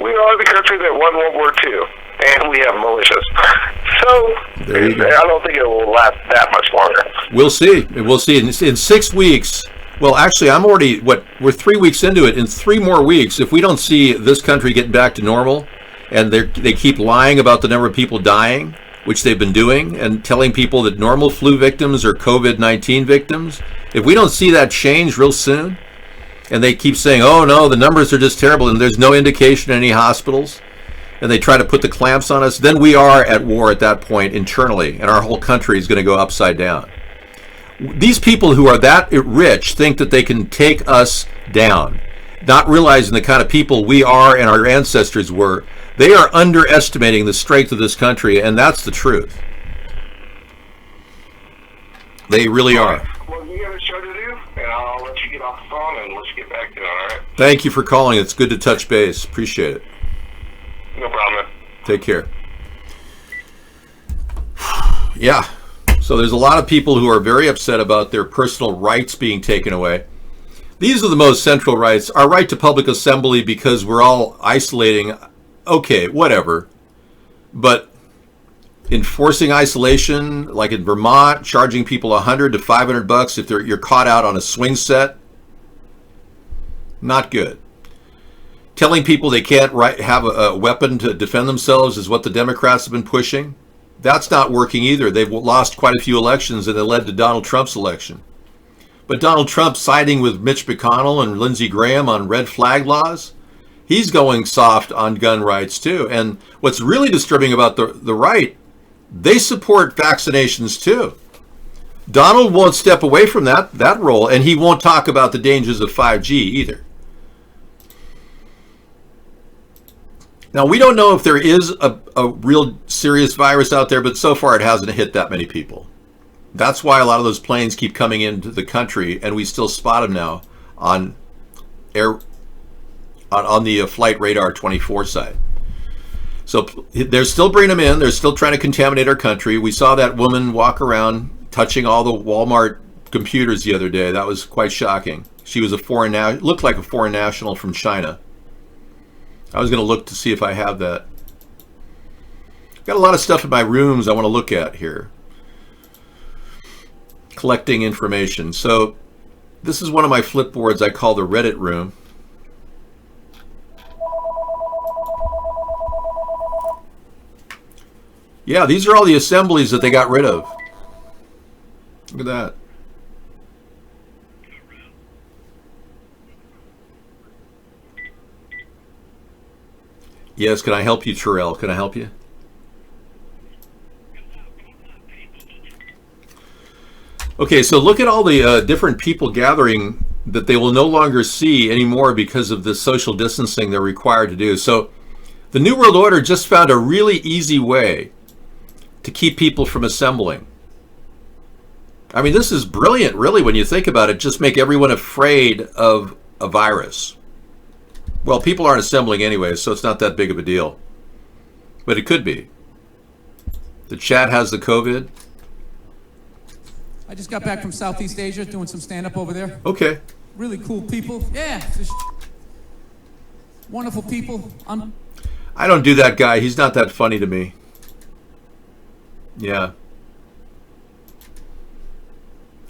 We are the country that won World War II. And we have militias. So, I don't think it will last that much longer. We'll see. We'll see. In 6 weeks, well, actually, I'm already, we're 3 weeks into it. In 3 more weeks, if we don't see this country getting back to normal, and they keep lying about the number of people dying, which they've been doing, and telling people that normal flu victims are COVID-19 victims, if we don't see that change real soon, and they keep saying, oh no, the numbers are just terrible, and there's no indication in any hospitals, and they try to put the clamps on us, then we are at war at that point internally, and our whole country is going to go upside down. These people who are that rich think that they can take us down, not realizing the kind of people we are and our ancestors were. They are underestimating the strength of this country, and that's the truth. They really are. Well, you got a show to do, and I'll let you get off the phone and let's get back to it, all right? Thank you for calling. It's good to touch base. Appreciate it. No problem. Take care. Yeah. So there's a lot of people who are very upset about their personal rights being taken away. These are the most central rights. Our right to public assembly, because we're all isolating. Okay, whatever. But enforcing isolation, like in Vermont, charging people $100 to $500 if you're caught out on a swing set, not good. Telling people they can't have a weapon to defend themselves is what the Democrats have been pushing. That's not working either. They've lost quite a few elections, and it led to Donald Trump's election. But Donald Trump siding with Mitch McConnell and Lindsey Graham on red flag laws, he's going soft on gun rights too. And what's really disturbing about the right, they support vaccinations too. Donald won't step away from that role, and he won't talk about the dangers of 5G either. Now, we don't know if there is a real serious virus out there, but so far it hasn't hit that many people. That's why a lot of those planes keep coming into the country, and we still spot them now on the Flight Radar 24 side. So they're still bringing them in. They're still trying to contaminate our country. We saw that woman walk around touching all the Walmart computers the other day. That was quite shocking. She was looked like a foreign national from China. I was going to look to see if I have that. Got a lot of stuff in my rooms I want to look at here. Collecting information. So this is one of my flipboards I call the Reddit room. Yeah, these are all the assemblies that they got rid of. Look at that. Yes, can I help you, Terrell? Can I help you? Okay, so look at all the different people gathering that they will no longer see anymore because of the social distancing they're required to do. So The New World Order just found a really easy way to keep people from assembling. I mean, this is brilliant, really, when you think about it. Just make everyone afraid of a virus. Well, people aren't assembling anyway, so it's not that big of a deal. But it could be. The chat has the COVID. I just got back from Southeast Asia doing some stand-up over there. Okay. Really cool people. Yeah, just wonderful people. I don't do that guy. He's not that funny to me. Yeah.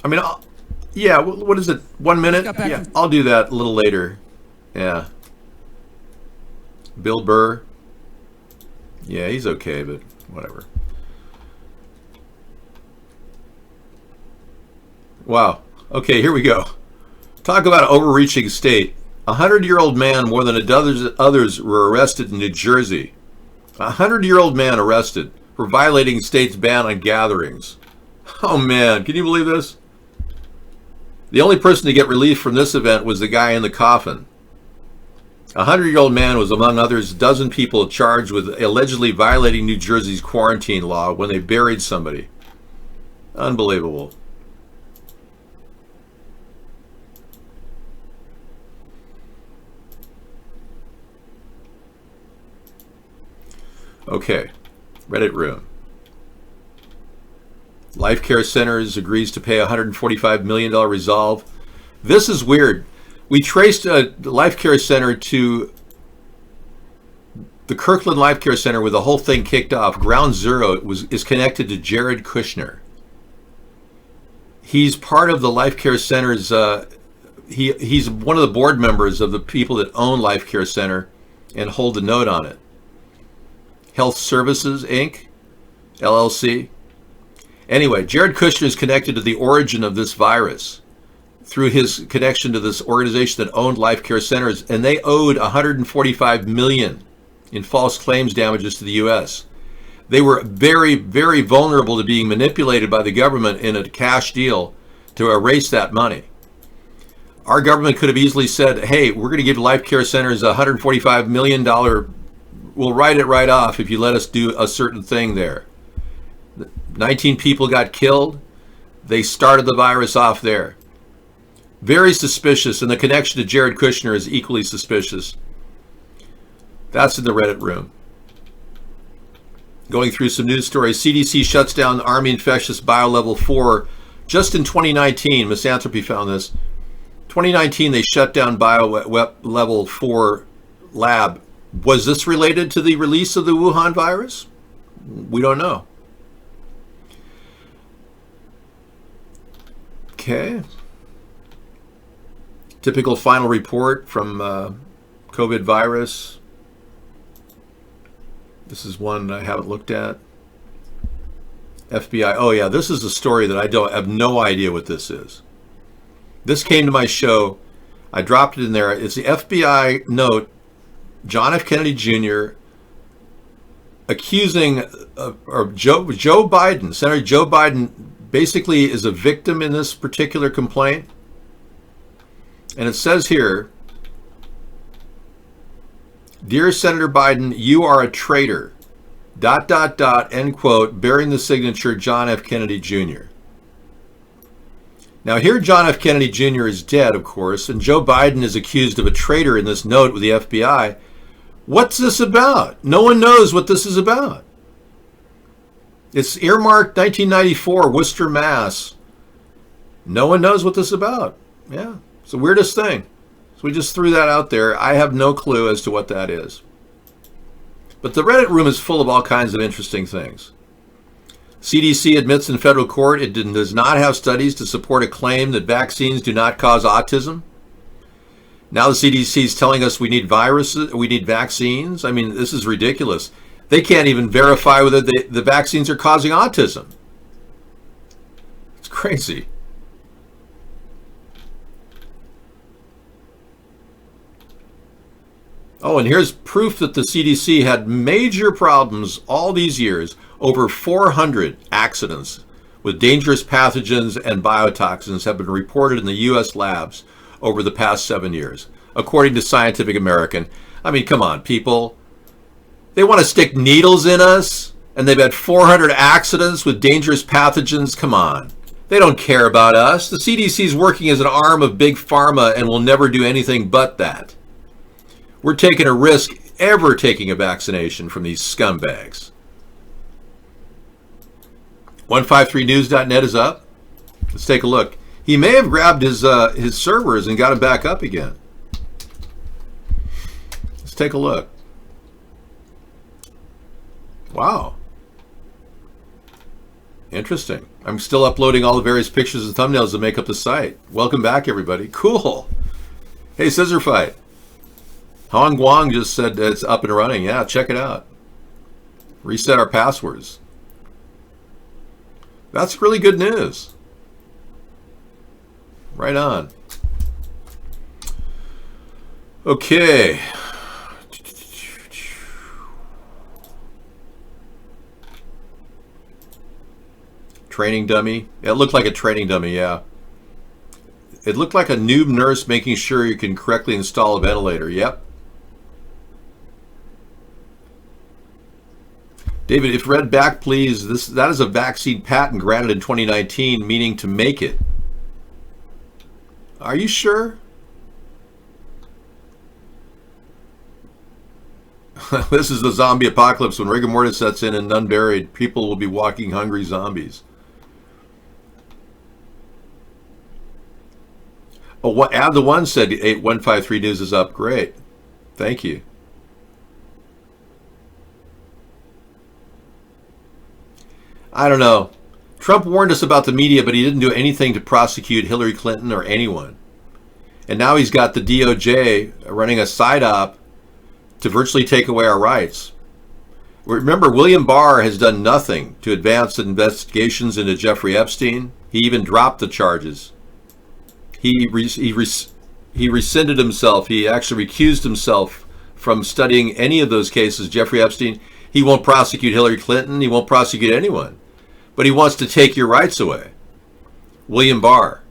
I mean, yeah, what is it? 1 minute? Yeah, I'll do that a little later. Yeah. Bill Burr. Yeah, he's okay, but whatever. Wow. Okay, here we go. Talk about an overreaching state. A 100-year-old man, more than a dozen others, were arrested in New Jersey. A 100-year-old man arrested for violating state's ban on gatherings. Oh man, can you believe this? The only person to get relief from this event was the guy in the coffin. A 100-year-old man was among others a dozen people charged with allegedly violating New Jersey's quarantine law when they buried somebody. Unbelievable. Okay, Reddit room. Life Care Centers agrees to pay $145 million resolve. This is weird. We traced a Life Care Center to the Kirkland Life Care Center where the whole thing kicked off. Ground Zero is connected to Jared Kushner. He's part of the Life Care Center's, he's one of the board members of the people that own Life Care Center and hold the note on it. Health Services, Inc., LLC. Anyway, Jared Kushner is connected to the origin of this virus through his connection to this organization that owned Life Care Centers, and they owed $145 million in false claims damages to the U.S. They were very, very vulnerable to being manipulated by the government in a cash deal to erase that money. Our government could have easily said, hey, we're going to give Life Care Centers $145 million. We'll write it right off if you let us do a certain thing there. 19 people got killed. They started the virus off there. Very suspicious, and the connection to Jared Kushner is equally suspicious. That's in the Reddit room. Going through some news stories. CDC shuts down the Army Infectious Biolevel 4 just in 2019. Misanthropy found this. 2019, they shut down Biolevel 4 lab. Was this related to the release of the Wuhan virus? We don't know. Okay. Typical final report from COVID virus. This is one I haven't looked at. FBI. Oh yeah, this is a story that I have no idea what this is. This came to my show. I dropped it in there. It's the FBI note. John F. Kennedy Jr. accusing Joe Biden, Senator Joe Biden, basically is a victim in this particular complaint. And it says here, Dear Senator Biden, you are a traitor, ... end quote, bearing the signature John F. Kennedy Jr. Now here John F. Kennedy Jr. is dead, of course, and Joe Biden is accused of a traitor in this note with the FBI. What's this about? No one knows what this is about. It's earmarked 1994, Worcester, Mass. No one knows what this is about. Yeah, it's the weirdest thing. So we just threw that out there. I have no clue as to what that is. But the Reddit room is full of all kinds of interesting things. CDC admits in federal court it does not have studies to support a claim that vaccines do not cause autism. Now the CDC is telling us we need viruses, we need vaccines. I mean, this is ridiculous. They can't even verify whether the vaccines are causing autism. It's crazy. Oh, and here's proof that the CDC had major problems all these years. Over 400 accidents with dangerous pathogens and biotoxins have been reported in the U.S. labs over the past 7 years, according to Scientific American. I mean, come on, people. They want to stick needles in us, and they've had 400 accidents with dangerous pathogens. Come on. They don't care about us. The CDC is working as an arm of Big Pharma and will never do anything but that. We're taking a risk ever taking a vaccination from these scumbags. 153news.net is up. Let's take a look. He may have grabbed his servers and got them back up again. Let's take a look. Wow. Interesting. I'm still uploading all the various pictures and thumbnails that make up the site. Welcome back, everybody. Cool. Hey, Scissor Fight. Hong Guang just said it's up and running. Yeah, check it out. Reset our passwords. That's really good news. Right on. Okay. Training dummy. It looked like a training dummy, yeah. It looked like a noob nurse making sure you can correctly install a ventilator. Yep. David, if read back, please. That is a vaccine patent granted in 2019, meaning to make it. Are you sure? This is the zombie apocalypse. When rigor mortis sets in and none buried, people will be walking hungry zombies. Oh, what? Add the one said 8153 News is up. Great. Thank you. I don't know. Trump warned us about the media, but he didn't do anything to prosecute Hillary Clinton or anyone. And now he's got the DOJ running a side-op to virtually take away our rights. Remember, William Barr has done nothing to advance investigations into Jeffrey Epstein. He even dropped the charges. He rescinded himself. He actually recused himself from studying any of those cases. Jeffrey Epstein, he won't prosecute Hillary Clinton. He won't prosecute anyone. But he wants to take your rights away. William Barr,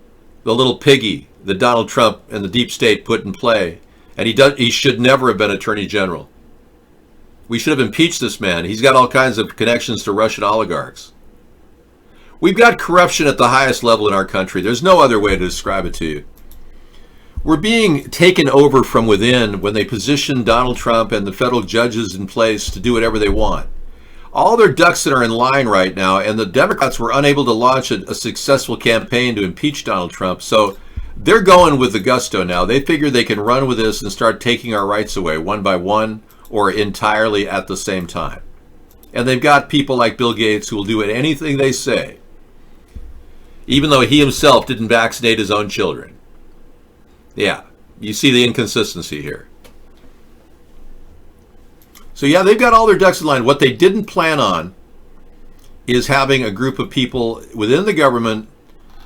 the little piggy that Donald Trump and the deep state put in play. And he should never have been Attorney General. We should have impeached this man. He's got all kinds of connections to Russian oligarchs. We've got corruption at the highest level in our country. There's no other way to describe it to you. We're being taken over from within when they position Donald Trump and the federal judges in place to do whatever they want. All their ducks that are in line right now, and the Democrats were unable to launch a successful campaign to impeach Donald Trump. So they're going with the gusto now. They figure they can run with this and start taking our rights away one by one or entirely at the same time. And they've got people like Bill Gates who will do anything they say, even though he himself didn't vaccinate his own children. Yeah, you see the inconsistency here. So yeah, they've got all their ducks in line. What they didn't plan on is having a group of people within the government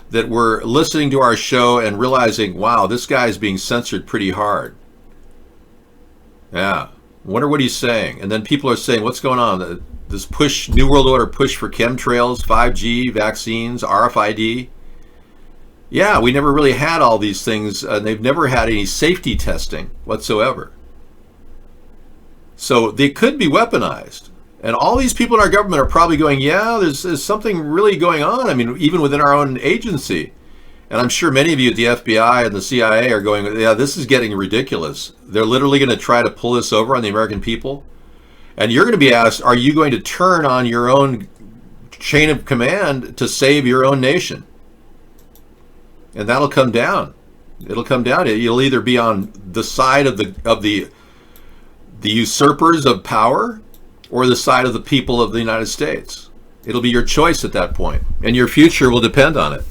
that were listening to our show and realizing, wow, this guy's being censored pretty hard. Yeah, wonder what he's saying. And then people are saying, what's going on? This push, New World Order push for chemtrails, 5G, vaccines, RFID. Yeah, we never really had all these things, and they've never had any safety testing whatsoever. So they could be weaponized. And all these people in our government are probably going, yeah, there's something really going on. I mean, even within our own agency. And I'm sure many of you at the FBI and the CIA are going, yeah, this is getting ridiculous. They're literally going to try to pull this over on the American people. And you're going to be asked, are you going to turn on your own chain of command to save your own nation? And that'll come down. It'll come down. You'll either be on the side of the usurpers of power or the side of the people of the United States. It'll be your choice at that point, and your future will depend on it.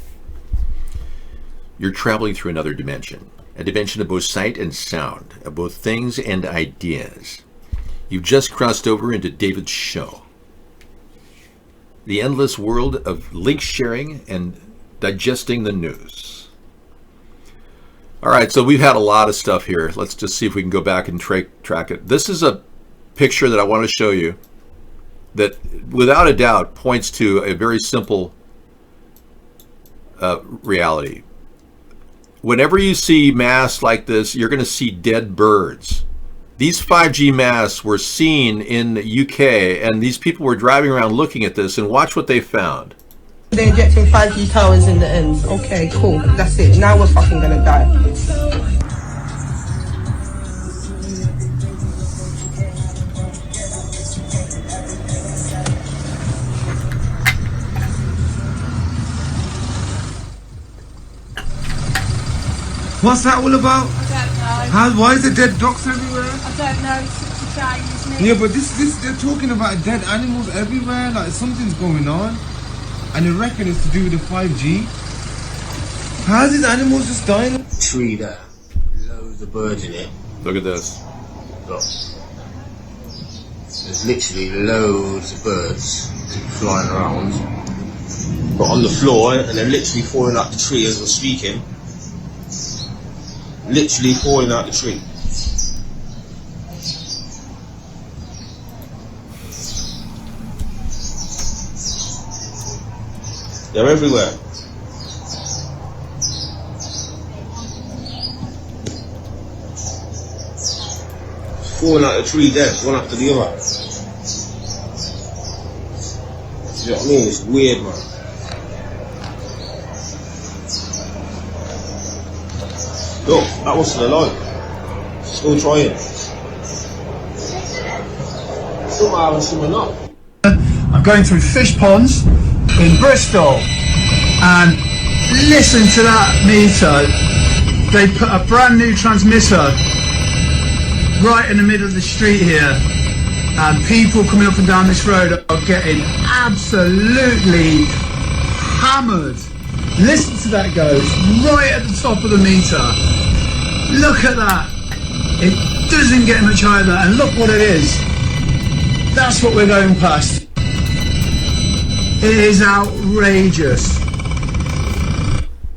You're traveling through another dimension, a dimension of both sight and sound, of both things and ideas. You've just crossed over into David's show, the endless world of link sharing and digesting the news. All right, so we've had a lot of stuff here. Let's just see if we can go back and track it. This is a picture that I want to show you that without a doubt points to a very simple reality. Whenever you see mass like this, you're going to see dead birds. These 5G masts were seen in the UK, and these people were driving around looking at this, and watch what they found. They're injecting 5G towers in the end. Okay, cool. That's it. Now we're fucking gonna die. What's that all about? I don't know. Why is there dead ducks everywhere? I don't know. It's a Chinese name. Yeah, but this they're talking about dead animals everywhere. Like something's going on, and they reckon it's to do with the 5G. How's these animals just dying? Tree there, loads of birds in it. Look at this. Look, there's literally loads of birds flying around, but on the floor, and they're literally falling out the tree as we're speaking. Literally falling out the tree. They're everywhere. Falling out the tree dead, one after the other. You know what I mean? It's weird, man. Look, that one's still alive. Still trying. Somehow I haven't seen enough. I'm going through fish ponds in Bristol, and listen to that meter. They put a brand new transmitter right in the middle of the street here, and people coming up and down this road are getting absolutely hammered. Listen to that, goes right at the top of the meter. Look at that. It doesn't get much higher than that, and look what it is. That's what we're going past. It is outrageous.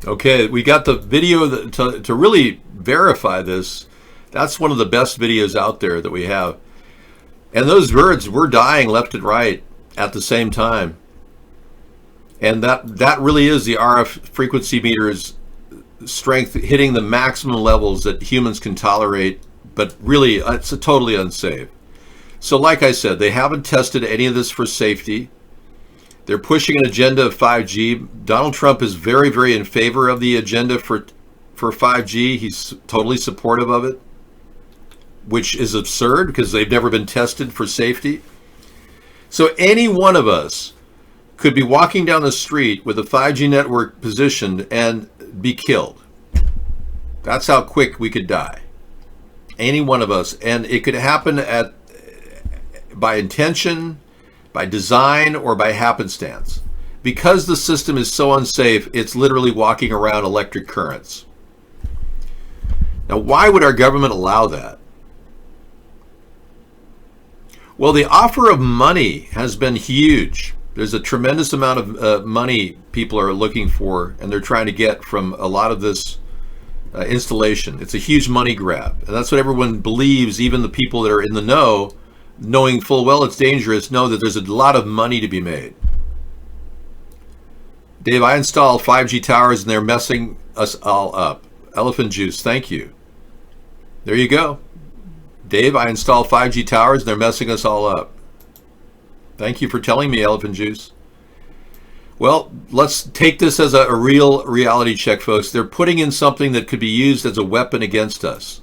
Okay, we got the video to really verify this. That's one of the best videos out there that we have. And those birds were dying left and right at the same time. And that really is the RF frequency meter's strength hitting the maximum levels that humans can tolerate, but really it's totally unsafe. So like I said, they haven't tested any of this for safety. They're pushing an agenda of 5G. Donald Trump is very, very in favor of the agenda for 5G. He's totally supportive of it, which is absurd because they've never been tested for safety. So any one of us could be walking down the street with a 5G network positioned and be killed. That's how quick we could die. Any one of us. And it could happen by intention, by design, or by happenstance. Because the system is so unsafe, it's literally walking around electric currents. Now, why would our government allow that? Well, the offer of money has been huge. There's a tremendous amount of money people are looking for, and they're trying to get from a lot of this installation. It's a huge money grab, and that's what everyone believes. Even the people that are in the know, knowing full well it's dangerous, know that there's a lot of money to be made. Dave, I installed 5G towers, and they're messing us all up. Elephant Juice, thank you. There you go. Dave, I installed 5G towers, and they're messing us all up. Thank you for telling me, Elephant Juice. Well, let's take this as a real reality check, folks. They're putting in something that could be used as a weapon against us.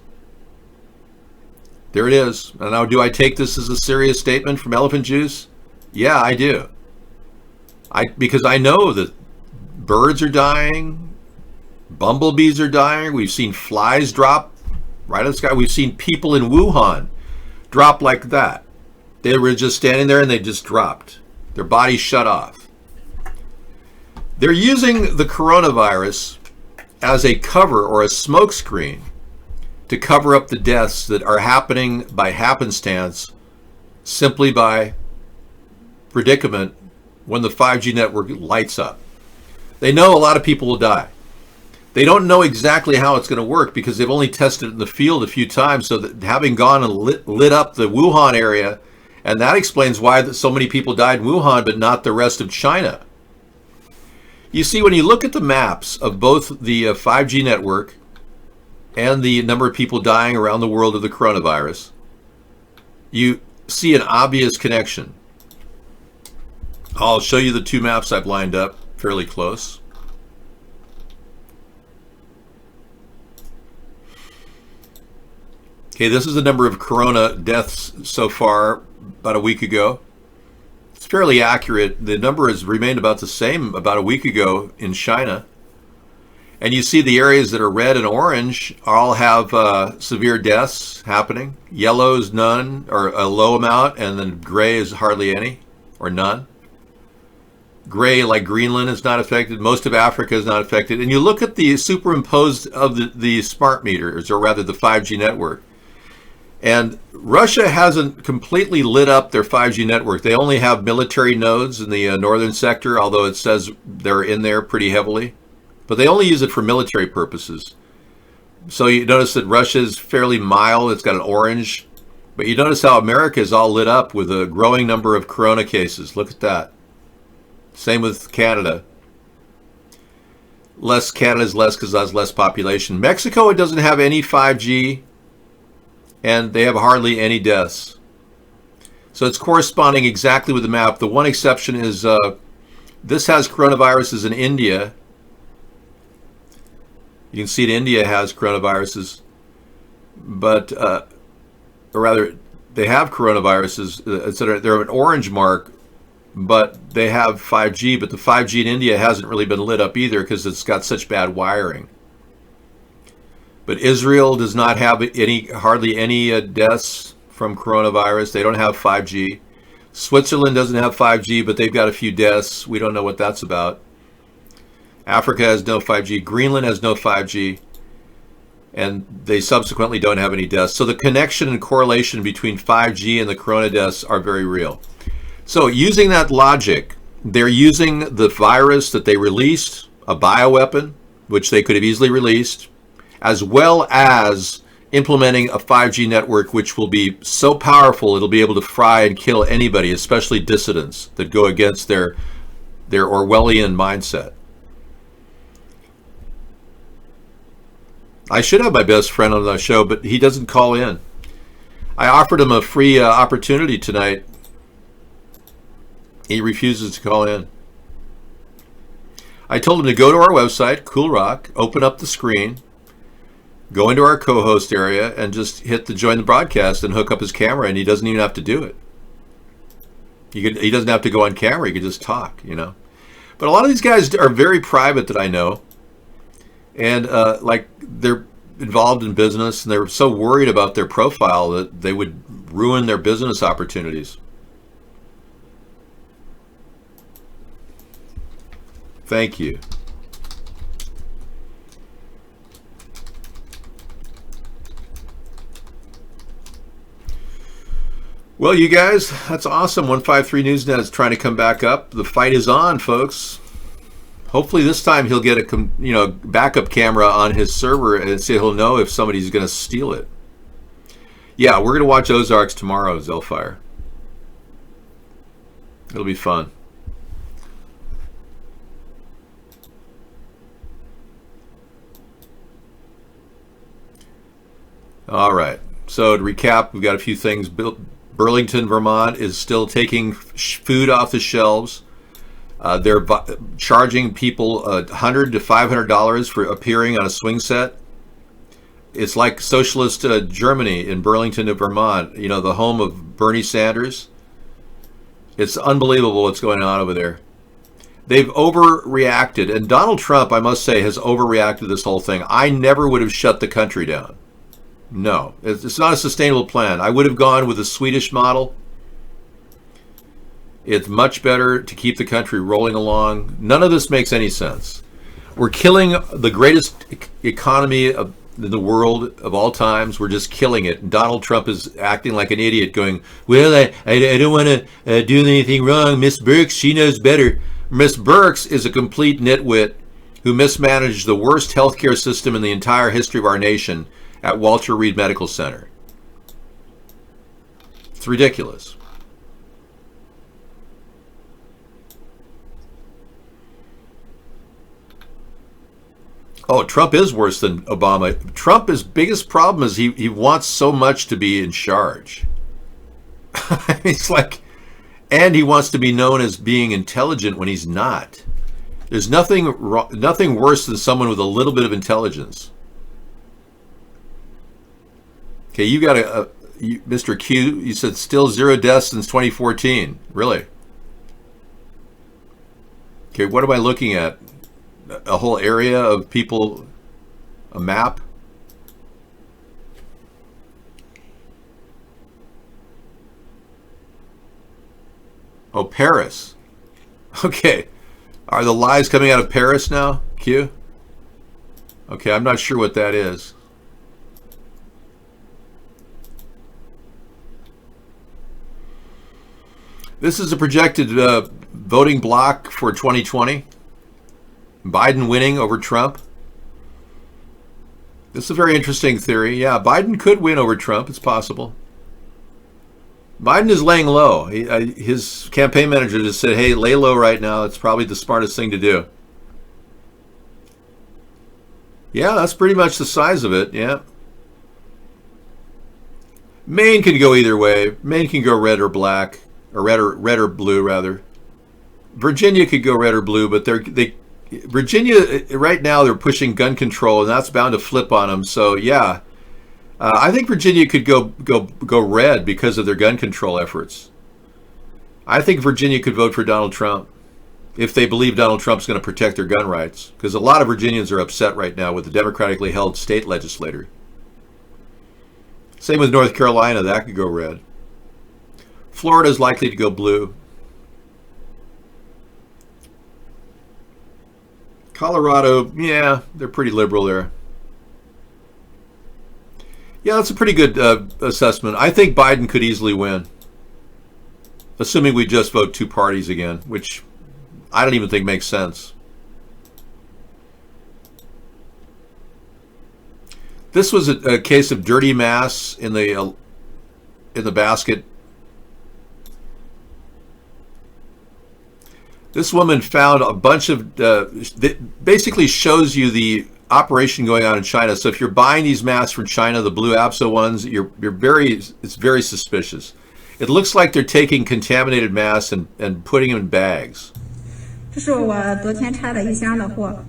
There it is. And now, do I take this as a serious statement from Elephant Juice? Yeah, I do. Because I know that birds are dying, bumblebees are dying. We've seen flies drop right out of the sky. We've seen people in Wuhan drop like that. They were just standing there and they just dropped. Their bodies shut off. They're using the coronavirus as a cover or a smokescreen to cover up the deaths that are happening by happenstance, simply by predicament when the 5G network lights up. They know a lot of people will die. They don't know exactly how it's going to work because they've only tested it in the field a few times. So that having gone and lit up the Wuhan area, and that explains why so many people died in Wuhan, but not the rest of China. You see, when you look at the maps of both the 5G network and the number of people dying around the world of the coronavirus, you see an obvious connection. I'll show you the two maps I've lined up fairly close. Okay, this is the number of corona deaths so far about a week ago. It's fairly accurate. The number has remained about the same about a week ago in China. And you see the areas that are red and orange all have severe deaths happening. Yellow is none, or a low amount, and then gray is hardly any, or none. Gray, like Greenland, is not affected. Most of Africa is not affected. And you look at the superimposed of the smart meters, or rather the 5G network. And Russia hasn't completely lit up their 5G network. They only have military nodes in the northern sector, although it says they're in there pretty heavily. But they only use it for military purposes. So you notice that Russia is fairly mild. It's got an orange. But you notice how America is all lit up with a growing number of corona cases. Look at that. Same with Canada. Canada's less because there's less population. Mexico, it doesn't have any 5G. And they have hardly any deaths. So it's corresponding exactly with the map. The one exception is this has coronaviruses in India. You can see that India has coronaviruses, but, or rather, they have coronaviruses, etc. They're an orange mark, but they have 5G, but the 5G in India hasn't really been lit up either because it's got such bad wiring. But Israel does not have hardly any deaths from coronavirus. They don't have 5G. Switzerland doesn't have 5G, but they've got a few deaths. We don't know what that's about. Africa has no 5G. Greenland has no 5G. And they subsequently don't have any deaths. So the connection and correlation between 5G and the corona deaths are very real. So using that logic, they're using the virus that they released, a bioweapon, which they could have easily released, as well as implementing a 5G network which will be so powerful it'll be able to fry and kill anybody, especially dissidents that go against their Orwellian mindset. I should have my best friend on the show, but he doesn't call in. I offered him a free opportunity tonight. He refuses to call in. I told him to go to our website, Cool Rock, open up the screen, go into our co-host area, and just hit the join the broadcast and hook up his camera, and he doesn't even have to do it. He doesn't have to go on camera. He can just talk, you know. But a lot of these guys are very private that I know. And like they're involved in business, and they're so worried about their profile that they would ruin their business opportunities. Thank you. Well, you guys, that's awesome. 153 Newsnet is trying to come back up. The fight is on, folks. Hopefully this time he'll get a backup camera on his server, and so he'll know if somebody's going to steal it. Yeah, we're going to watch Ozarks tomorrow, Zellfire. It'll be fun. All right. So to recap, we've got a few things. Burlington, Vermont is still taking food off the shelves. They're charging people $100 to $500 for appearing on a swing set. It's like socialist Germany in Burlington, Vermont, you know, the home of Bernie Sanders. It's unbelievable what's going on over there. They've overreacted, and Donald Trump, I must say, has overreacted to this whole thing. I never would have shut the country down. No, it's not a sustainable plan. I would have gone with the Swedish model. It's much better to keep the country rolling along. None of this makes any sense. We're killing the greatest economy in the world of all times. We're just killing it. And Donald Trump is acting like an idiot going, well, I don't want to do anything wrong. Miss Birx, she knows better. Miss Birx is a complete nitwit who mismanaged the worst healthcare system in the entire history of our nation at Walter Reed Medical Center. It's ridiculous. Oh, Trump is worse than Obama. Trump's biggest problem is he wants so much to be in charge. It's like, and he wants to be known as being intelligent when he's not. There's nothing worse than someone with a little bit of intelligence. Okay, you got Mr. Q, you said still 0 deaths since 2014. Really? Okay, what am I looking at? A whole area of people, a map? Oh, Paris. Okay. Are the lies coming out of Paris now, Q? Okay, I'm not sure what that is. This is a projected voting bloc for 2020. Biden winning over Trump. This is a very interesting theory. Yeah, Biden could win over Trump. It's possible. Biden is laying low. His campaign manager just said, hey, lay low right now. It's probably the smartest thing to do. Yeah, that's pretty much the size of it. Yeah. Maine can go either way. Maine can go red or black. Or red or blue, rather. Virginia could go red or blue, but Virginia, right now, they're pushing gun control, and that's bound to flip on them. So, yeah. I think Virginia could go red because of their gun control efforts. I think Virginia could vote for Donald Trump if they believe Donald Trump's going to protect their gun rights. Because a lot of Virginians are upset right now with the democratically held state legislator. Same with North Carolina, that could go red. Florida is likely to go blue. Colorado, yeah, they're pretty liberal there. Yeah, that's a pretty good assessment. I think Biden could easily win, assuming we just vote two parties again, which I don't even think makes sense. This was a case of dirty mass in the basket. This woman found a bunch of, basically shows you the operation going on in China. So if you're buying these masks from China, the blue APSO ones, it's very suspicious. It looks like they're taking contaminated masks and putting them in bags. 这是我昨天拆的一箱的货，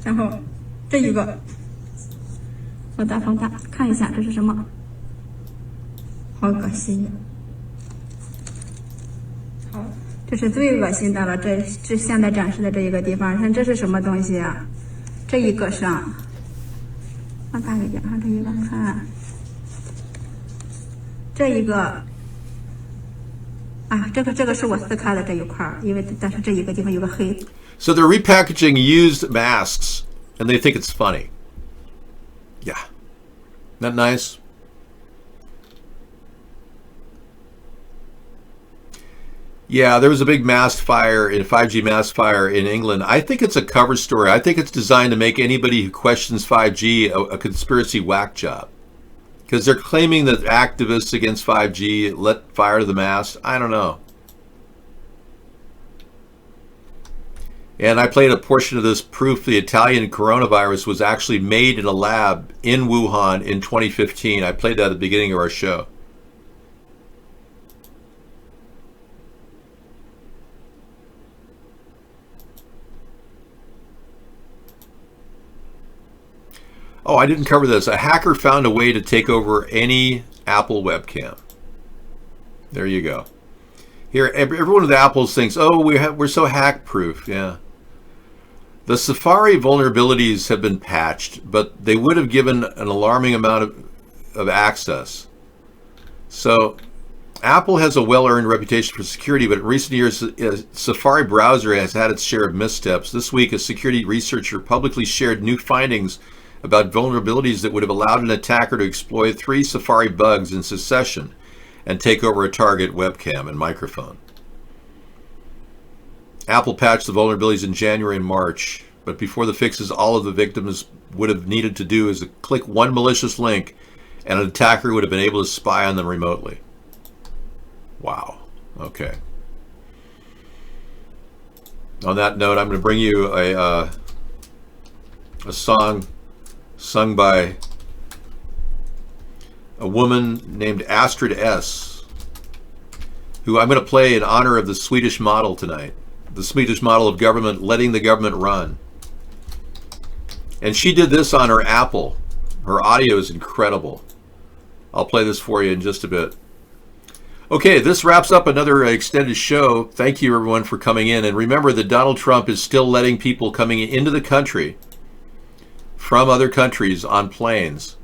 然后这一个，我大放大看一下这是什么，好恶心呀！好，这是最恶心的了，这现在展示的这一个地方，看这是什么东西啊？这一个上，放大一点，看这一个，看这一个。 啊，这个是我撕开的这一块，因为但是这一个地方有个黑。So they're repackaging used masks, and they think it's funny. Yeah, isn't that nice? Yeah, there was a big mask fire, 5G mask fire in England. I think it's a cover story. I think it's designed to make anybody who questions 5G a conspiracy whack job. Because they're claiming that activists against 5G let fire to the mast. I don't know. And I played a portion of this proof the Italian coronavirus was actually made in a lab in Wuhan in 2015. I played that at the beginning of our show. Oh, I didn't cover this. A hacker found a way to take over any Apple webcam. There you go. Here, everyone with Apples thinks, oh, we're so hack-proof. Yeah. The Safari vulnerabilities have been patched, but they would have given an alarming amount of access. So, Apple has a well-earned reputation for security, but in recent years, Safari browser has had its share of missteps. This week, a security researcher publicly shared new findings about vulnerabilities that would have allowed an attacker to exploit 3 Safari bugs in succession and take over a target webcam and microphone. Apple patched the vulnerabilities in January and March, but before the fixes, all of the victims would have needed to do is to click one malicious link and an attacker would have been able to spy on them remotely. Wow. Okay. On that note, I'm going to bring you a song sung by a woman named Astrid S. who I'm going to play in honor of the Swedish model tonight. The Swedish model of government, letting the government run. And she did this on her Apple. Her audio is incredible. I'll play this for you in just a bit. Okay, this wraps up another extended show. Thank you, everyone, for coming in. And remember that Donald Trump is still letting people coming into the country from other countries on planes.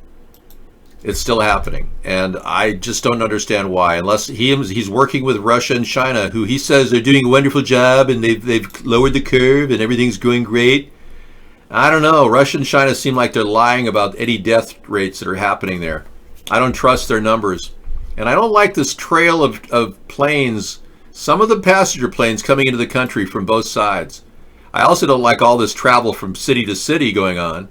It's still happening. And I just don't understand why. Unless he's working with Russia and China, who he says they're doing a wonderful job and they've lowered the curve and everything's going great. I don't know. Russia and China seem like they're lying about any death rates that are happening there. I don't trust their numbers. And I don't like this trail of planes, some of the passenger planes coming into the country from both sides. I also don't like all this travel from city to city going on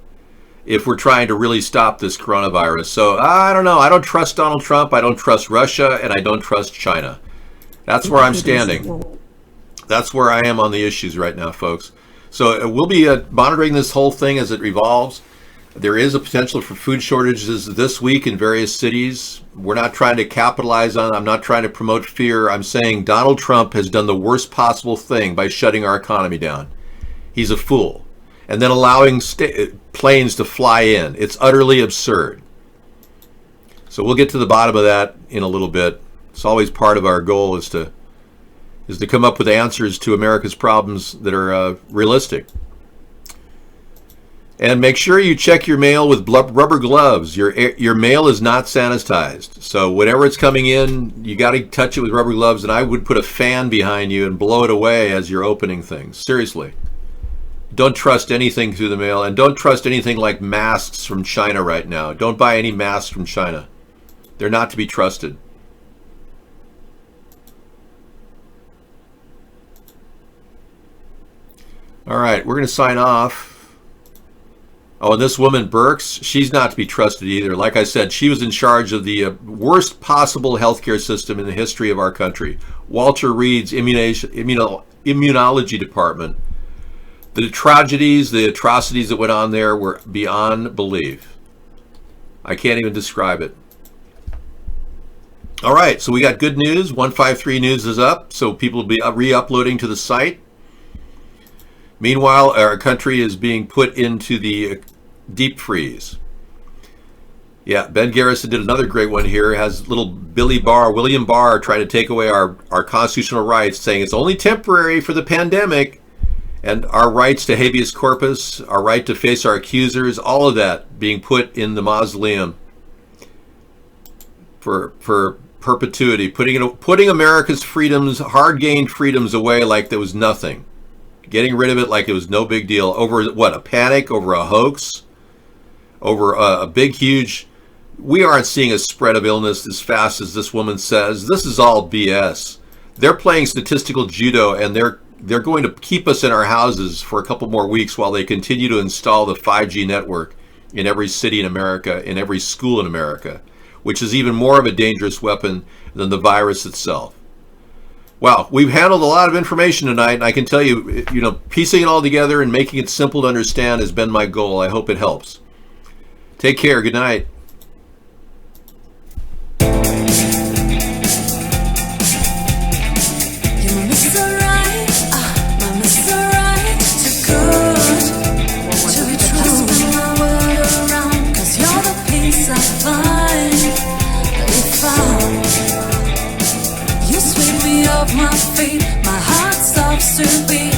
if we're trying to really stop this coronavirus. So I don't know. I don't trust Donald Trump. I don't trust Russia. And I don't trust China. That's where I'm standing. That's where I am on the issues right now, folks. So we'll be monitoring this whole thing as it evolves. There is a potential for food shortages this week in various cities. We're not trying to capitalize on it. I'm not trying to promote fear. I'm saying Donald Trump has done the worst possible thing by shutting our economy down. He's a fool. And then allowing planes to fly in. It's utterly absurd. So we'll get to the bottom of that in a little bit. It's always part of our goal is to come up with answers to America's problems that are realistic. And make sure you check your mail with rubber gloves. Your mail is not sanitized. So whenever it's coming in, you got to touch it with rubber gloves. And I would put a fan behind you and blow it away as you're opening things. Seriously. Don't trust anything through the mail. And don't trust anything like masks from China right now. Don't buy any masks from China. They're not to be trusted. All right, we're going to sign off. Oh, and this woman, Birx, she's not to be trusted either. Like I said, she was in charge of the worst possible healthcare system in the history of our country. Walter Reed's immunology department. The tragedies, the atrocities that went on there were beyond belief. I can't even describe it. All right, so we got good news. 153 News is up, so people will be re-uploading to the site. Meanwhile, our country is being put into the deep freeze. Yeah, Ben Garrison did another great one here. Has little William Barr trying to take away our constitutional rights, saying it's only temporary for the pandemic, and our rights to habeas corpus, our right to face our accusers, all of that being put in the mausoleum for perpetuity, putting America's freedoms, hard-gained freedoms away like there was nothing. Getting rid of it like it was no big deal. Over what? A panic? Over a hoax? Over a big, huge... We aren't seeing a spread of illness as fast as this woman says. This is all BS. They're playing statistical judo, and they're going to keep us in our houses for a couple more weeks while they continue to install the 5G network in every city in America, in every school in America, which is even more of a dangerous weapon than the virus itself. Wow, we've handled a lot of information tonight, and I can tell you, piecing it all together and making it simple to understand has been my goal. I hope it helps. Take care. Good night. My feet, my heart stops to beat.